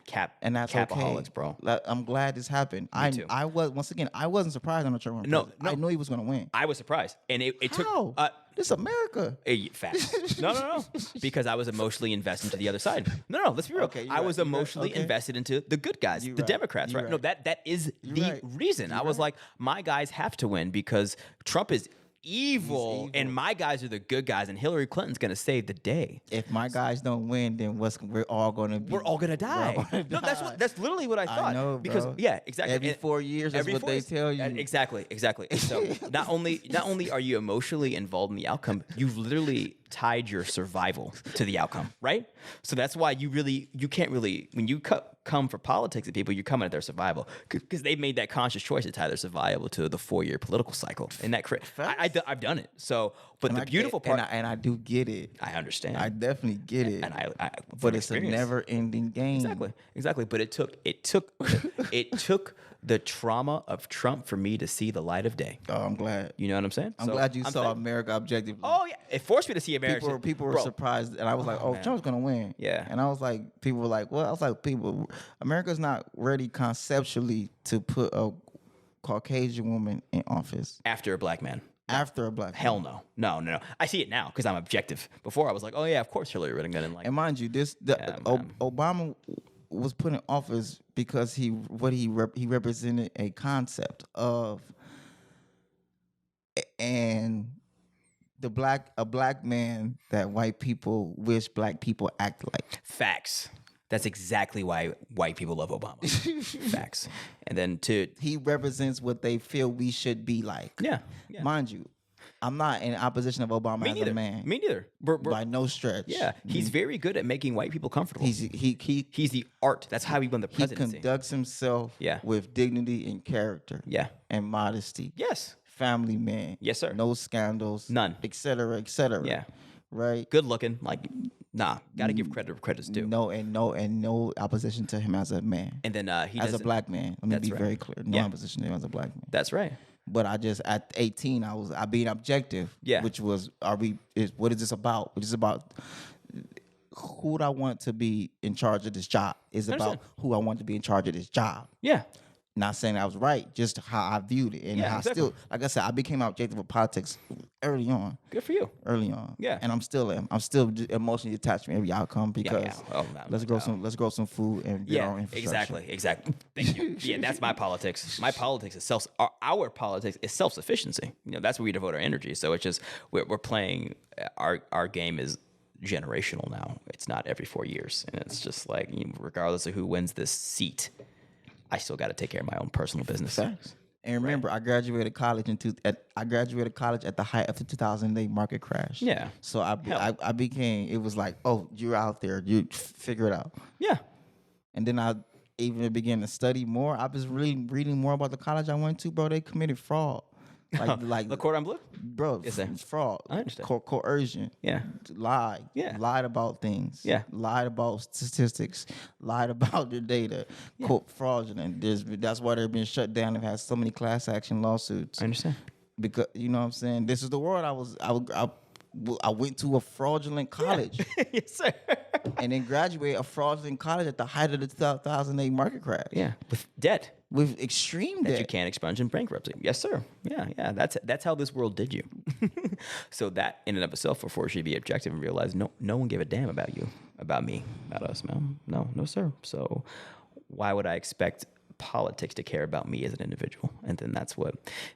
cap, and that's capaholics, okay, bro. I'm glad this happened. too. I wasn't surprised on the Trump. No. I knew he was going to win. I was surprised, and it How? took. This is America. Facts. No. Because I was emotionally invested into the other side. No. Let's be real. Okay, I was emotionally Okay. invested into the good guys, the Democrats, right? You're No, right. that is the right. reason. I was like, my guys have to win because Trump is evil, and my guys are the good guys, and Hillary Clinton's gonna save the day. If my guys don't win, then we're all gonna die. We're all gonna die. No, that's literally what I thought. I know, bro. Because exactly. Every 4 years, that's what they tell you. Exactly. And so not only are you emotionally involved in the outcome, you've literally tied your survival to the outcome, right? So that's why you can't really, when you come for politics at people, you're coming at their survival because they've made that conscious choice to tie their survival to the 4-year political cycle. And that I've done it. So, but the beautiful part, and I do get it. I understand. I definitely get it. And I but it's a never-ending game. Exactly. But it took the trauma of Trump for me to see the light of day. Oh, I'm glad. You know what I'm saying? I'm glad you saw America objectively. Oh yeah, it forced me to see America. People were surprised, and I was like, "Oh, Trump's gonna win." Yeah. And I was like, people were like, "Well," I was like, America's not ready conceptually to put a Caucasian woman in office after a black man." After a black Hell no. I see it now because I'm objective. Before I was like, oh yeah, of course Hillary Clinton didn't like. And mind you, Obama was put in office because he represented a concept of a black man that white people wish black people act like. Facts. That's exactly why white people love Obama. Facts. And then he represents what they feel we should be like. Yeah. Mind you, I'm not in opposition of Obama as a man. Me neither. By no stretch. Yeah. He's very good at making white people comfortable. He's the art. That's how he won the presidency. He conducts himself with dignity and character. Yeah. And modesty. Yes. Family man. Yes, sir. No scandals. None. Et cetera, et cetera. Yeah. Right? Good looking. Gotta give credit where credit's due. No opposition to him as a man. And then he as a black man. Let me be very clear. No opposition to him as a black man. That's right. But I just at 18 I being objective. Yeah. Which was what is this about? Which is about who would I want to be in charge of this job? Is about who I want to be in charge of this job. Yeah. Not saying I was right, just how I viewed it. And how still, like I said, I became objective with politics early on. Good for you. Early on. Yeah. And I'm still emotionally attached to every outcome because let's grow some food and get our infrastructure. Exactly. Thank you. Yeah, that's my politics. My politics is our politics is self-sufficiency. That's where we devote our energy. So it's just we're playing our game is generational now. It's not every 4 years. And it's just like regardless of who wins this seat, I still got to take care of my own personal business. Facts. And remember, I graduated college at the height of the 2008 market crash. Yeah. So I became. It was like, oh, you're out there. You figure it out. Yeah. And then I even began to study more. I was really reading more about the college I went to, bro. They committed fraud. Like the Cordon Bleu? Bro, it's fraud. I understand. Coercion. Yeah. Lied. Yeah. Lied about things. Yeah. Lied about statistics. Lied about their data. Yeah. Quote, fraudulent. That's why they've been shut down. They've had so many class action lawsuits. I understand. Because, you know what I'm saying? This is the world I went to a fraudulent college. Yes, sir. And then graduated a fraudulent college at the height of the 2008 market crash. Yeah. With debt. with extreme that debt. you can't expunge in bankruptcy. Yes, sir. Yeah. That's how this world did you. So that in and of itself, before she'd be objective and realize no one gave a damn about you, about me, about us, man. No, sir. So why would I expect politics to care about me as an individual? And then that's what,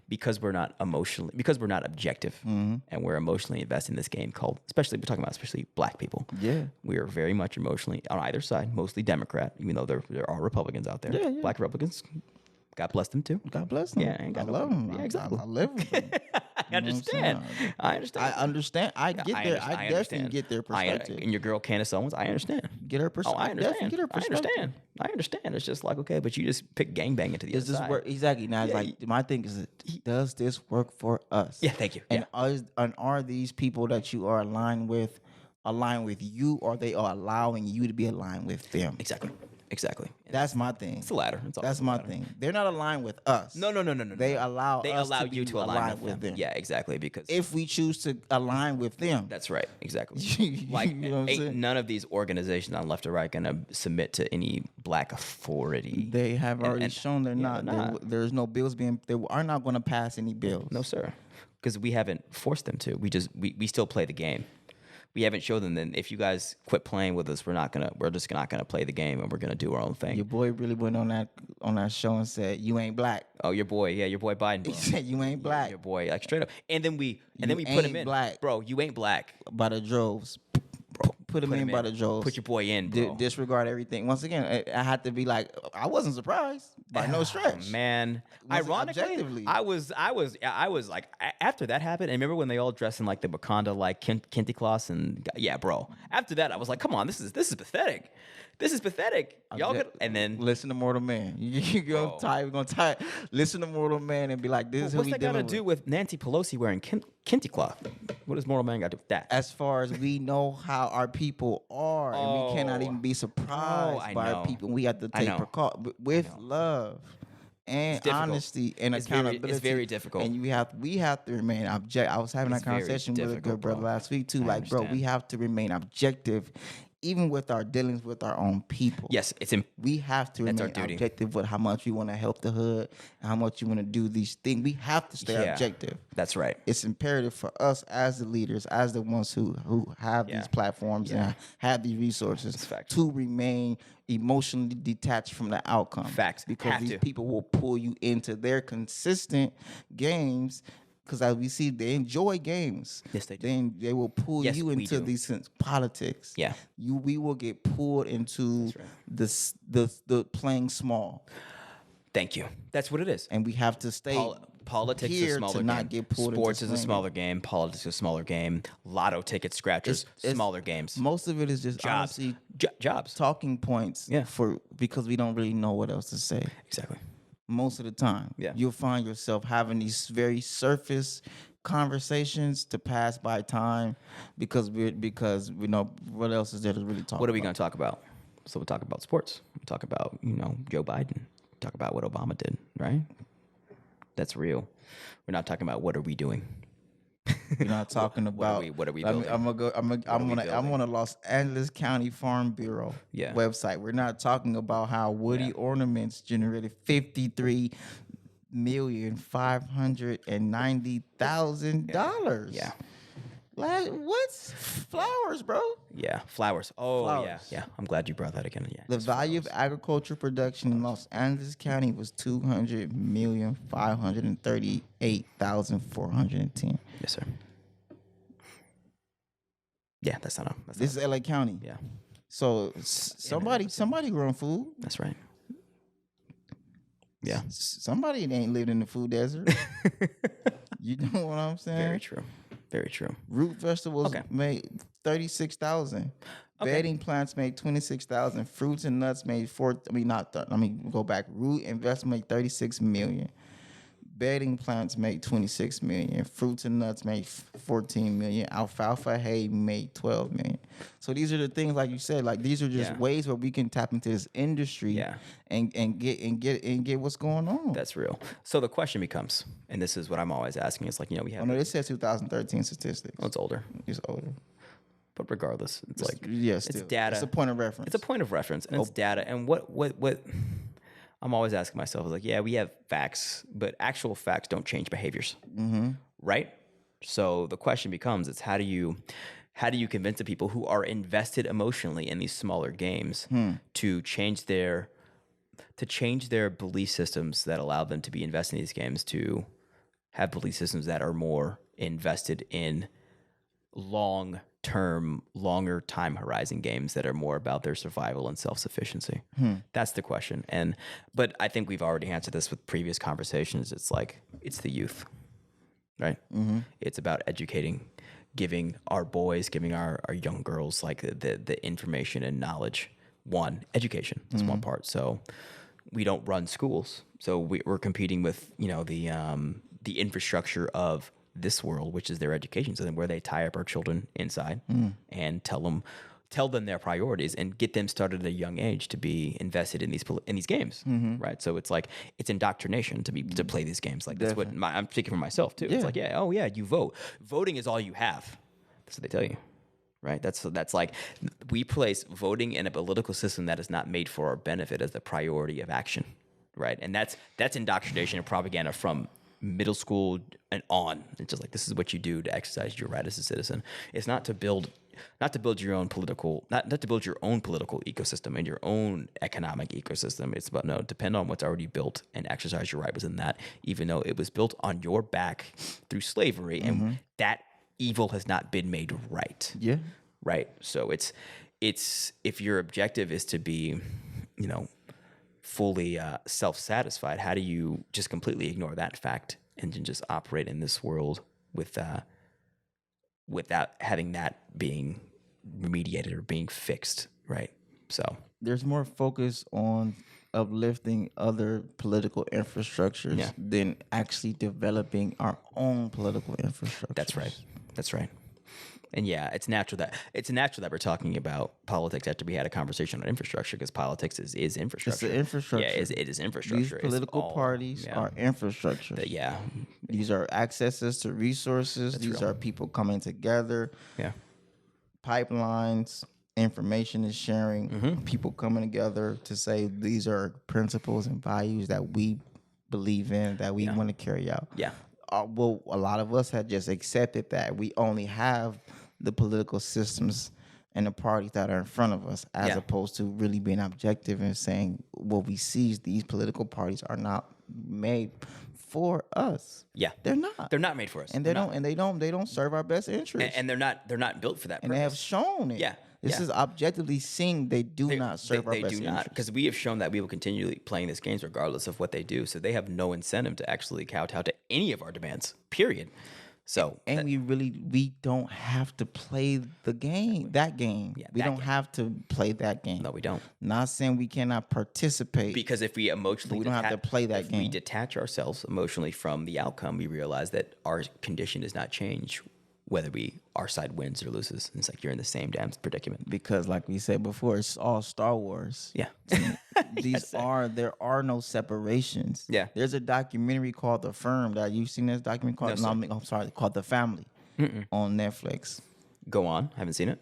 because we're not objective, and we're emotionally invested in this game called, especially Black people. Yeah. We are very much emotionally on either side, mostly Democrat, even though there are Republicans out there. Yeah, yeah. Black Republicans, God bless them too. God bless them. Yeah, I love them. Yeah, exactly. I live with them. I understand. I understand. I get there. I definitely get their perspective. And your girl Candace Owens, I understand. Get her perspective. I understand. Get her perspective. I understand. It's just like, okay, but you just pick gangbang into the Does other this side. work exactly? Now, it's like my thing is, does this work for us? Yeah, thank you. And are these people that you are aligned with you, or they are allowing you to be aligned with them? Exactly. That's my thing. It's the latter. That's my thing. They're not aligned with us. No. They allow you to align with them. Yeah, exactly. Because if we choose to align with them, that's right. Exactly. You know what I'm saying? None of these organizations on left or right gonna submit to any Black authority. They have already shown they're not. There's no bills being. They are not going to pass any bills. No, sir. Because we haven't forced them to. We still play the game. We haven't showed them that if you guys quit playing with us, we're just not gonna play the game, and we're gonna do our own thing. Your boy really went on that show and said, "You ain't black." Oh, your boy Biden. Bro. He said, "You ain't black." Your boy, like straight up. And then we put him in. Black. Bro, you ain't black. By the droves. Put him in by the droves. Put your boy in, bro. Disregard everything. Once again, I had to be like, I wasn't surprised by no stretch. Man, ironically, I was like, after that happened, and remember when they all dressed in like the Wakanda like Kente cloths, and yeah, bro. After that, I was like, come on, this is pathetic. This is pathetic. Y'all could, and then listen to Mortal Man. You're gonna tie. Listen to Mortal Man and be like, this is who we dealing with. What's that got to do with Nancy Pelosi wearing Kente cloth? What does Mortal Man got to do with that? As far as we know how our people are, and we cannot even be surprised by our people. We have to take precaution with love and honesty and accountability. It's very difficult. And we have to remain objective. I was having that conversation with a good brother last week too. Like, bro, we have to remain objective. Even with our dealings with our own people. Yes, we have to remain objective with how much we want to help the hood and how much you want to do these things. We have to stay objective. That's right. It's imperative for us as the leaders, as the ones who have these platforms and have these resources to remain emotionally detached from the outcome. Facts. Because these people will pull you into their consistent games. Because as we see, they enjoy games. Yes, they do. Then they will pull you into these politics. Yeah. We will get pulled into the playing small. Thank you. That's what it is. And we have to stay politics is a smaller game. Not get pulled Sports into is a smaller game. Politics is a smaller game. Lotto ticket scratchers, smaller games. Most of it is just jobs. Honestly jobs. Talking points. Yeah. Because we don't really know what else to say. Exactly. Most of the time, you'll find yourself having these very surface conversations to pass by time because we know what else is there to really talk about. What are we going to talk about? So we'll talk about sports. We'll talk about, Joe Biden. Talk about what Obama did, right? That's real. We're not talking about what are we doing. We're not talking about what are we building? I'm on a Los Angeles County Farm Bureau website. We're not talking about how woody ornaments generated $53,590,000. Yeah. Like, what's flowers, bro? Yeah, flowers. Oh, flowers. Yeah. I'm glad you brought that again. Yeah. The value of agriculture production in Los Angeles County was $200,538,410. Yes, sir. Yeah, that's not. This is LA County. Yeah. So somebody growing food. That's right. Yeah. Somebody ain't lived in the food desert. You know what I'm saying? Very true. Very true. Root vegetables made 36,000. Bedding plants made 26,000. Fruits and nuts made Root and vegetables made 36 million. Bedding plants made 26 million. Fruits and nuts made 14 million. Alfalfa hay made 12 million. So these are the things, like you said, like these are just ways where we can tap into this industry and get what's going on. That's real. So the question becomes, and this is what I'm always asking, it's like, we have. Oh no, this says 2013 statistics. Oh, it's older. It's older. But regardless, it's it's data. It's a point of reference. It's a point of reference, and it's data. And what I'm always asking myself, I was like, yeah, we have facts, but actual facts don't change behaviors, right? So the question becomes, it's how do you convince the people who are invested emotionally in these smaller games to change their belief systems that allow them to be invested in these games, to have belief systems that are more invested in longer time horizon games that are more about their survival and self-sufficiency. That's the question. But I think we've already answered this with previous conversations. It's like, it's the youth, right? It's about educating, giving our boys, giving our young girls like the information and knowledge. One, education is one part. So we don't run schools, so we're competing with the infrastructure of this world, which is their education system, where they tie up our children inside and tell them their priorities and get them started at a young age to be invested in these games, right? So it's like, it's indoctrination to play these games. Like, that's what I'm speaking for myself too. It's like, you vote. Voting is all you have. That's what they tell you. Right. That's like, we place voting in a political system that is not made for our benefit as the priority of action. Right. And that's indoctrination and propaganda from middle school and on. It's just like, this is what you do to exercise your right as a citizen. It's not to build your own political, not to build your own political ecosystem and your own economic ecosystem. It's about, depend on what's already built and exercise your right within that, even though it was built on your back through slavery, and that evil has not been made right. Yeah. Right. So it's if your objective is to be, fully self-satisfied, how do you just completely ignore that fact and then just operate in this world without having that being remediated or being fixed? Right. So there's more focus on uplifting other political infrastructures than actually developing our own political infrastructure. That's right. And it's natural that we're talking about politics after we had a conversation on infrastructure, because politics is infrastructure. It's the infrastructure. Yeah, it is infrastructure. These political parties are infrastructure. These are accesses to resources. These are people coming together. Yeah. Pipelines, information is sharing, people coming together to say these are principles and values that we believe in, that we want to carry out. Yeah. Well, a lot of us had just accepted that we only have the political systems and the parties that are in front of us, as opposed to really being objective and saying what we see is these political parties are not made for us. Yeah, they're not. They're not made for us, and they don't serve our best interests. And they're not built for that. And purpose. They have shown it. Yeah. This is objectively seen they do not serve our best interests. They do not, because we have shown that we will continually playing these games regardless of what they do. So they have no incentive to actually kowtow to any of our demands, period. So we don't have to play that game. We don't have to play that game. No, we don't. Not saying we cannot participate. Because if we emotionally we don't have to play that game. We detach ourselves emotionally from the outcome, we realize that our condition does not change whether our side wins or loses. It's like you're in the same damn predicament. Because like we said before, it's all Star Wars. Yeah. There are no separations. Yeah. There's a documentary called The Firm that you've seen. This documentary called The Family on Netflix. Go on. Haven't seen it.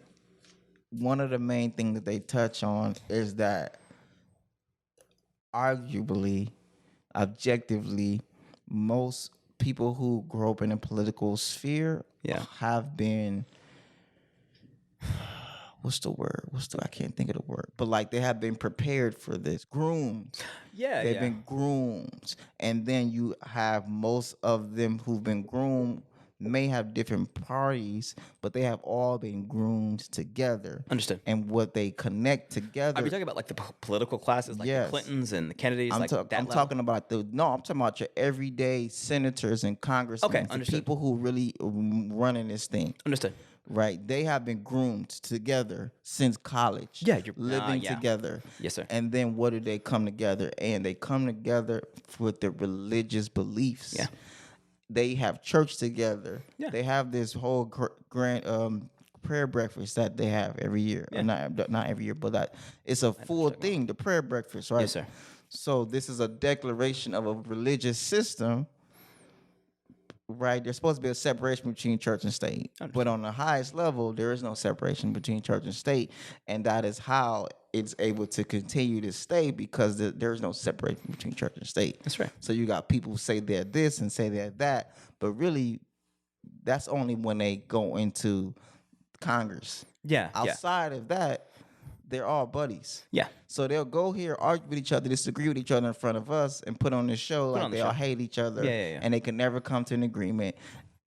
One of the main things that they touch on is that arguably, objectively, most people who grow up in a political sphere have been, I can't think of the word, but like they have been prepared for this, groomed. They've been groomed. And then you have most of them who've been groomed may have different parties, but they have all been groomed together. Understood. And what they connect together. Are we talking about like the political classes, like the Clintons and the Kennedys? I'm talking about I'm talking about your everyday senators and congressmen. Okay, understood. The people who really running this thing. Understood. Right. They have been groomed together since college. Yeah, you're living together. Yes, sir. And then what do they come together? And they come together with their religious beliefs. Yeah. They have church together. Yeah. They have this whole grand prayer breakfast that they have every year. Yeah. Not every year, but it's a full thing, the prayer breakfast, right? Yes, sir. So this is a declaration of a religious system, right? There's supposed to be a separation between church and state. But on the highest level, there is no separation between church and state. And that is how it's able to continue to stay because there's no separation between church and state. That's right. So you got people who say they're this and say they're that, but really, that's only when they go into Congress. Yeah. Outside of that, they're all buddies. Yeah. So they'll go here, argue with each other, disagree with each other in front of us, and put on this show like they all hate each other. Yeah. And they can never come to an agreement,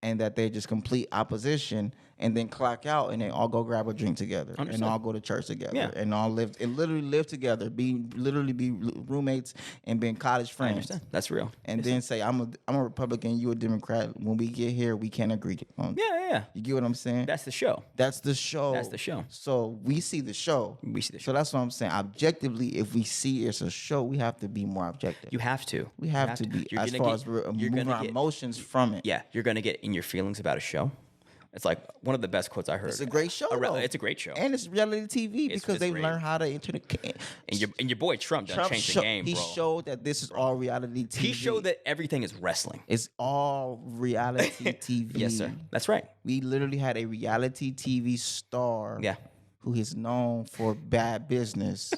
and that they're just complete opposition, and then clock out, and they all go grab a drink together, and all go to church together, and all literally live together, be roommates, and being college friends. I understand. That's real. And then say, I'm a Republican, you a Democrat. When we get here, we can't agree. Yeah. You get what I'm saying? That's the show. That's the show. That's the show. So we see the show. So that's what I'm saying. Objectively, if we see it's a show, we have to be more objective. You have to. We have to be as far as removing our emotions from it. Yeah, you're gonna get in your feelings about a show. It's like one of the best quotes I heard. It's a great show. It's a great show, and it's reality TV because they learn how to internet. And your boy Trump done changed the game, bro. He showed that this is all reality TV. He showed that everything is wrestling. It's all reality TV. Yes, sir. That's right. We literally had a reality TV star. Yeah. Who is known for bad business,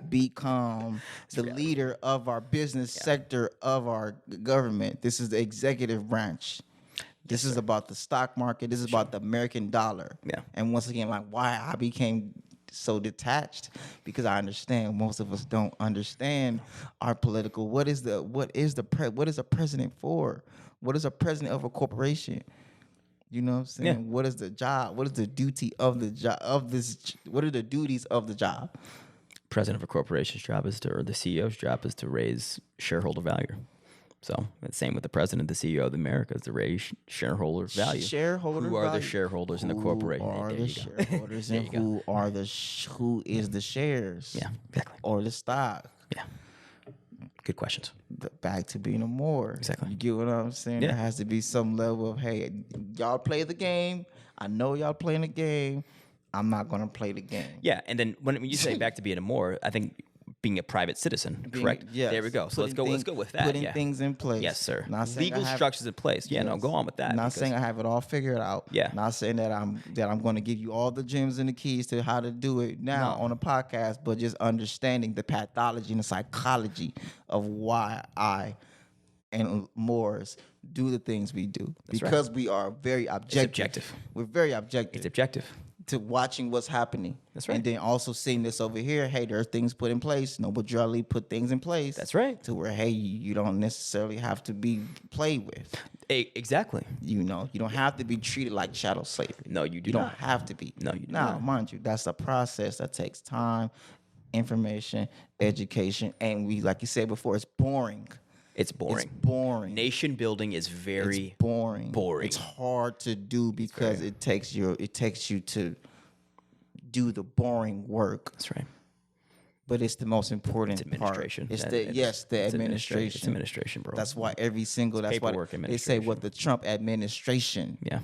become the leader of our business sector of our government. This is the executive branch. This is about the stock market. This is about the American dollar. Yeah. And once again, like why I became so detached, because I understand most of us don't understand our political. What is a president for? What is a president of a corporation? You know what I'm saying? Yeah. What is the job? What is the duty of the job what are the duties of the job? President of a corporation's job or the CEO's job is to raise shareholder value. So it's same with the president, the CEO of America is to raise shareholder value. Shareholder Who are value? the shareholders in the corporation? Who are the shareholders and who is the shares? Yeah, exactly. Or the stock? Yeah. Good questions. Back to being a more. Exactly. You get what I'm saying? Yeah. There has to be some level of, hey, y'all play the game. I know y'all playing the game. I'm not going to play the game. Yeah, and then when you say back to being a more, I think being a private citizen, correct? Yes. There we go. So let's go with that. Putting things in place. Yes, sir. Legal structures in place. Yeah, no, go on with that. Not saying I have it all figured out. Yeah. Not saying that I'm going to give you all the gems and the keys to how to do it now on a podcast, but just understanding the pathology and the psychology of why I and Moors do the things we do. That's because we are very objective. It's objective. We're very objective. It's objective. To watching what's happening. That's right. And then also seeing this over here, hey, there are things put in place. Noble Jolly put things in place. That's right. To where, hey, you don't necessarily have to be played with. Exactly. You know, you don't have to be treated like chattel slavery. No, you do You don't not. have to be. No, you do Now, not. mind you, that's a process that takes time, information, education, and like you said before, it's boring. It's boring. It's boring. Nation building is very it's boring. boring. It's hard to do because it takes you to do the boring work. That's right. But it's the most important It's administration. part. It's It's administration. It's administration, bro. That's why that's why paperwork they say what the Trump administration. Yeah.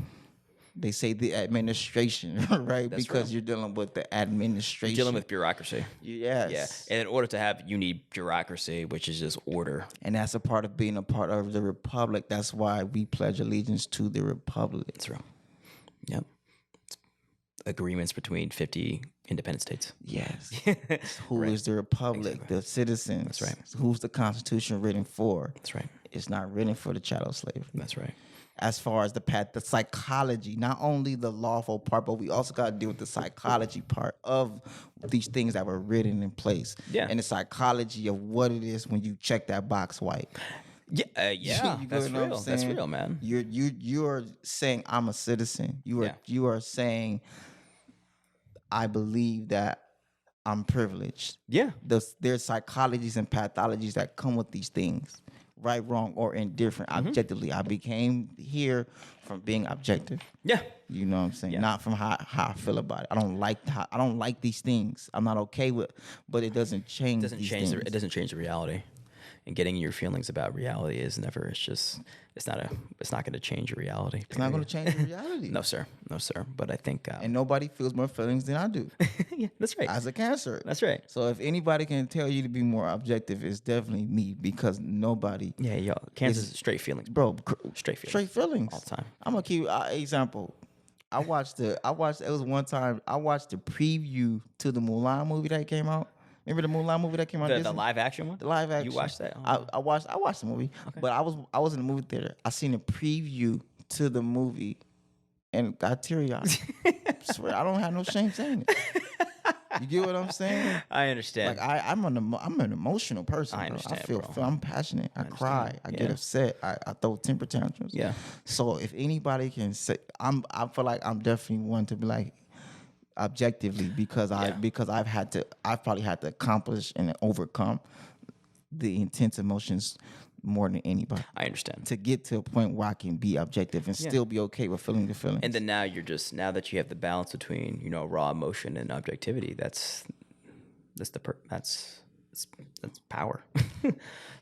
They say the administration, right? That's because real. you're dealing with the administration. Dealing with bureaucracy. Yes. Yeah. And in order to have, you need bureaucracy, which is just order. And that's a part of being a part of the republic. That's why we pledge allegiance to the republic. That's real. Yep. Agreements between 50 independent states. Yes. Who is the republic? Exactly. The citizens. That's right. Who's the Constitution written for? That's right. It's not written for the chattel slave. That's right. As far as the psychology, not only the lawful part, but we also got to deal with the psychology part of these things that were written in place. Yeah. And the psychology of what it is when you check that box white. Yeah, yeah, You that's get what I'm real. That's saying? real, man. You're saying I'm a citizen. You are saying I believe that I'm privileged. Yeah. There's psychologies and pathologies that come with these things, right, wrong, or indifferent. Objectively, I became here from being objective. Yeah. You know what I'm saying? Yeah. Not from how I feel about it. I don't like these things. I'm not okay with, but it doesn't change. It doesn't change the reality. And getting your feelings about reality is never. It's not going to change your reality. It's not going to change the reality. No, sir. But I think. And nobody feels more feelings than I do. Yeah, that's right. As a cancer. That's right. So if anybody can tell you to be more objective, it's definitely me, because nobody. Yeah, yo, Kansas is straight feelings, bro. Straight feelings. Straight feelings all the time. I'm gonna keep example. It was one time I watched the preview to the Mulan movie that came out. Remember the Mulan movie that came out? The live action one. The live action. You watched that? I watched the movie, but I was in the movie theater. I seen a preview to the movie, and got teary-eyed. Swear, I don't have no shame saying it. You get what I'm saying? I understand. Like I'm an emotional person. I understand. I feel I'm passionate. I cry. I get upset. I throw temper tantrums. Yeah. So if anybody can say, I feel like I'm definitely one to be like objectively because I've probably had to accomplish and overcome the intense emotions more than anybody. I understand. To get to a point where I can be objective and still be okay with feeling the feelings. And then now that you have the balance between, raw emotion and objectivity, that's power.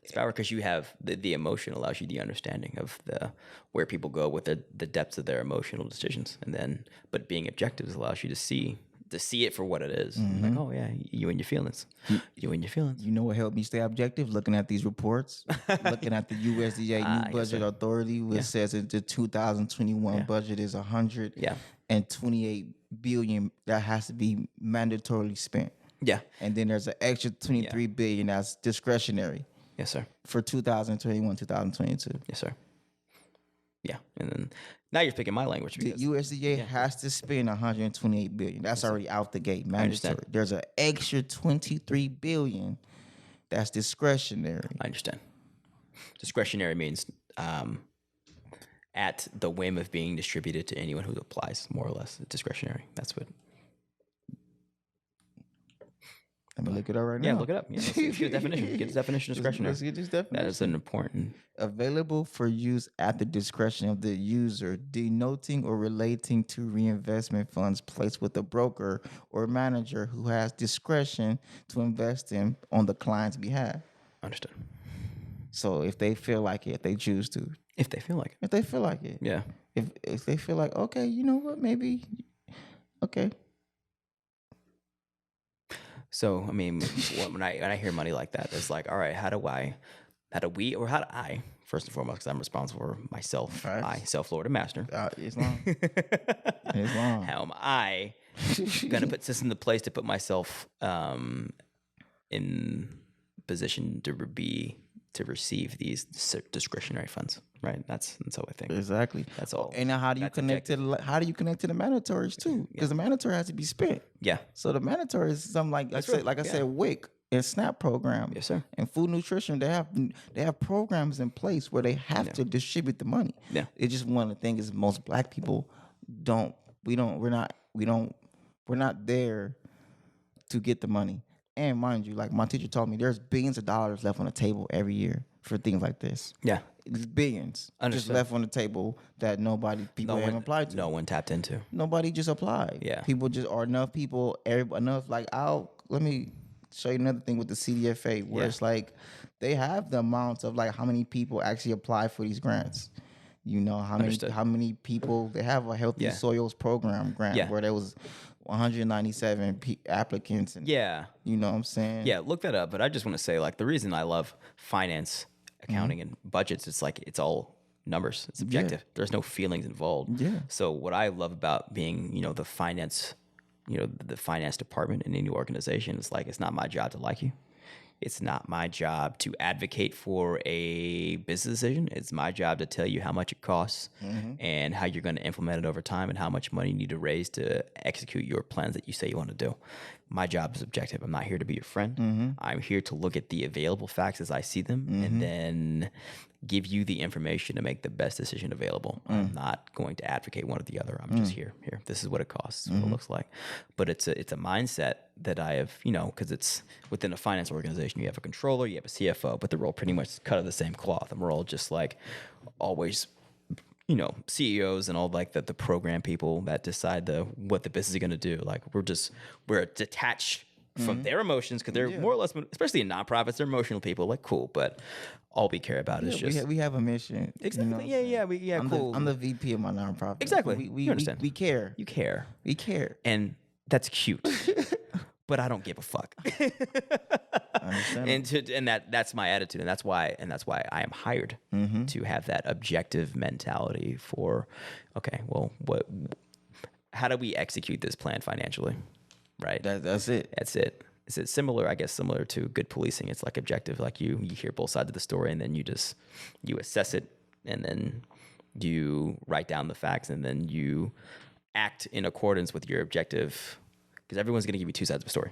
It's power because you have the emotion allows you the understanding of where people go with the depths of their emotional decisions, but being objective allows you to see it for what it is. Like, oh yeah, you and your feelings. You and your feelings. You know what helped me stay objective? Looking at these reports, looking at the USDA new budget authority, which says that the 2021 budget is 128 billion that has to be mandatorily spent. Yeah. And then there's an extra 23 billion that's discretionary. Yes, sir. For 2021, 2022. Yes, sir. Yeah, and then now you're speaking my language. The USDA has to spend 128 billion. That's already out the gate, mandatory. There's an extra 23 billion that's discretionary. I understand. Discretionary means at the whim of being distributed to anyone who applies, more or less. Discretionary. That's what. Let me look it up right now. Yeah, look it up. Yeah, let's get a definition. Get the definition of discretionary. Let's get this definition. That is an important. Available for use at the discretion of the user, denoting or relating to reinvestment funds placed with a broker or manager who has discretion to invest in on the client's behalf. Understood. So if they feel like it, they choose to. If they feel like it. If they feel like it. Yeah. If they feel like, okay, you know what, maybe, okay. So, I mean, when I hear money like that, it's like, all right, how do I, first and foremost, because I'm responsible for myself, right. Self-Lord and Master. It's long. It's long. How am I going to put systems in place to put myself in position to receive these discretionary funds, right? That's how I think. Exactly. That's all. And now how do you connect to the mandatories too? Because the mandatory has to be spent. Yeah. So the mandatory is something like I said, WIC and SNAP program. Yes, sir. And food nutrition, they have programs in place where they have to distribute the money. Yeah. It's just one of the things is most black people we're not there to get the money. And mind you, like my teacher told me, there's billions of dollars left on the table every year for things like this. Yeah. It's billions just left on the table that people haven't applied to. No one tapped into. Nobody just applied. Yeah. People just are enough people, enough like let me show you another thing with the CDFA where it's like they have the amounts of like how many people actually apply for these grants. You know, how many people they have a healthy soils program grant where there was 197 applicants. And, you know what I'm saying? Yeah, look that up. But I just want to say, like, the reason I love finance, accounting, and budgets, it's like it's all numbers. It's objective. There's no feelings involved. Yeah. So what I love about being, the finance, the finance department in any organization is like, it's not my job to like you. It's not my job to advocate for a business decision. It's my job to tell you how much it costs and how you're going to implement it over time and how much money you need to raise to execute your plans that you say you want to do. My job is objective. I'm not here to be your friend. I'm here to look at the available facts as I see them and then give you the information to make the best decision available. I'm not going to advocate one or the other. I'm just here. This is what it costs. This is what it looks like. But it's a mindset that I have, because it's within a finance organization. You have a controller, you have a CFO, but they're all pretty much cut of the same cloth. And we're all just like always, CEOs and all like the program people that decide what the business is going to do. Like we're detached from their emotions because they're more or less, especially in nonprofits, they're emotional people. Like cool, but all we care about is just we have a mission. Exactly. Cool. I'm the VP of my nonprofit. Exactly. We understand. We care. You care. We care. And that's cute. But I don't give a fuck. And that's my attitude, and that's why I am hired to have that objective mentality for, okay, well, how do we execute this plan financially, right? That's it. That's it. is it similar? I guess similar to good policing. It's like objective. Like you hear both sides of the story, and then you assess it, and then you write down the facts, and then you act in accordance with your objective. Because everyone's going to give you two sides of a story.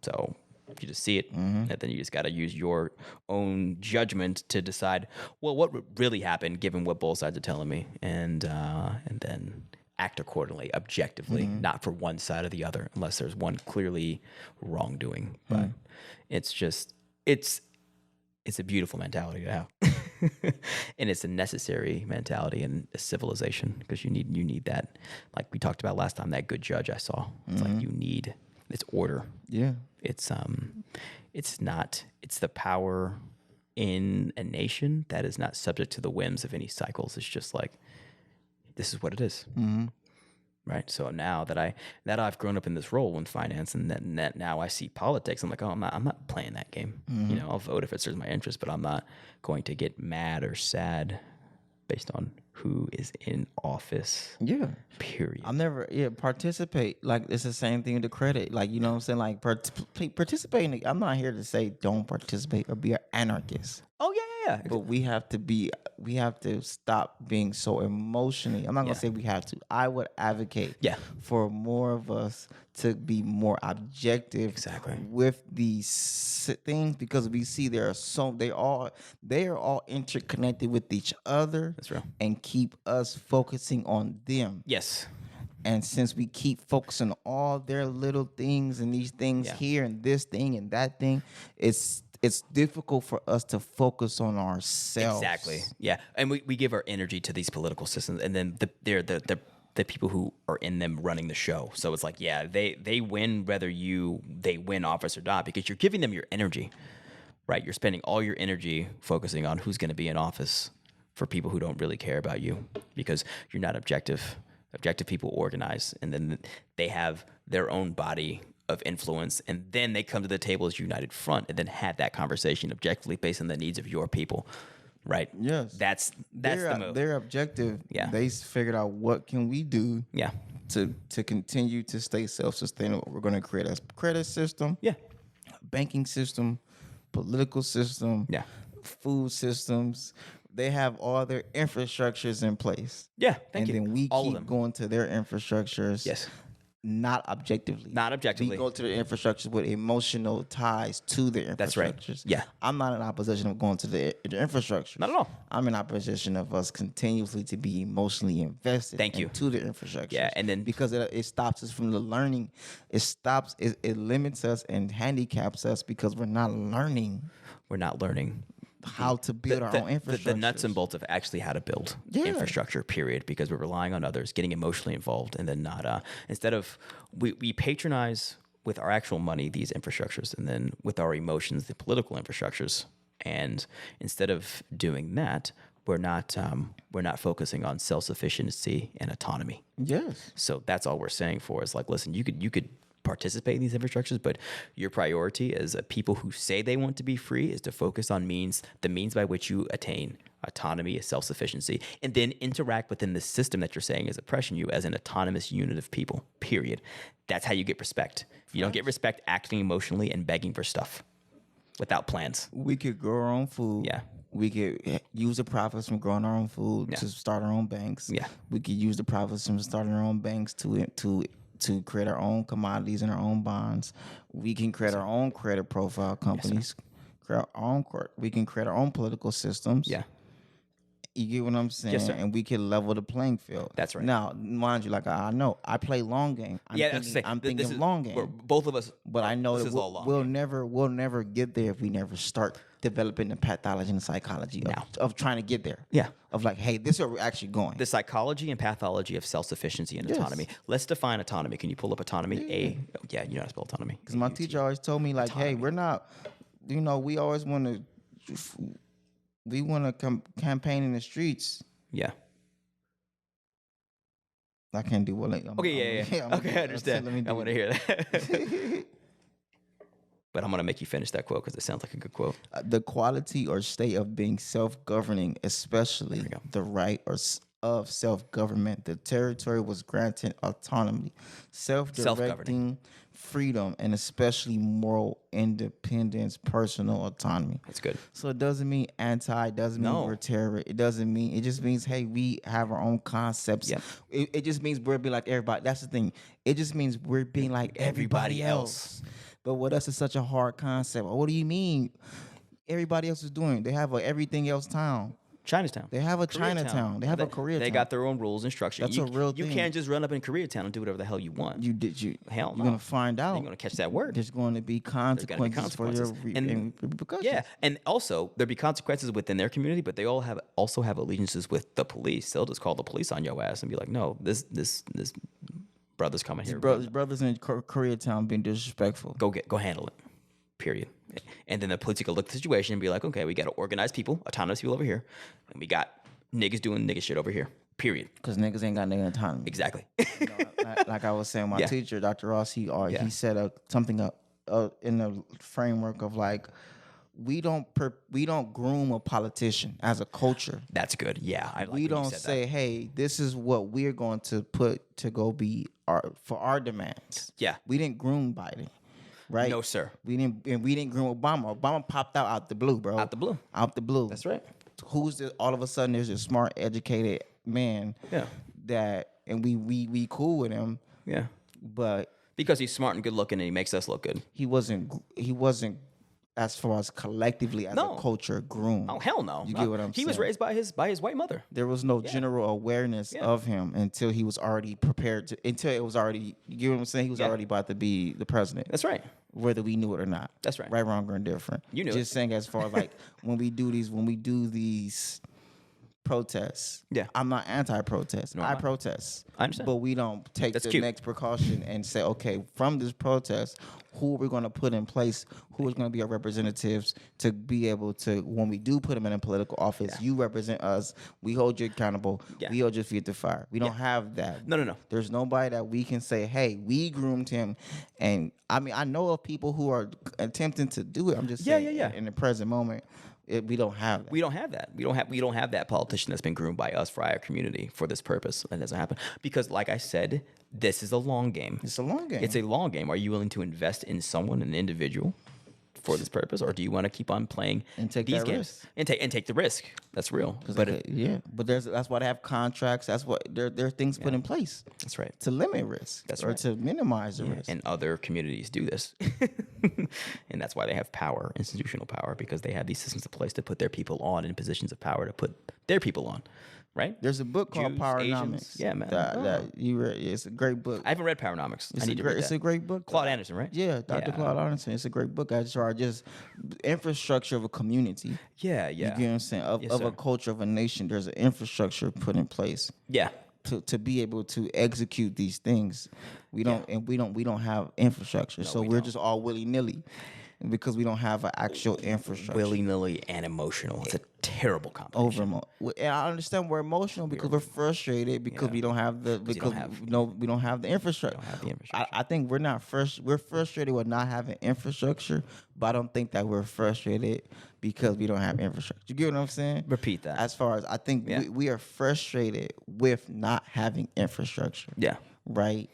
So you just see it, and then you just got to use your own judgment to decide, well, what really happened, given what both sides are telling me, and then act accordingly, objectively, not for one side or the other, unless there's one clearly wrongdoing. But it's a beautiful mentality to have, and it's a necessary mentality in a civilization, because you need that, like we talked about last time, that good judge I saw. It's like you need it's order. Yeah. It's the power in a nation that is not subject to the whims of any cycles. It's just like, this is what it is. Right. So now that I've grown up in this role in finance, and that now I see politics, I'm like, oh, I'm not playing that game. I'll vote if it serves my interest, but I'm not going to get mad or sad based on who is in office. Yeah. Period. I'll never participate. Like, it's the same thing with the credit. Like, you know what I'm saying? Like, participating. I'm not here to say don't participate or be an anarchist. Oh yeah. But we have to stop being so emotionally. I'm not gonna say we have to. I would advocate for more of us to be more objective with these things, because we see they are all interconnected with each other. That's real. And keep us focusing on them. Yes. And since we keep focusing on all their little things and these things here and this thing and that thing, it's difficult for us to focus on ourselves. Exactly. Yeah. And we give our energy to these political systems, and then they're the people who are in them running the show. So it's like, they win whether they win office or not, because you're giving them your energy, right? You're spending all your energy focusing on who's going to be in office for people who don't really care about you, because you're not objective. Objective people organize, and then they have their own body of influence, and then they come to the table as united front, and then have that conversation objectively based on the needs of your people, right? Yes. That's the move. They're objective. Yeah. They figured out, what can we do to continue to stay self-sustainable. We're going to create a credit system, a banking system, political system, food systems. They have all their infrastructures in place. Yeah, thank you. And then we all keep going to their infrastructures. Yes. Not objectively. We go to the infrastructures with emotional ties to the infrastructures. That's right. Yeah. I'm not in opposition of going to the infrastructure. Not at all. I'm in opposition of us continuously to be emotionally invested into the infrastructure. Yeah, and then because it stops us from the learning. It limits us and handicaps us, because we're not learning. How to build our own infrastructure. The nuts and bolts of actually how to build infrastructure, period, because we're relying on others, getting emotionally involved, and then not, instead of, we patronize with our actual money these infrastructures, and then with our emotions, the political infrastructures. And instead of doing that, we're not focusing on self-sufficiency and autonomy. Yes. So that's all we're saying for is like, listen, you could participate in these infrastructures, but your priority as a people who say they want to be free is to focus on the means by which you attain autonomy, self-sufficiency, and then interact within the system that you're saying is oppressing you as an autonomous unit of people, period. That's how you get respect. You don't get respect acting emotionally and begging for stuff without plans. We could grow our own food. Yeah. We could use the profits from growing our own food to start our own banks. Yeah. We could use the profits from starting our own banks to create our own commodities and our own bonds. We can create our own credit profile companies. We can create our own political systems. Yeah. You get what I'm saying? Yes, sir. And we can level the playing field. That's right. Now, mind you, like I know, I play long game. I'm thinking long game. Both of us. But I know that we'll never get there if we never start developing the pathology and psychology of trying to get there. Yeah. Of like, hey, this is where we're actually going. The psychology and pathology of self-sufficiency and autonomy. Let's define autonomy. Can you pull up autonomy? You know how to spell autonomy. Because my teacher always told me, like, autonomy. Hey, we're not, we always want to campaign in the streets. Yeah. I can't do well. Okay, okay, I understand. I want to hear that. But I'm going to make you finish that quote because it sounds like a good quote. The quality or state of being self-governing, especially the right of self-government. The territory was granted autonomy, self-directing freedom, and especially moral independence, personal autonomy. That's good. So it doesn't mean anti, it doesn't mean we're terrorists. It doesn't mean, it just means, hey, we have our own concepts. Yep. It just means we're being like everybody. That's the thing. It just means we're being like everybody else. But with us, it's such a hard concept. What do you mean everybody else is doing? They have a everything else town. Chinatown. They have a Chinatown. They have a Koreatown. They got their own rules and structure. That's a real thing. You can't just run up in Koreatown and do whatever the hell you want. Hell no. You're gonna find out. You're gonna catch that word. There's going to be consequences for your repercussions. Yeah, and also there'll be consequences within their community, but they all also have allegiances with the police. They'll just call the police on your ass and be like, "No, this brother's coming here." Brothers in Koreatown being disrespectful. Go handle it. Period. And then the police could look at the situation and be like, okay, we got to organize people, autonomous people over here, and we got niggas doing nigga shit over here. Period. Because niggas ain't got nigga autonomy. Exactly. Like I was saying, my teacher, Dr. Ross, he said something in the framework of like, we don't groom a politician as a culture. That's good. Yeah, we don't say, that. Hey, this is what we're going to put to go be for our demands. Yeah, we didn't groom Biden. Right? No, sir. We didn't groom Obama. Obama popped out the blue, bro. Out the blue. That's right. Who's this? All of a sudden, there's a smart, educated man. Yeah. And we cool with him. Yeah. But because he's smart and good looking, and he makes us look good. He wasn't as far as collectively as a culture groomed. Oh hell no! You get what I'm saying? He was raised by his white mother. There was no general awareness of him until he was already prepared to. Until it was already. You get what I'm saying? He was already about to be the president. That's right. Whether we knew it or not. That's right. Right, wrong, or indifferent. You knew. Just saying, as far as like when we do these protests. Yeah. I'm not anti-protest. No, I protest. I understand. But we don't take the next precaution and say, okay, from this protest, who are we going to put in place? Who is going to be our representatives to be able to, when we do put them in a political office, you represent us. We hold you accountable. We hold your feet to fire. We don't have that. No. There's nobody that we can say, hey, we groomed him. And I mean, I know of people who are attempting to do it. I'm just saying in the present moment. We don't have that. We don't have that. We don't have that politician that's been groomed by us for our community for this purpose. That doesn't happen because, like I said, this is a long game. It's a long game. It's a long game. Are you willing to invest in someone, an individual, for this purpose, or do you want to keep on playing and take these that games risk? And take the risk? That's real. But that's why they have contracts. That's what there are things put in place. That's right. To limit risk. That's or right. to minimize the risk. And other communities do this, and that's why they have power, institutional power, because they have these systems in place to put their people on in positions of power to put their people on. Right? There's a book called Jews, Powernomics. Asians. Yeah, man. That you read. It's a great book. I haven't read Powernomics. I need to read that. It's a great book. Claude Anderson, right? Yeah, Dr. Claude Anderson. It's a great book. I just infrastructure of a community. Yeah. You get what I'm saying? Of a culture, of a nation. There's an infrastructure put in place. Yeah. To be able to execute these things. We don't have infrastructure. No, so we're just all willy-nilly. Because we don't have an actual infrastructure. Willy-nilly and emotional. It's a terrible combination. And I understand we're emotional because we're frustrated because we don't have the we don't have the infrastructure. I think we're frustrated with not having infrastructure, but I don't think that we're frustrated because we don't have infrastructure. You get what I'm saying? Repeat that. As far as I think we are frustrated with not having infrastructure. Yeah. Right?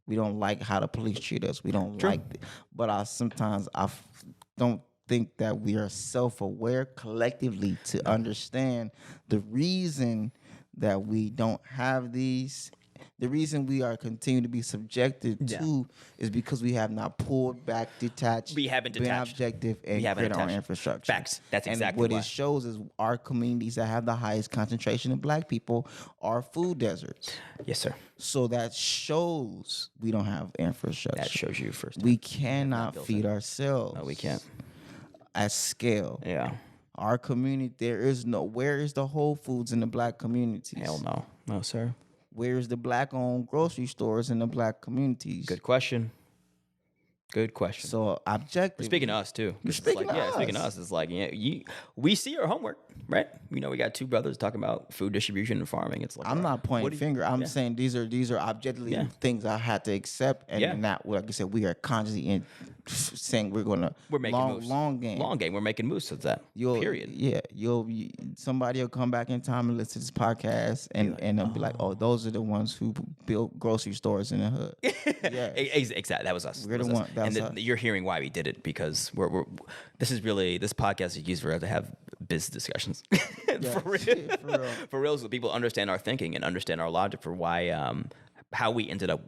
We don't like how the police treat us. We don't like it. But sometimes I don't think that we are self-aware collectively to understand the reason that we don't have these. The reason we are continuing to be subjected to is because we have not pulled back, detached, we haven't detached, been objective, and created our infrastructure. Facts. That's exactly what it shows is our communities that have the highest concentration of Black people are food deserts. Yes, sir. So that shows we don't have infrastructure. That shows you first. We cannot feed ourselves. No, we can't. At scale. Yeah. Our community, where is the Whole Foods in the Black communities? Hell no. No, sir. Where's the Black-owned grocery stores in the Black communities? Good question. Good question. So objective. Speaking of us too. Speaking of us. Speaking of us, it's like we see our homework, right? We got two brothers talking about food distribution and farming. It's like I'm not pointing finger. I'm saying these are objectively things I had to accept, and not like I said. We are consciously saying we're making moves. Long game. We're making moves to that. Period. Yeah, somebody will come back in time and listen to this podcast, and they'll be like, oh, those are the ones who built grocery stores in the hood. Yeah, exactly. That was us. We're the one. And you're hearing why we did it, because this podcast is used for us to have business discussions. For real. For real, so people understand our thinking and understand our logic for why how we ended up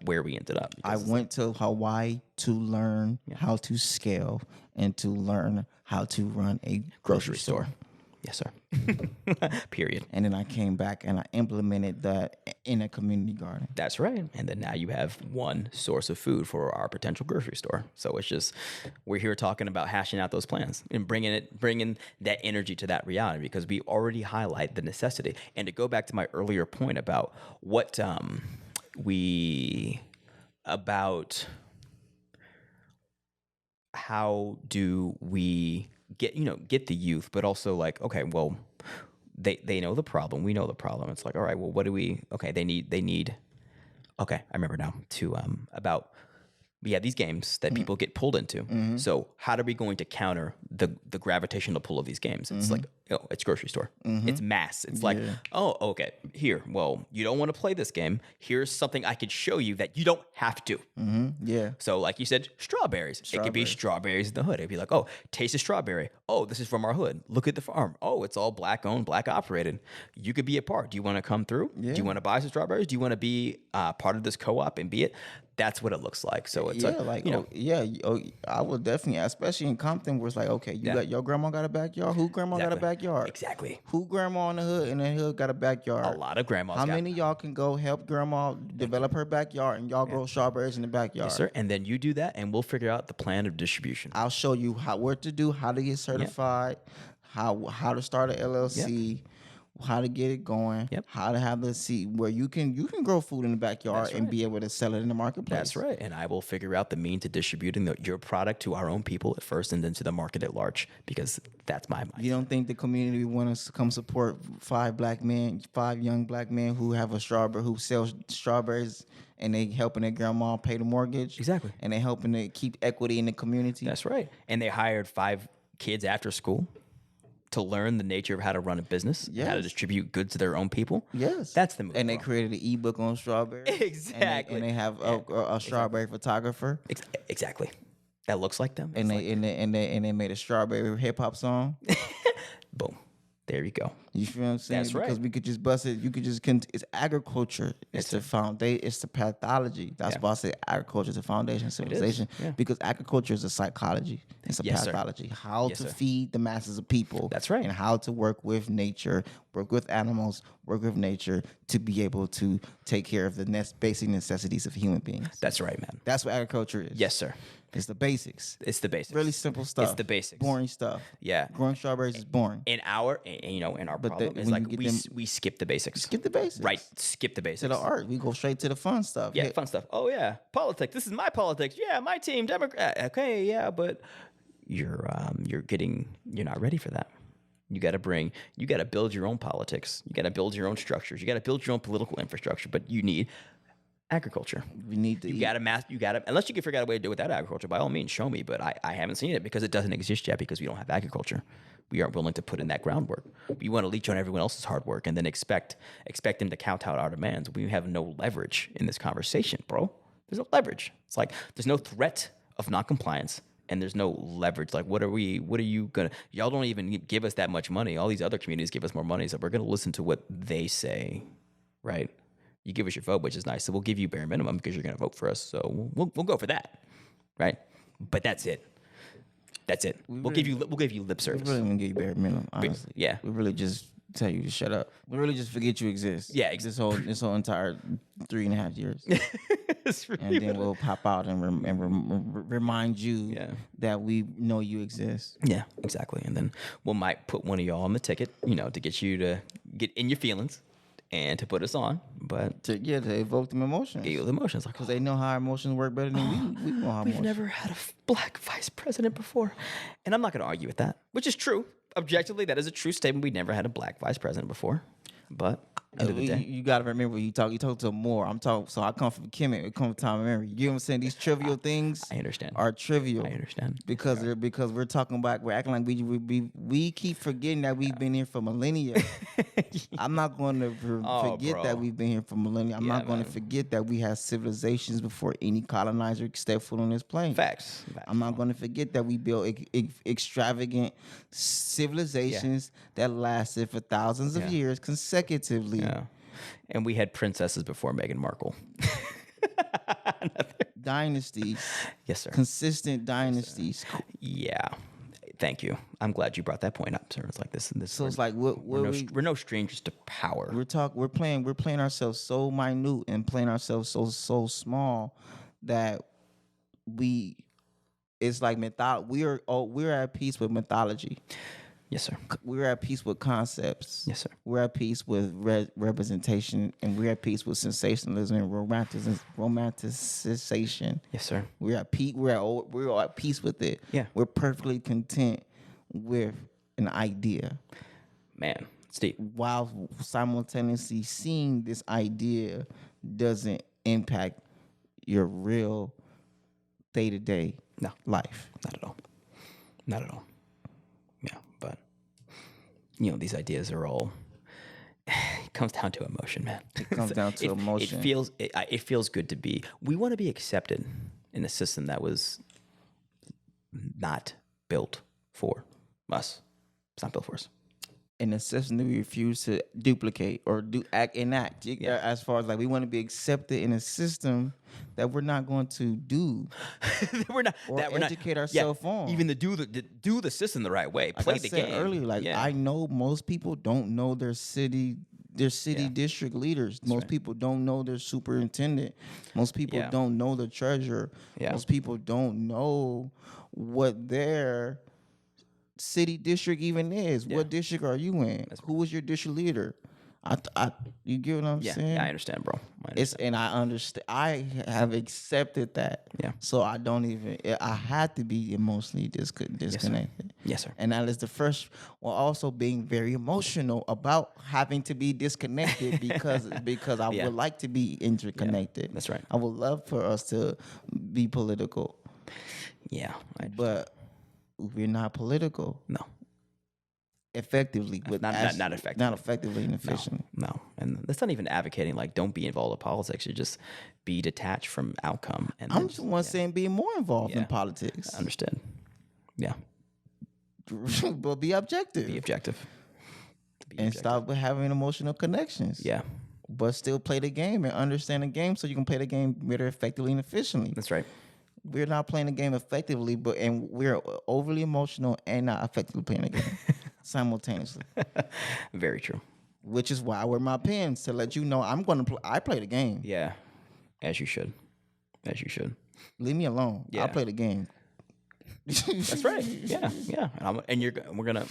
where we ended up. I went to Hawaii to learn how to scale and to learn how to run a grocery store. Yes, sir. Period. And then I came back and I implemented that in a community garden. That's right. And then now you have one source of food for our potential grocery store. So it's just, we're here talking about hashing out those plans and bringing that energy to that reality, because we already highlight the necessity. And to go back to my earlier point about what about how do we get the youth, but also like, okay, well, they know the problem, we know the problem. It's like, all right, well, what do we? Okay, they need. Okay, I remember now about. We have these games that people get pulled into. Mm-hmm. So how are we going to counter the gravitational pull of these games? It's like, it's grocery store. Mm-hmm. It's mass. It's like, oh, okay, here. Well, you don't want to play this game. Here's something I could show you that you don't have to. Mm-hmm. Yeah. So like you said, strawberries. It could be strawberries in the hood. It'd be like, oh, taste a strawberry. Oh, this is from our hood. Look at the farm. Oh, it's all black owned, black operated. You could be a part. Do you want to come through? Yeah. Do you want to buy some strawberries? Do you want to be part of this co-op and be it? That's what it looks like. So it's I would definitely, especially in Compton, where it's like, okay, got your grandma got a backyard. Who grandma got a backyard? Exactly. Who grandma in the hood got a backyard? A lot of grandmas. How many of y'all can go help grandma develop her backyard and y'all grow strawberries in the backyard? Yes, sir. And then you do that, and we'll figure out the plan of distribution. I'll show you what to do, how to get certified, how to start an LLC. How to get it going, how to have the seed where you can grow food in the backyard and be able to sell it in the marketplace. That's right. And I will figure out the means of distributing your product to our own people at first and then to the market at large, because that's my mindset. You don't think the community want us to come support 5 young black men who have who sell strawberries, and they helping their grandma pay the mortgage? Exactly. And they helping to keep equity in the community? That's right. And they hired 5 kids after school to learn the nature of how to run a business, how to distribute goods to their own people. Yes. That's the move. And they created an ebook on strawberries. Exactly. And they have a strawberry photographer. Exactly. That looks like them. And they made a strawberry hip hop song. Boom. There you go. You feel what I'm saying? That's right. Because we could just bust it. You could just it's agriculture. It's the foundation. It's the pathology. That's why I say agriculture is the foundation of civilization. Because agriculture is a psychology. It's a pathology. How to feed the masses of people. That's right. And how to work with nature, work with animals, work with nature to be able to take care of the basic necessities of human beings. That's right, man. That's what agriculture is. Yes, sir. It's the basics. It's the basics. Really simple stuff. It's the basics. Boring stuff. Yeah. Growing strawberries is boring. In our problem is like we skip the basics. Skip the basics. Right. Skip the basics. To the art. We go straight to the fun stuff. Yeah, fun stuff. Oh yeah. Politics. This is my politics. Yeah, my team, Democrat. Okay, yeah, but you're not ready for that. You got to build your own politics. You got to build your own structures. You got to build your own political infrastructure, but you need agriculture. We need to unless you can figure out a way to do it without agriculture, by all means, show me. But I haven't seen it because it doesn't exist yet, because we don't have agriculture. We aren't willing to put in that groundwork. We want to leech on everyone else's hard work and then expect them to count out our demands. We have no leverage in this conversation, bro. There's no leverage. It's like there's no threat of non-compliance. And there's no leverage. Like, what are you gonna? Y'all don't even give us that much money. All these other communities give us more money, so we're gonna listen to what they say, right? You give us your vote, which is nice. So we'll give you bare minimum because you're gonna vote for us. So we'll go for that, right? But that's it. That's it. We'll give you lip service. We really gonna give you bare minimum, honestly. Yeah. We really just tell you to shut up. We really just forget you exist. Yeah. This whole entire 3.5 years. Really, and then we'll pop out and remind you that we know you exist. Yeah, exactly. And then we might put one of y'all on the ticket, to get you to get in your feelings and to put us on, but to evoke them emotions. the emotions, like, because they know how our emotions work better than we know how we've emotions. never had a black vice president before. And I'm not going to argue with that, which is true. Objectively, that is a true statement. We never had a black vice president before. But end of the day, You got to remember, you talk to more. I'm talking, so I come from Kemet. It comes from time and memory. You know what I'm saying? These trivial things I understand. are trivial. I understand. Because we're talking about, we're acting like we keep forgetting that we've been here for millennia. I'm not going to forget that we've been here for millennia. I'm not going to forget that we had civilizations before any colonizer stepped foot on this plane. Facts. I'm not going to forget that we built extravagant civilizations that lasted for thousands of years consecutively. Yeah. And we had princesses before Meghan Markle. Dynasties. Yes, sir. Consistent dynasties. Yeah. Thank you. I'm glad you brought that point up, sir. It's like this. So it's like we're no strangers to power. We're playing ourselves so minute and playing ourselves so small that it's like we're at peace with mythology. Yes, sir. We're at peace with concepts. Yes, sir. We're at peace with representation, and we're at peace with sensationalism and romanticization. Yes, sir. We're at peace. We're at peace with it. Yeah. We're perfectly content with an idea. Man, Steve. While simultaneously seeing this idea doesn't impact your real day-to-day life. Not at all. Not at all. Yeah, but these ideas are all. It comes down to emotion, man. It comes down to emotion. It feels good to be. We want to be accepted in a system that was not built for us. It's not built for us. In a system that we refuse to duplicate or enact. As far as like we want to be accepted in a system that we're not going to do. we're not educate ourselves on. Even to do the system the right way. Play the game. Earlier, I know most people don't know their city district leaders. Most people don't know their superintendent. Most people don't know the treasurer. Most people don't know what their city district even is. What district are you in? Who is your district leader? You get what I'm saying? Yeah, I understand, bro. I understand. I have accepted that. Yeah. So I don't even. I had to be emotionally disconnected. Yes, sir. And that is the first. While also being very emotional about having to be disconnected because I would like to be interconnected. That's right. I would love for us to be political. Yeah. But we're not political. No. Effectively, not effectively. Not effectively and efficiently. No. And that's not even advocating like don't be involved in politics. You just be detached from outcome. And I'm just one saying be more involved in politics. I understand. Yeah. But be objective. Be objective. Stop having emotional connections. Yeah. But still play the game and understand the game so you can play the game better effectively and efficiently. That's right. We're not playing the game effectively, and we're overly emotional and not effectively playing the game simultaneously. Very true. Which is why I wear my pins to let you know I play the game. Yeah, as you should. Leave me alone. Yeah. I'll play the game. That's right. Yeah. We're gonna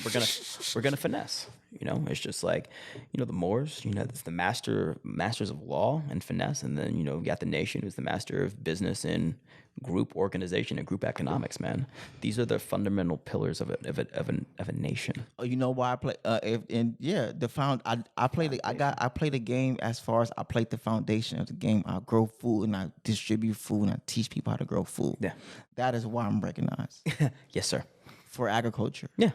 finesse. It's just like the Moors. It's the masters of law and finesse, and then you got the nation who's the master of business and group organization and group economics. Man, these are the fundamental pillars of a nation. Oh, you know why I play? I play the game as far as I play the foundation of the game. I grow food and I distribute food and I teach people how to grow food. Yeah, that is why I'm recognized. Yes, sir. For agriculture. Yeah.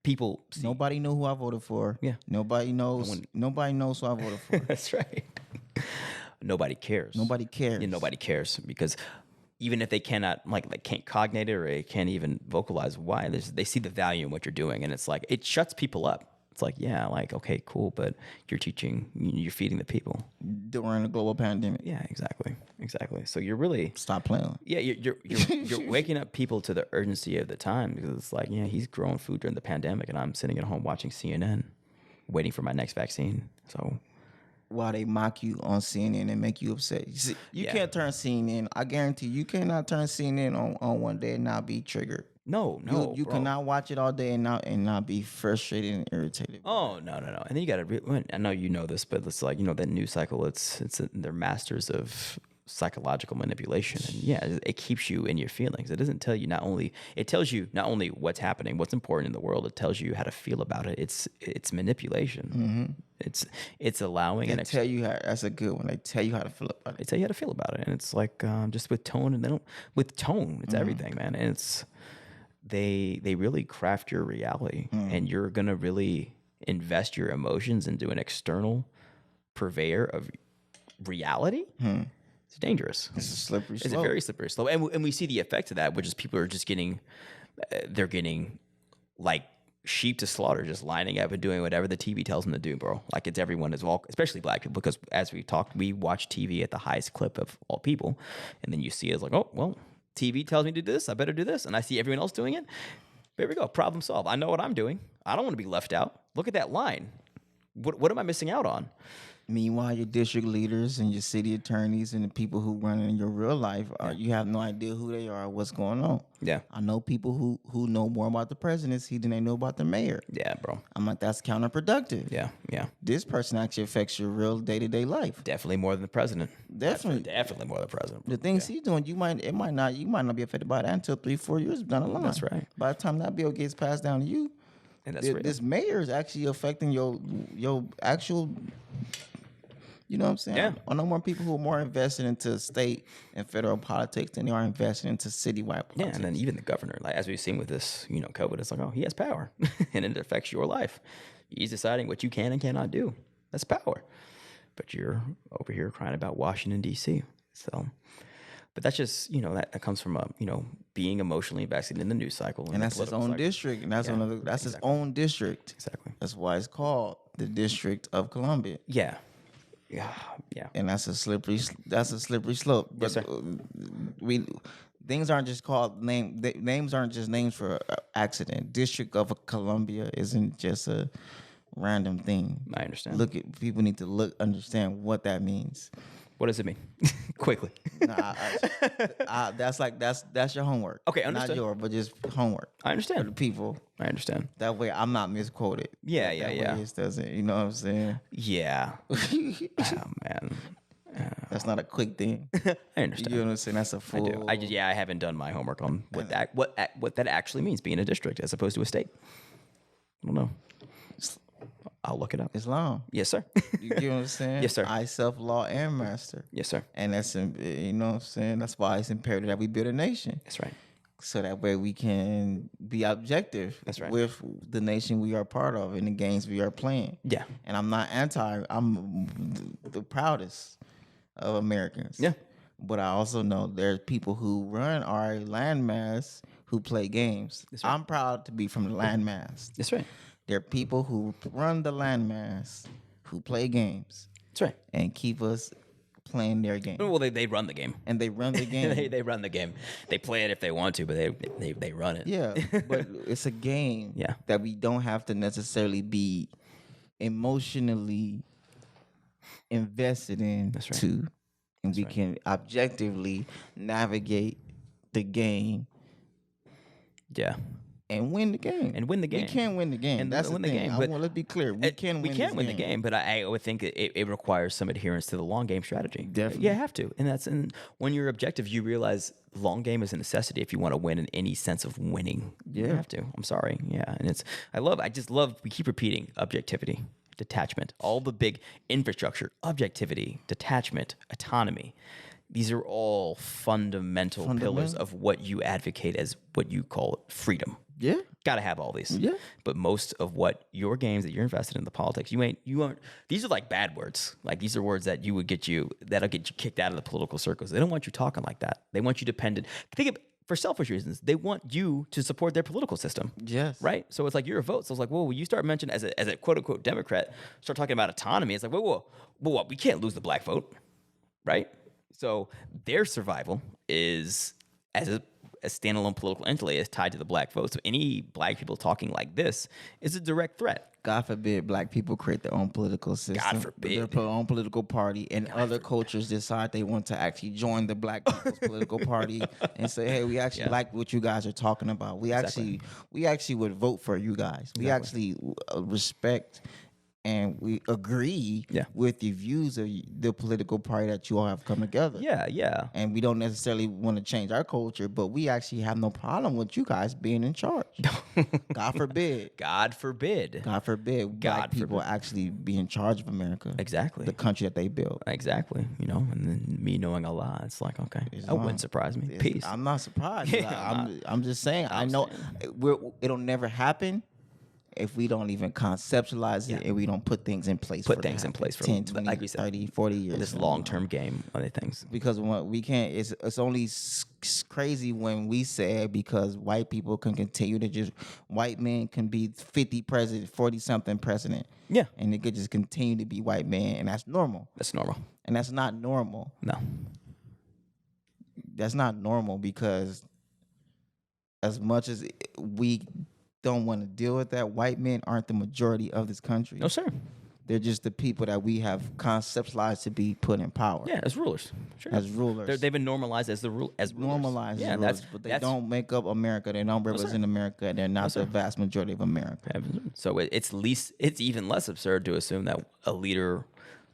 People. Nobody knew who I voted for. Yeah. Nobody knows. Nobody knows who I voted for. That's right. Nobody cares. Nobody cares. Yeah, nobody cares because even if they cannot can't cognate it or they can't even vocalize why, they see the value in what you're doing, and it's like it shuts people up. It's like, yeah, like okay, cool, but you're feeding the people during a global pandemic. Yeah, exactly. So you're really stop playing. Yeah, you're waking up people to the urgency of the time because it's like, yeah, he's growing food during the pandemic, and I'm sitting at home watching CNN, waiting for my next vaccine. So. while they mock you on CNN and make you upset. You see, you can't turn CNN. I guarantee you cannot turn CNN on one day and not be triggered. No, you bro. cannot watch it all day and not be frustrated and irritated. Oh no. And then you got to. I know you know this, but it's like that news cycle. They're masters of psychological manipulation, and yeah, it keeps you in your feelings. It doesn't tell you it tells you not only what's happening, what's important in the world. It tells you how to feel about it. It's manipulation. It's allowing and tell you how. That's a good one. They tell you how to feel about it. They tell you how to feel about it, and it's like just with tone, and with tone. It's everything, man. And it's they really craft your reality, and you're gonna really invest your emotions into an external purveyor of reality. It's dangerous. It's a slippery slope. It's a very slippery slope. And we see the effect of that, which is people are just they're getting like sheep to slaughter, just lining up and doing whatever the TV tells them to do, bro. Like it's everyone as well, especially black people, because as we talked, we watch TV at the highest clip of all people. And then you see it's like, oh, well, TV tells me to do this. I better do this. And I see everyone else doing it. There we go. Problem solved. I know what I'm doing. I don't want to be left out. Look at that line. What am I missing out on? Meanwhile, your district leaders and your city attorneys and the people who run in your real life, you have no idea who they are or what's going on. Yeah. I know people who know more about the presidency than they know about the mayor. Yeah, bro. I'm like, that's counterproductive. Yeah. This person actually affects your real day-to-day life. Definitely more than the president. Definitely more than the president. The things he's doing, you might not be affected by that until 3-4 years down the line. That's right. By the time that bill gets passed down to you, and that's this mayor is actually affecting your actual. You know what I'm saying? Yeah. I know more people who are more invested into state and federal politics than they are invested into citywide politics. Yeah, and then even the governor, like as we've seen with this, COVID, it's like, oh, he has power, and it affects your life. He's deciding what you can and cannot do. That's power. But you're over here crying about Washington D.C. So, but that's just that comes from being emotionally invested in the news cycle, and that's his own district, and that's his own district. Exactly. That's why it's called the District of Columbia. Yeah. And that's a slippery slope. Yes, sir. Things aren't just called names aren't just names for accident. District of Columbia isn't just a random thing. I understand. People need to understand what that means. What does it mean? Quickly. That's your homework. Okay, understood. Not yours, but just homework. I understand. For the people. I understand. That way I'm not misquoted. Yeah. It doesn't. You know what I'm saying? Yeah. Oh, man. That's not a quick thing. I understand. You know what I'm saying? That's a full. I do. I haven't done my homework on what that actually means, being a district as opposed to a state. I don't know. I'll look it up. Islam. Yes, sir. You get what I'm saying? Yes, sir. I self-law and master. Yes, sir. And that's, you know what I'm saying? That's why it's imperative that we build a nation. That's right. So that way we can be objective. That's right. With the nation we are part of and the games we are playing. Yeah. And I'm the proudest of Americans. Yeah. But I also know there's people who run our landmass who play games. That's right. I'm proud to be from the landmass. That's right. There are people who run the landmass who play games. That's right. And keep us playing their game. Well, they run the game. And they run the game. they run the game. They play it if they want to, but they run it. Yeah, but it's a game that we don't have to necessarily be emotionally invested in to. And we can objectively navigate the game. Yeah. And win the game. We can win the game. And that's the thing. Let's be clear. We can win the game, but I would think it requires some adherence to the long game strategy. Definitely. Yeah, you have to. And when you're objective, you realize long game is a necessity if you want to win in any sense of winning. Yeah. You have to. I'm sorry. Yeah. And we keep repeating objectivity, detachment, all the big infrastructure, objectivity, detachment, autonomy. These are all fundamental pillars of what you advocate as what you call freedom. Yeah. Got to have all these. Yeah. But most of what your games that you're invested in, the politics, you aren't, these are like bad words. Like these are words that that'll get you kicked out of the political circles. They don't want you talking like that. They want you dependent. For selfish reasons, they want you to support their political system. Yes. Right? So it's like you're a vote. So it's like, whoa, when you start mentioning as a quote unquote Democrat, start talking about autonomy, it's like, whoa, we can't lose the black vote. Right? So their survival is as a standalone political entity is tied to the black vote. So any black people talking like this is a direct threat. God forbid black people create their own political system. God forbid. Their own political party, and other cultures decide they want to actually join the black people's political party and say, hey, we actually like what you guys are talking about. We actually would vote for you guys. We actually respect and we agree with the views of the political party that you all have come together. Yeah. And we don't necessarily want to change our culture, but we actually have no problem with you guys being in charge. God forbid. God forbid. God forbid black people actually be in charge of America. Exactly. The country that they built. Exactly. You know, and then me knowing Allah, it's like, okay, that wouldn't surprise me. Peace. I'm not surprised. I'm just saying, I know it'll never happen if we don't even conceptualize it and we don't put things in place. Put things in place for 10, 20, like 30, 40 years. This long-term game of the things. Because we can't, it's only crazy when we say because white people can continue to just, white men can be 50 president, 40-something president. Yeah. And they could just continue to be white men, and that's normal. That's normal. And that's not normal. No. That's not normal because as much as we don't want to deal with that, white men aren't the majority of this country. No, sir. They're just the people that we have conceptualized to be put in power. Yeah, as rulers. Sure. As rulers. They've been normalized as rulers. Normalized as rulers, but they don't make up America. They don't represent America. They're not the vast majority of America. So it's even less absurd to assume that a leader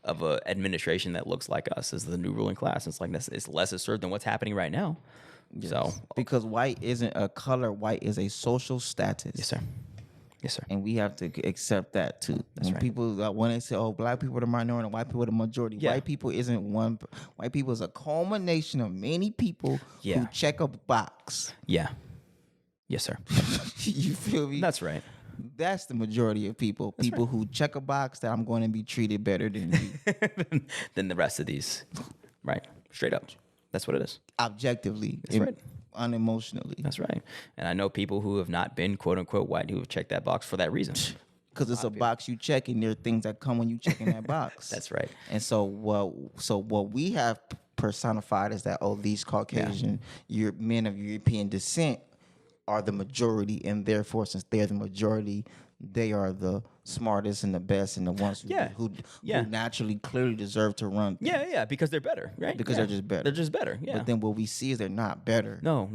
of an administration that looks like us is the new ruling class. It's like it's less absurd than what's happening right now. Yes. So because white isn't a color, white is a social status. Yes, sir. Yes, sir. And we have to accept that too. When people when they say, "Oh, black people are the minority, white people are the majority," white people isn't one. White people is a culmination of many people who check a box. Yeah. Yes, sir. You feel me? That's right. That's the majority of people. That's people who check a box that I'm going to be treated better than you. than the rest of these. Right. Straight up. That's what it is. Objectively. That's right. Unemotionally. That's right. And I know people who have not been quote unquote white who have checked that box for that reason. Because it's a box you check, and there are things that come when you check in that box. That's right. And so what we have personified is that these Caucasian men of European descent are the majority, and therefore, since they're the majority, they are the smartest and the best and the ones who naturally clearly deserve to run. Yeah, because they're better, right? Because they're just better. They're just better, yeah. But then what we see is they're not better. No.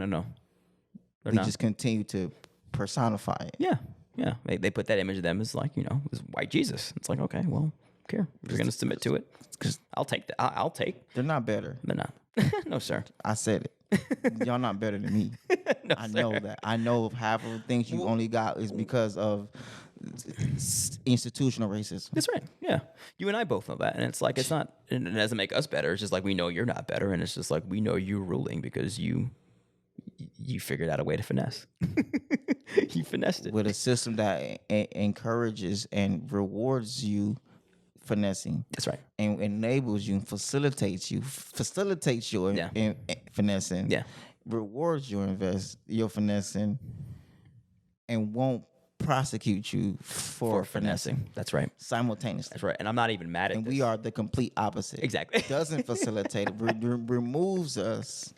They just continue to personify it. Yeah. They put that image of them as like, as white Jesus. It's like, okay, well, here. You're going to submit to it. Because I'll take that. I'll take. They're not better. They're not. No, sir. I said it. Y'all not better than me. No, I know that. I know half of the things you only got is because of institutional racism. That's right. Yeah. You and I both know that. And it's like, it doesn't make us better. It's just like, we know you're not better. And it's just like, we know you're ruling because you figured out a way to finesse. You finessed it. With a system that encourages and rewards you finessing. That's right. And enables you and facilitates your finessing. Yeah. Rewards your finessing and won't prosecute you for finessing. That's right. Simultaneously. That's right. And I'm not even mad at and this. we are the complete opposite. Exactly. It doesn't facilitate it. Removes us.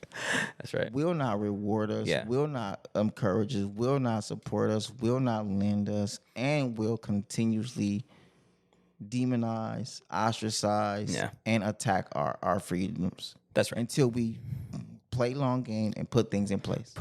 That's right. Will not reward us. Yeah. Will not encourage us. Will not support us. Will not lend us. And will continuously demonize, ostracize, and attack our freedoms. That's right. Until we play long game and put things in place.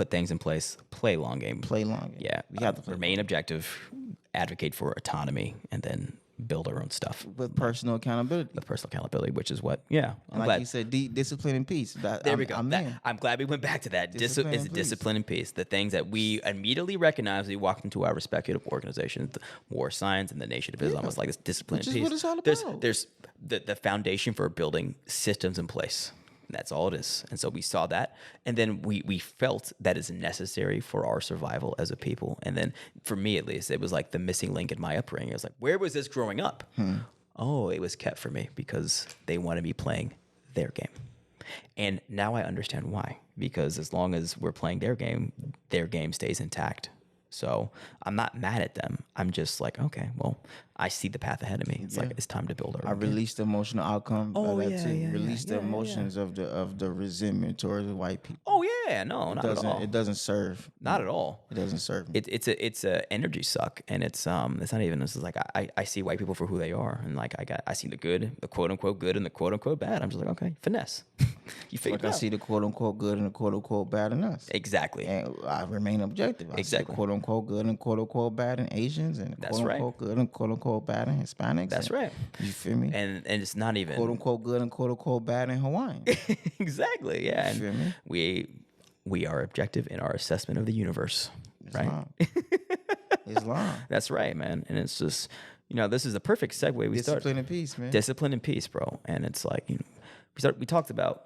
Play long game. Play long game. Yeah. We have to remain objective, advocate for autonomy, and then build our own stuff. With personal accountability. Which is what, I'm glad. You said, discipline and peace. There we go. I'm glad we went back to that. Discipline and peace. The things that we immediately recognize when we walked into our respective organizations, the War Science and the Nation of Islam, was like this discipline and peace. What it's all about. There's the foundation for building systems in place. That's all it is. And so we saw that. And then we felt that is necessary for our survival as a people. And then for me, at least, it was like the missing link in my upbringing. It was like, where was this growing up? Oh, it was kept for me because they wanted me playing their game. And now I understand why. Because as long as we're playing their game stays intact. So I'm not mad at them. I'm just like, okay, well, I see the path ahead of me. It's like it's time to build our I own game. release the emotional outcome of that too. Yeah, Release the yeah. emotions of the resentment towards the white people. Oh yeah, no, not at all. It doesn't serve. Not at all. It doesn't serve me. It's a energy suck, and it's not even. This is like I see white people for who they are, and like I see the good, the quote unquote good, and the quote unquote bad. I'm just like, okay, finesse. You figured Like I see the quote unquote good and the quote unquote bad in us. Exactly. And I remain objective. I see the quote unquote good and quote unquote bad in Asians, and quote unquote good and quote unquote bad in Hispanics. That's right. You feel me? And it's not even quote unquote good and quote unquote bad in Hawaiian. Exactly. Yeah. You feel me? We are objective in our assessment of the universe. Islam. Right. Islam. That's right, man. And it's just, this is the perfect segue. We start discipline and peace, man. Discipline and peace, bro. And it's like, we talked about,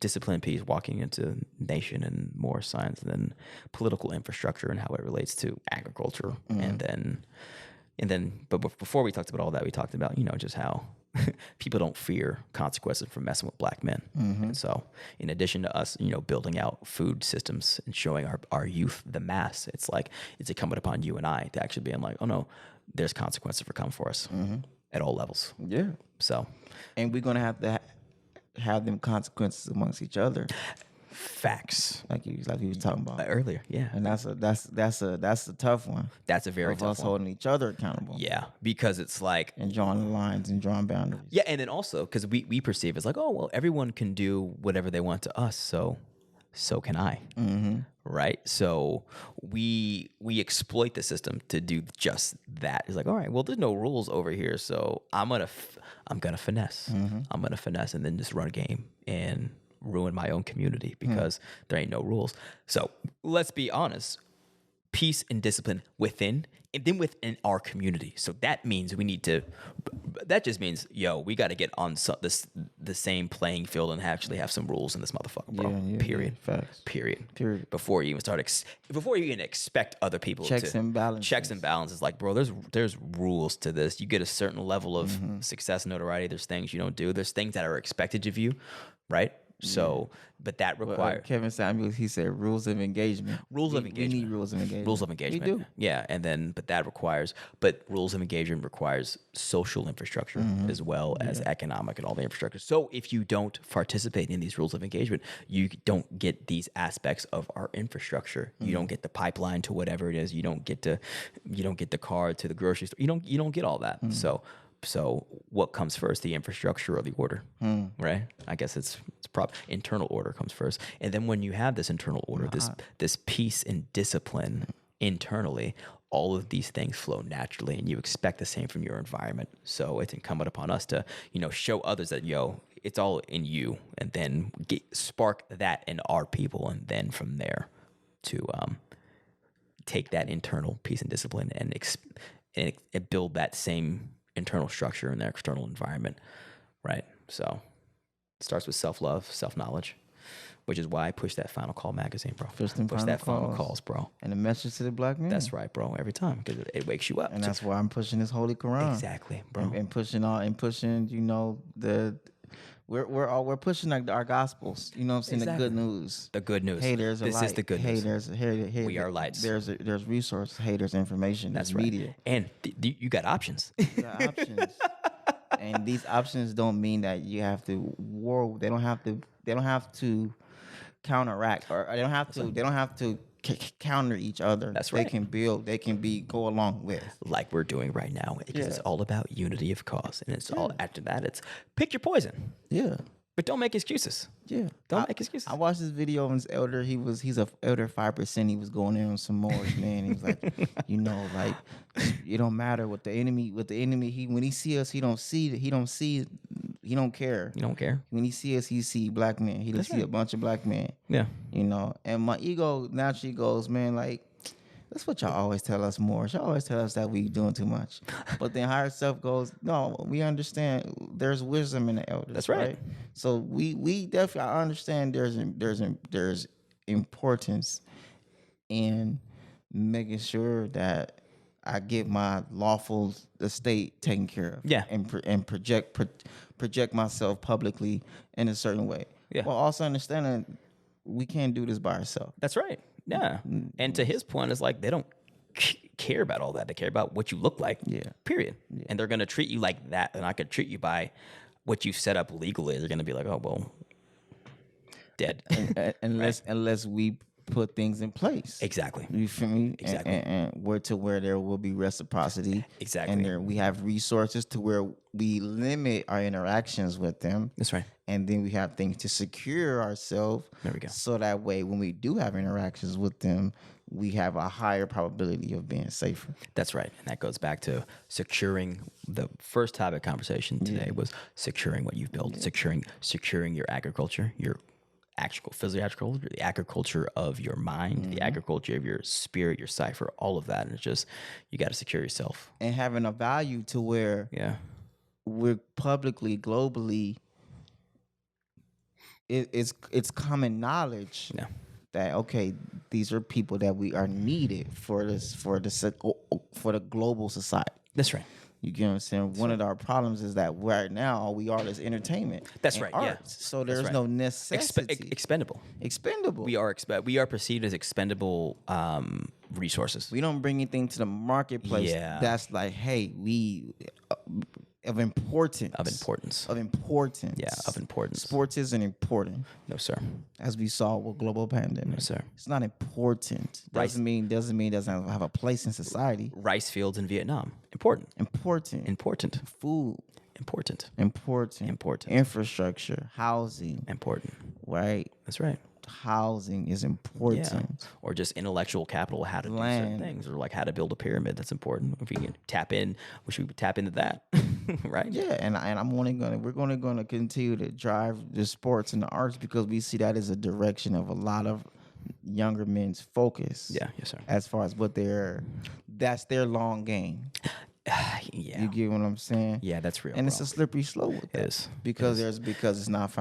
discipline and peace, walking into nation and more science than political infrastructure and how it relates to agriculture. Mm-hmm. But before we talked about all that, we talked about, just how people don't fear consequences for messing with black men. Mm-hmm. And so in addition to us, building out food systems and showing our youth the mass, it's like, it's incumbent upon you and I to actually be like, oh no, there's consequences for coming for us at all levels. Yeah. So, and we're going to have have them consequences amongst each other. Facts. Like you was talking about earlier. Yeah. And that's a tough one. That's a very tough one. Us holding each other accountable. Yeah. Because it's like, and drawing the lines and drawing boundaries. Yeah. And then also because we perceive it's like, oh, well, everyone can do whatever they want to us. So can I. Mm-hmm. Right. So we exploit the system to do just that. It's like, all right, well, there's no rules over here. So I'm going to finesse. Mm-hmm. I'm going to finesse and then just run a game and ruin my own community because there ain't no rules. So let's be honest, peace and discipline within and then within our community. So that means that just means, we got to get on the same playing field and actually have some rules in this motherfucker, bro. Yeah, Period. Yeah. Facts. Period. Before you even expect other people checks and balances. Like, bro, there's rules to this. You get a certain level of success and notoriety. There's things you don't do. There's things that are expected of you, right? So, but that requires Kevin Samuels. He said rules of engagement. We need rules of engagement. Rules of engagement. We do. Yeah, but rules of engagement requires social infrastructure as well as economic and all the infrastructure. So if you don't participate in these rules of engagement, you don't get these aspects of our infrastructure. You don't get the pipeline to whatever it is. You don't get the car to the grocery store. You don't get all that. So what comes first, the infrastructure or the order, right? I guess it's internal order comes first. And then when you have this internal order, this peace and discipline internally, all of these things flow naturally and you expect the same from your environment. So it's incumbent upon us to, show others that, it's all in you and then spark that in our people. And then from there to take that internal peace and discipline and build that same internal structure in their external environment, right? So it starts with self-love, self-knowledge, which is why I push that Final Call magazine, bro. Push that Final Calls, bro. And the message to the black man. That's right, bro. Every time because it wakes you up. And that's why I'm pushing this Holy Quran. Exactly, bro. And pushing we're pushing like our gospels. You know what I'm saying? Exactly. The good news. The good news. Haters are this light. Is the good news. Haters. We are lights. There's resources. Haters information. That's right. Media. And you got options. You got options. And these options don't mean that you have to war. They don't have to counteract or they don't have to counter each other. That's right. They can build. They can go along with. Like we're doing right now. Because it's all about unity of cause. And it's all after that. It's pick your poison. Yeah. But don't make excuses. Yeah. Don't make excuses. I watched this video of his elder. He's a elder 5%. He was going in on some more, man. He was like, it don't matter what the enemy, when he see us, he don't care. You don't care. When he see us, he see black men. He don't see a bunch of black men. Yeah. And my ego naturally goes, man, like, that's what y'all always tell us more. Y'all always tell us that we doing too much. But then higher self goes, no, we understand there's wisdom in the elders. That's right. So we definitely, I understand there's importance in making sure that I get my lawful estate taken care of. Yeah. And project myself publicly in a certain way. Yeah. While also understanding we can't do this by ourselves. That's right. Yeah. And to his point, it's like they don't care about all that. They care about what you look like. Yeah. Period. Yeah. And they're going to treat you like that. And I could treat you by what you've set up legally. They're going to be like, oh, well, dead. unless we put things in place. Exactly. You feel me? Exactly. And where there will be reciprocity. Exactly. And there we have resources to where we limit our interactions with them. That's right. And then we have things to secure ourselves. There we go. So that way, when we do have interactions with them, we have a higher probability of being safer. That's right. And that goes back to securing. The first topic conversation today was securing what you've built, securing your agriculture, your actual physical agriculture, the agriculture of your mind, the agriculture of your spirit, your cipher, all of that. And it's just, you got to secure yourself. And having a value to where we're publicly, globally, it's common knowledge that, okay, these are people that we are needed for the global society. That's right. You get what I'm saying? One of our problems is that right now all we are is entertainment. That's right. Art. Yeah. So there's no necessity. Expendable. We are perceived as expendable resources. We don't bring anything to the marketplace that's like, hey, we of importance. Of importance. Yeah, of importance. Sports isn't important. No, sir. As we saw with global pandemic. No, sir. It's not important. Doesn't mean it doesn't have a place in society. Rice fields in Vietnam. Important. Food. Important. Infrastructure. Housing. Important. Right? That's right. Housing is important. Yeah. Or just intellectual capital, how to do certain things, or like how to build a pyramid. That's important. If we can tap in, we should tap into that, right? Yeah, and we're gonna continue to drive the sports and the arts because we see that as a direction of a lot of younger men's focus. Yeah, yes, sir. As far as that's their long game. Yeah. You get what I'm saying? Yeah, that's real. And it's a slippery slope with that. It is. Because it's not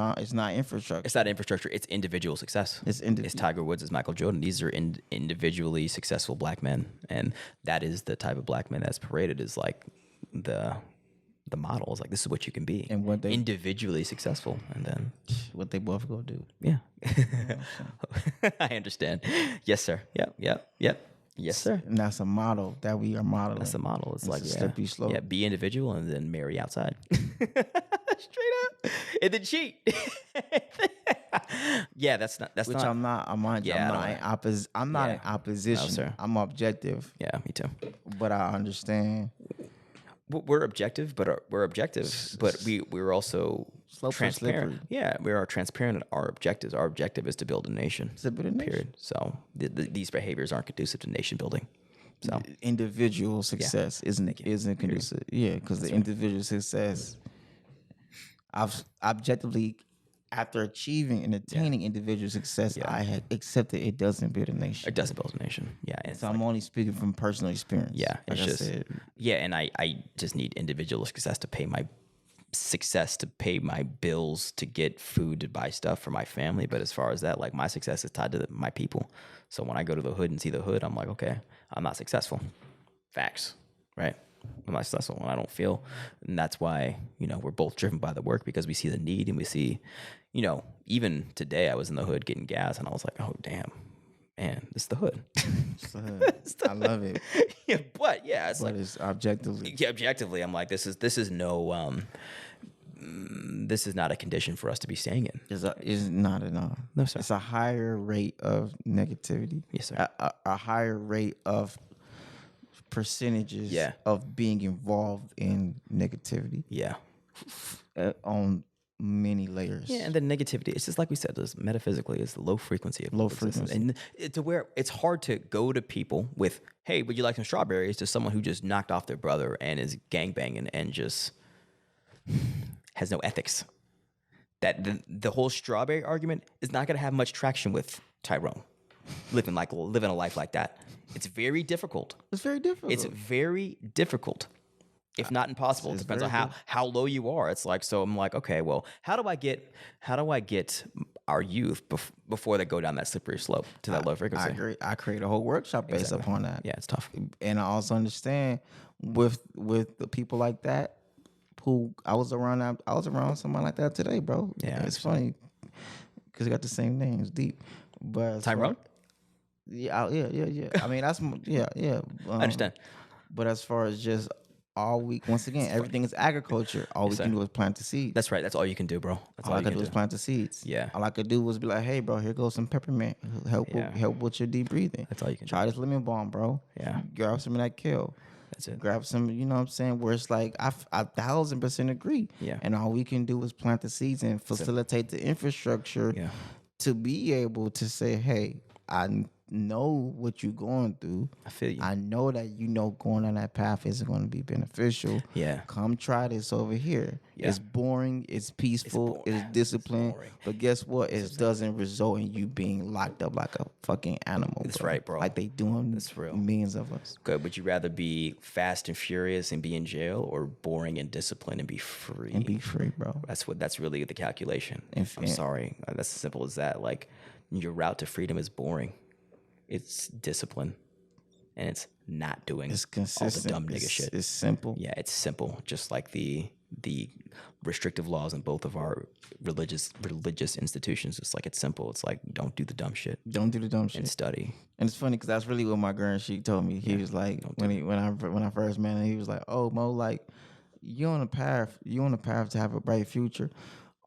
infrastructure. It's not infrastructure, it's individual success. It's Tiger Woods, it's Michael Jordan. These are individually successful black men. And that is the type of black man that's paraded is like the model. Is like, this is what you can be. And what they individually successful. And then what they both go do. Yeah. I understand. Yes, sir. Yep. Yes, sir. And that's a model that we are modeling. That's a model. It's like slippery slope. Yeah, be individual and then marry outside. Straight up. And then cheat. Yeah, that's not. Which I'm not. I'm not in opposition. No, sir. I'm objective. Yeah, me too. But I understand. We're objective, but we're also transparent. Yeah, we are transparent in our objectives. Our objective is to build a nation. Period. So these behaviors aren't conducive to nation building. So individual success isn't conducive. Yeah, because the individual success, objectively, after achieving and attaining individual success, I had accepted it doesn't build a nation. It doesn't build a nation. Yeah. And so I'm only speaking from personal experience. Yeah. Like it's just, and I just need individual success to pay my bills, to get food, to buy stuff for my family. But as far as that, like, my success is tied to my people. So when I go to the hood and see the hood, I'm like, okay, I'm not successful. Facts, right? I'm not successful when I don't feel. And that's why, we're both driven by the work, because we see the need and we see, even today I was in the hood getting gas and I was like, oh, damn, man, this is the hood. It's the hood. I love it. Yeah, but yeah, it's objectively. Yeah, objectively, I'm like, this is no, this is not a condition for us to be staying in. It's not at all. No, sir. It's a higher rate of negativity. Yes, sir. A higher rate of percentages of being involved in negativity. Yeah. On many layers. Yeah, and the negativity, it's just like we said, this metaphysically is the low frequency of existence. And to where it's hard to go to people with, hey, would you like some strawberries, to someone who just knocked off their brother and is gangbanging and just has no ethics. That the whole strawberry argument is not going to have much traction with Tyrone living a life like that. It's very difficult. It's very difficult. If not impossible. It depends on how low you are. It's like, so I'm like, okay, well, how do I get our youth before they go down that slippery slope to that low frequency? I create a whole workshop based upon that. Yeah, it's tough. And I also understand with the people like that, who I was around someone like that today, bro. Yeah, it's funny because they got the same name. It's deep. But Tyrone? Yeah. I mean, yeah. I understand. But as far as just once again, everything is agriculture. All we sir. can do is plant the seeds. That's right. That's all you can do, bro. That's All I you could can do is plant the seeds. Yeah. All I could do was be like, hey, bro, here goes some peppermint. Help with your deep breathing. That's all you can Try do. this lemon balm, bro. Yeah. Grab some of that kale. That's it. Grab some, you know what I'm saying? Where it's like, I 1,000% agree. Yeah. And all we can do is plant the seeds and facilitate the infrastructure to be able to say, hey, I know what you're going through. I feel you. I know that going on that path isn't going to be beneficial. Yeah. Come try this over here. Yeah. It's boring. It's peaceful. It's disciplined. But guess what? It doesn't result in you being locked up like a fucking animal. That's right, bro. Like they doing That's real. millions of us. Good. Would you rather be fast and furious and be in jail, or boring and disciplined and be free? And be free, bro. That's really the calculation. I'm sorry. That's as simple as that. Like, your route to freedom is boring. It's discipline, and it's not doing all the dumb nigga shit. It's simple. Yeah, it's simple. Just like the restrictive laws in both of our religious institutions. It's like, it's simple. It's like, don't do the dumb shit. Don't do the dumb shit. And study. And it's funny because that's really what my girl, she told me. He was like, when I first met him, he was like, oh, Mo, like, you on a path to have a bright future.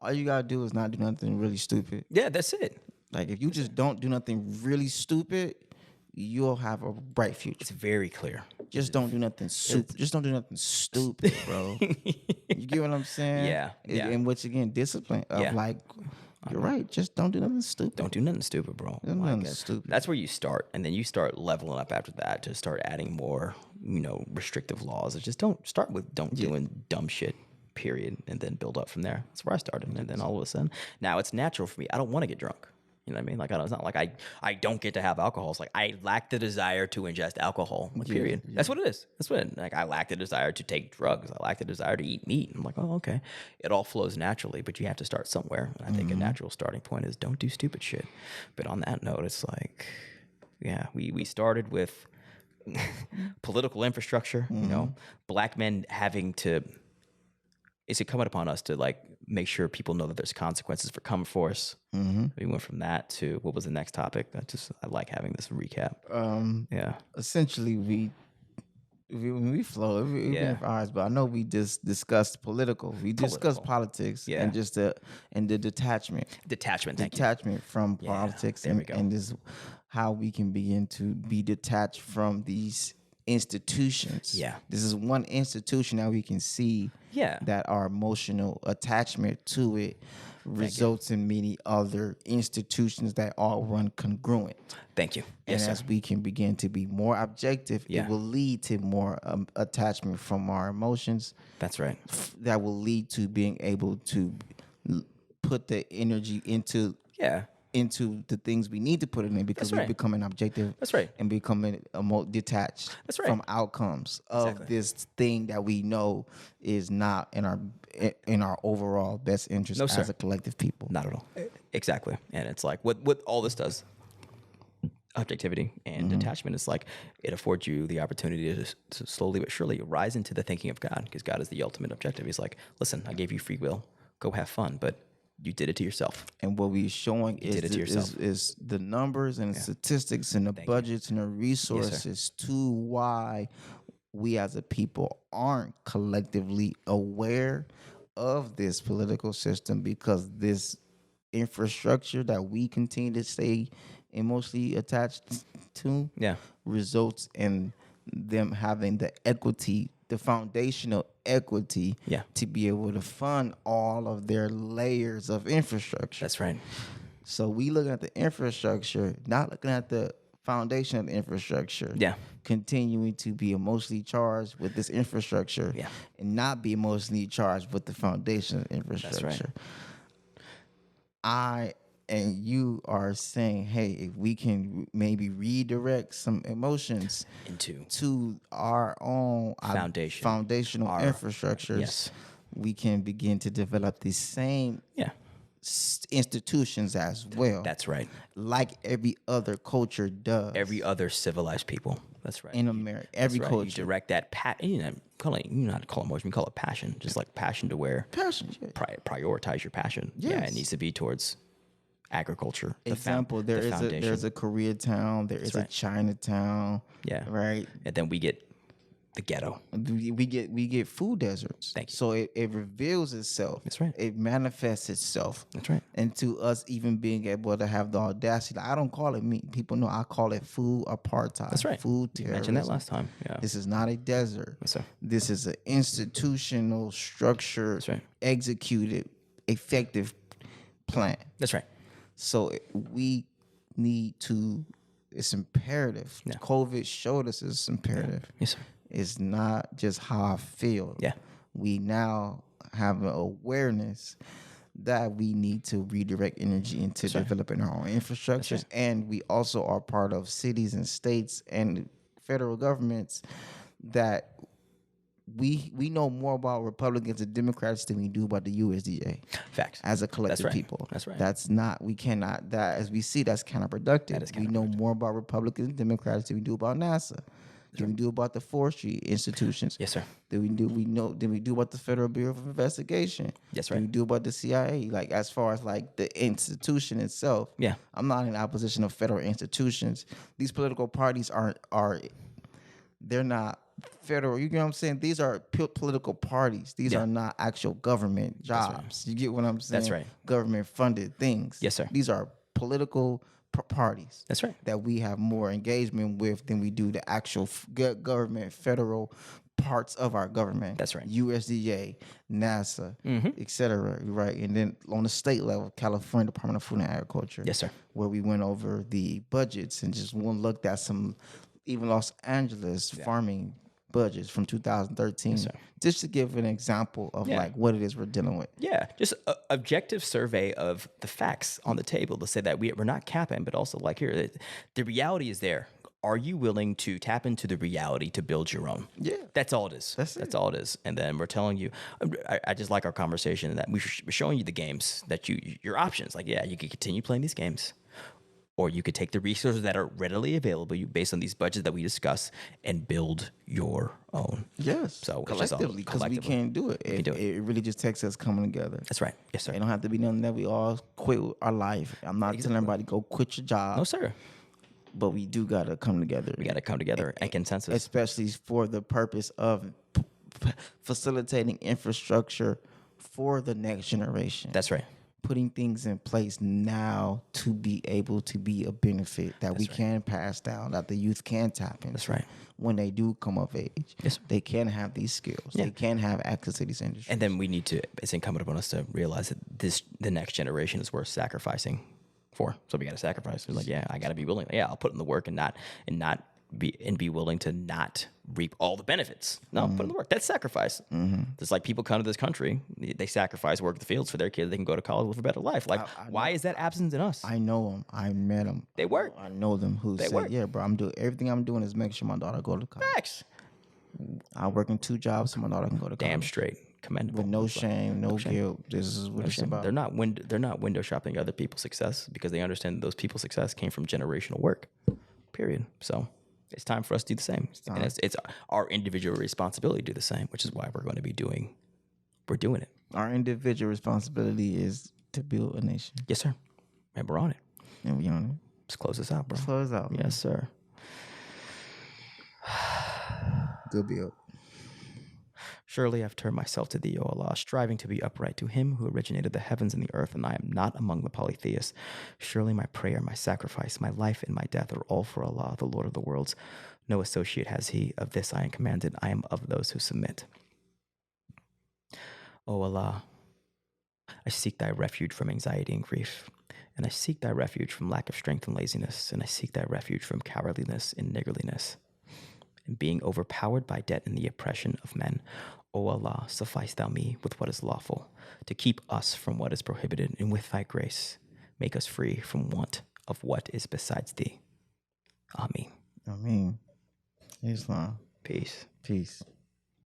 All you gotta do is not do nothing really stupid. Yeah, that's it. Like, if you just don't do nothing really stupid, you'll have a bright future. It's very clear. Just don't do nothing stupid. Just don't do nothing stupid, bro. You get what I'm saying? Yeah. And which again, discipline of like, you're right. Just don't do nothing stupid. Don't do nothing stupid, bro. Nothing stupid. That's where you start, and then you start leveling up after that to start adding more, restrictive laws. It's just don't doing dumb shit. Period, and then build up from there. That's where I started, and then all of a sudden, now it's natural for me. I don't want to get drunk. You know what I mean? Like, it's not like I don't get to have alcohol. It's like I lack the desire to ingest alcohol. Period. Yeah. That's what it is. That's what I lack the desire to take drugs. I lack the desire to eat meat. I'm like, oh, okay. It all flows naturally, but you have to start somewhere. And I think a natural starting point is don't do stupid shit. But on that note, it's like, yeah, we started with political infrastructure. Black men having to. Is it coming upon us to like make sure people know that there's consequences for coming for us? We went from that to what was the next topic? I like having this recap. Essentially, we flow. But I know we just discussed political. We discussed politics and just the detachment. Detachment from politics and this how we can begin to be detached from these institutions. Yeah. This is one institution that we can see that our emotional attachment to it results in many other institutions that all run congruent. Thank you. Yes, and as we can begin to be more objective, it will lead to more attachment from our emotions. That's right. That will lead to being able to put the energy into the things we need to put it in because we're becoming objective. That's right. And becoming detached from outcomes of this thing that we know is not in our overall best interest as a collective people. Not at all. Exactly. And it's like what all this does, objectivity and detachment, is like it affords you the opportunity to slowly but surely rise into the thinking of God, because God is the ultimate objective. He's like, listen, I gave you free will. Go have fun, but you did it to yourself. And what we're showing is the numbers and statistics and the budgets and the resources to why we as a people aren't collectively aware of this political system, because this infrastructure that we continue to stay emotionally attached to results in them having the equity, the foundational equity to be able to fund all of their layers of infrastructure. That's right. So we looking at the infrastructure, not looking at the foundation of the infrastructure. Yeah. Continuing to be emotionally charged with this infrastructure and not be emotionally charged with the foundation of the infrastructure. That's right. I and you are saying, hey, if we can maybe redirect some emotions to our own foundational infrastructures, we can begin to develop these same institutions as well. That's right. Like every other culture does. Every other civilized people. That's right. In America, every culture. You direct that not call it emotion, we call it passion. Just like passion to where passion. Prioritize your passion. Yes. Yeah, it needs to be towards agriculture. Example, there's a Koreatown, there is a Chinatown. Yeah. Right. And then we get the ghetto. We get food deserts. Thank you. So it reveals itself. That's right. It manifests itself. That's right. And to us even being able to have the audacity, I don't call it meat. People know I call it food apartheid. That's right. Food You terrorism. mentioned that last time. Yeah. This is not a desert. Yes, sir. This is an institutional, structured, executed, effective plan. That's right. So we need to, it's imperative. Yeah. COVID showed us it's imperative. Yeah. Yes, sir. It's not just how I feel. Yeah. We now have an awareness that we need to redirect energy into developing our own infrastructures. And we also are part of cities and states and federal governments that we know more about Republicans and Democrats than we do about the USDA. Facts. As a collective people. That's right. We cannot, as we see, that's counterproductive. We know more about Republicans and Democrats than we do about NASA. Than we do about the forestry institutions. Yes, sir. Than we do about the Federal Bureau of Investigation. Yes, right. Than we do about the CIA. Like as far as like the institution itself. Yeah. I'm not in opposition of federal institutions. These political parties they're not federal. You get what I'm saying? These are political parties. These are not actual government jobs. You get what I'm saying? That's right. Government funded things. Yes, sir. These are political parties. That's right. That we have more engagement with than we do the actual government, federal parts of our government. That's right. USDA, NASA, etc. Right. And then on the state level, California Department of Food and Agriculture. Yes, sir. Where we went over the budgets and just looked at some, even Los Angeles farming budgets from 2013, just to give an example of like what it is we're dealing with. Yeah, just an objective survey of the facts on the table to say that we're not capping, but also like here, the reality is there. Are you willing to tap into the reality to build your own? Yeah. That's all it is. That's all it is. And then we're telling you, I just like our conversation that we're showing you the games that your options. Like, yeah, you can continue playing these games. Or you could take the resources that are readily available based on these budgets that we discuss and build your own. Yes. So collectively, because we can't do it. It really just takes us coming together. That's right. Yes, sir. It don't have to be nothing that we all quit our life. I'm not telling everybody go quit your job. No, sir. But we do got to come together. We got to come together and consensus. Especially for the purpose of facilitating infrastructure for the next generation. That's right. Putting things in place now to be able to be a benefit that we can pass down, that the youth can tap into. That's right. When they do come of age, they can have these skills. They can have access to these industries. And then we need to, it's incumbent upon us to realize that the next generation is worth sacrificing for. So we got to sacrifice. We're like, yeah, I got to be willing. Yeah, I'll put in the work and be willing to not reap all the benefits. No, put in the work. That's sacrifice. Just like people come to this country, they sacrifice, work the fields for their kids. They can go to college with a better life. Like, why is that absent in us? I know them. I met them. They work. I know them who say, yeah, bro, I'm doing everything I'm doing is make sure my daughter go to college. Facts. I'm working 2 jobs so my daughter can go to college. Damn straight. Commendable. With no shame, no guilt. This is what it's about. They're not window shopping other people's success because they understand that those people's success came from generational work. Period. So it's time for us to do the same. And it's our individual responsibility to do the same, which is why we're doing it. Our individual responsibility is to build a nation. Yes, sir. And we're on it. And we on it. Let's close this out, bro. Let's close out. Yes, sir. Good build. Surely I've turned myself to thee, O Allah, striving to be upright to him who originated the heavens and the earth, and I am not among the polytheists. Surely my prayer, my sacrifice, my life, and my death are all for Allah, the Lord of the worlds. No associate has he. Of this I am commanded. I am of those who submit. O Allah, I seek thy refuge from anxiety and grief, and I seek thy refuge from lack of strength and laziness, and I seek thy refuge from cowardliness and niggardliness, and being overpowered by debt and the oppression of men. O Allah, suffice thou me with what is lawful, to keep us from what is prohibited, and with thy grace make us free from want of what is besides thee. Ameen. Ameen. Islam. Peace. Peace.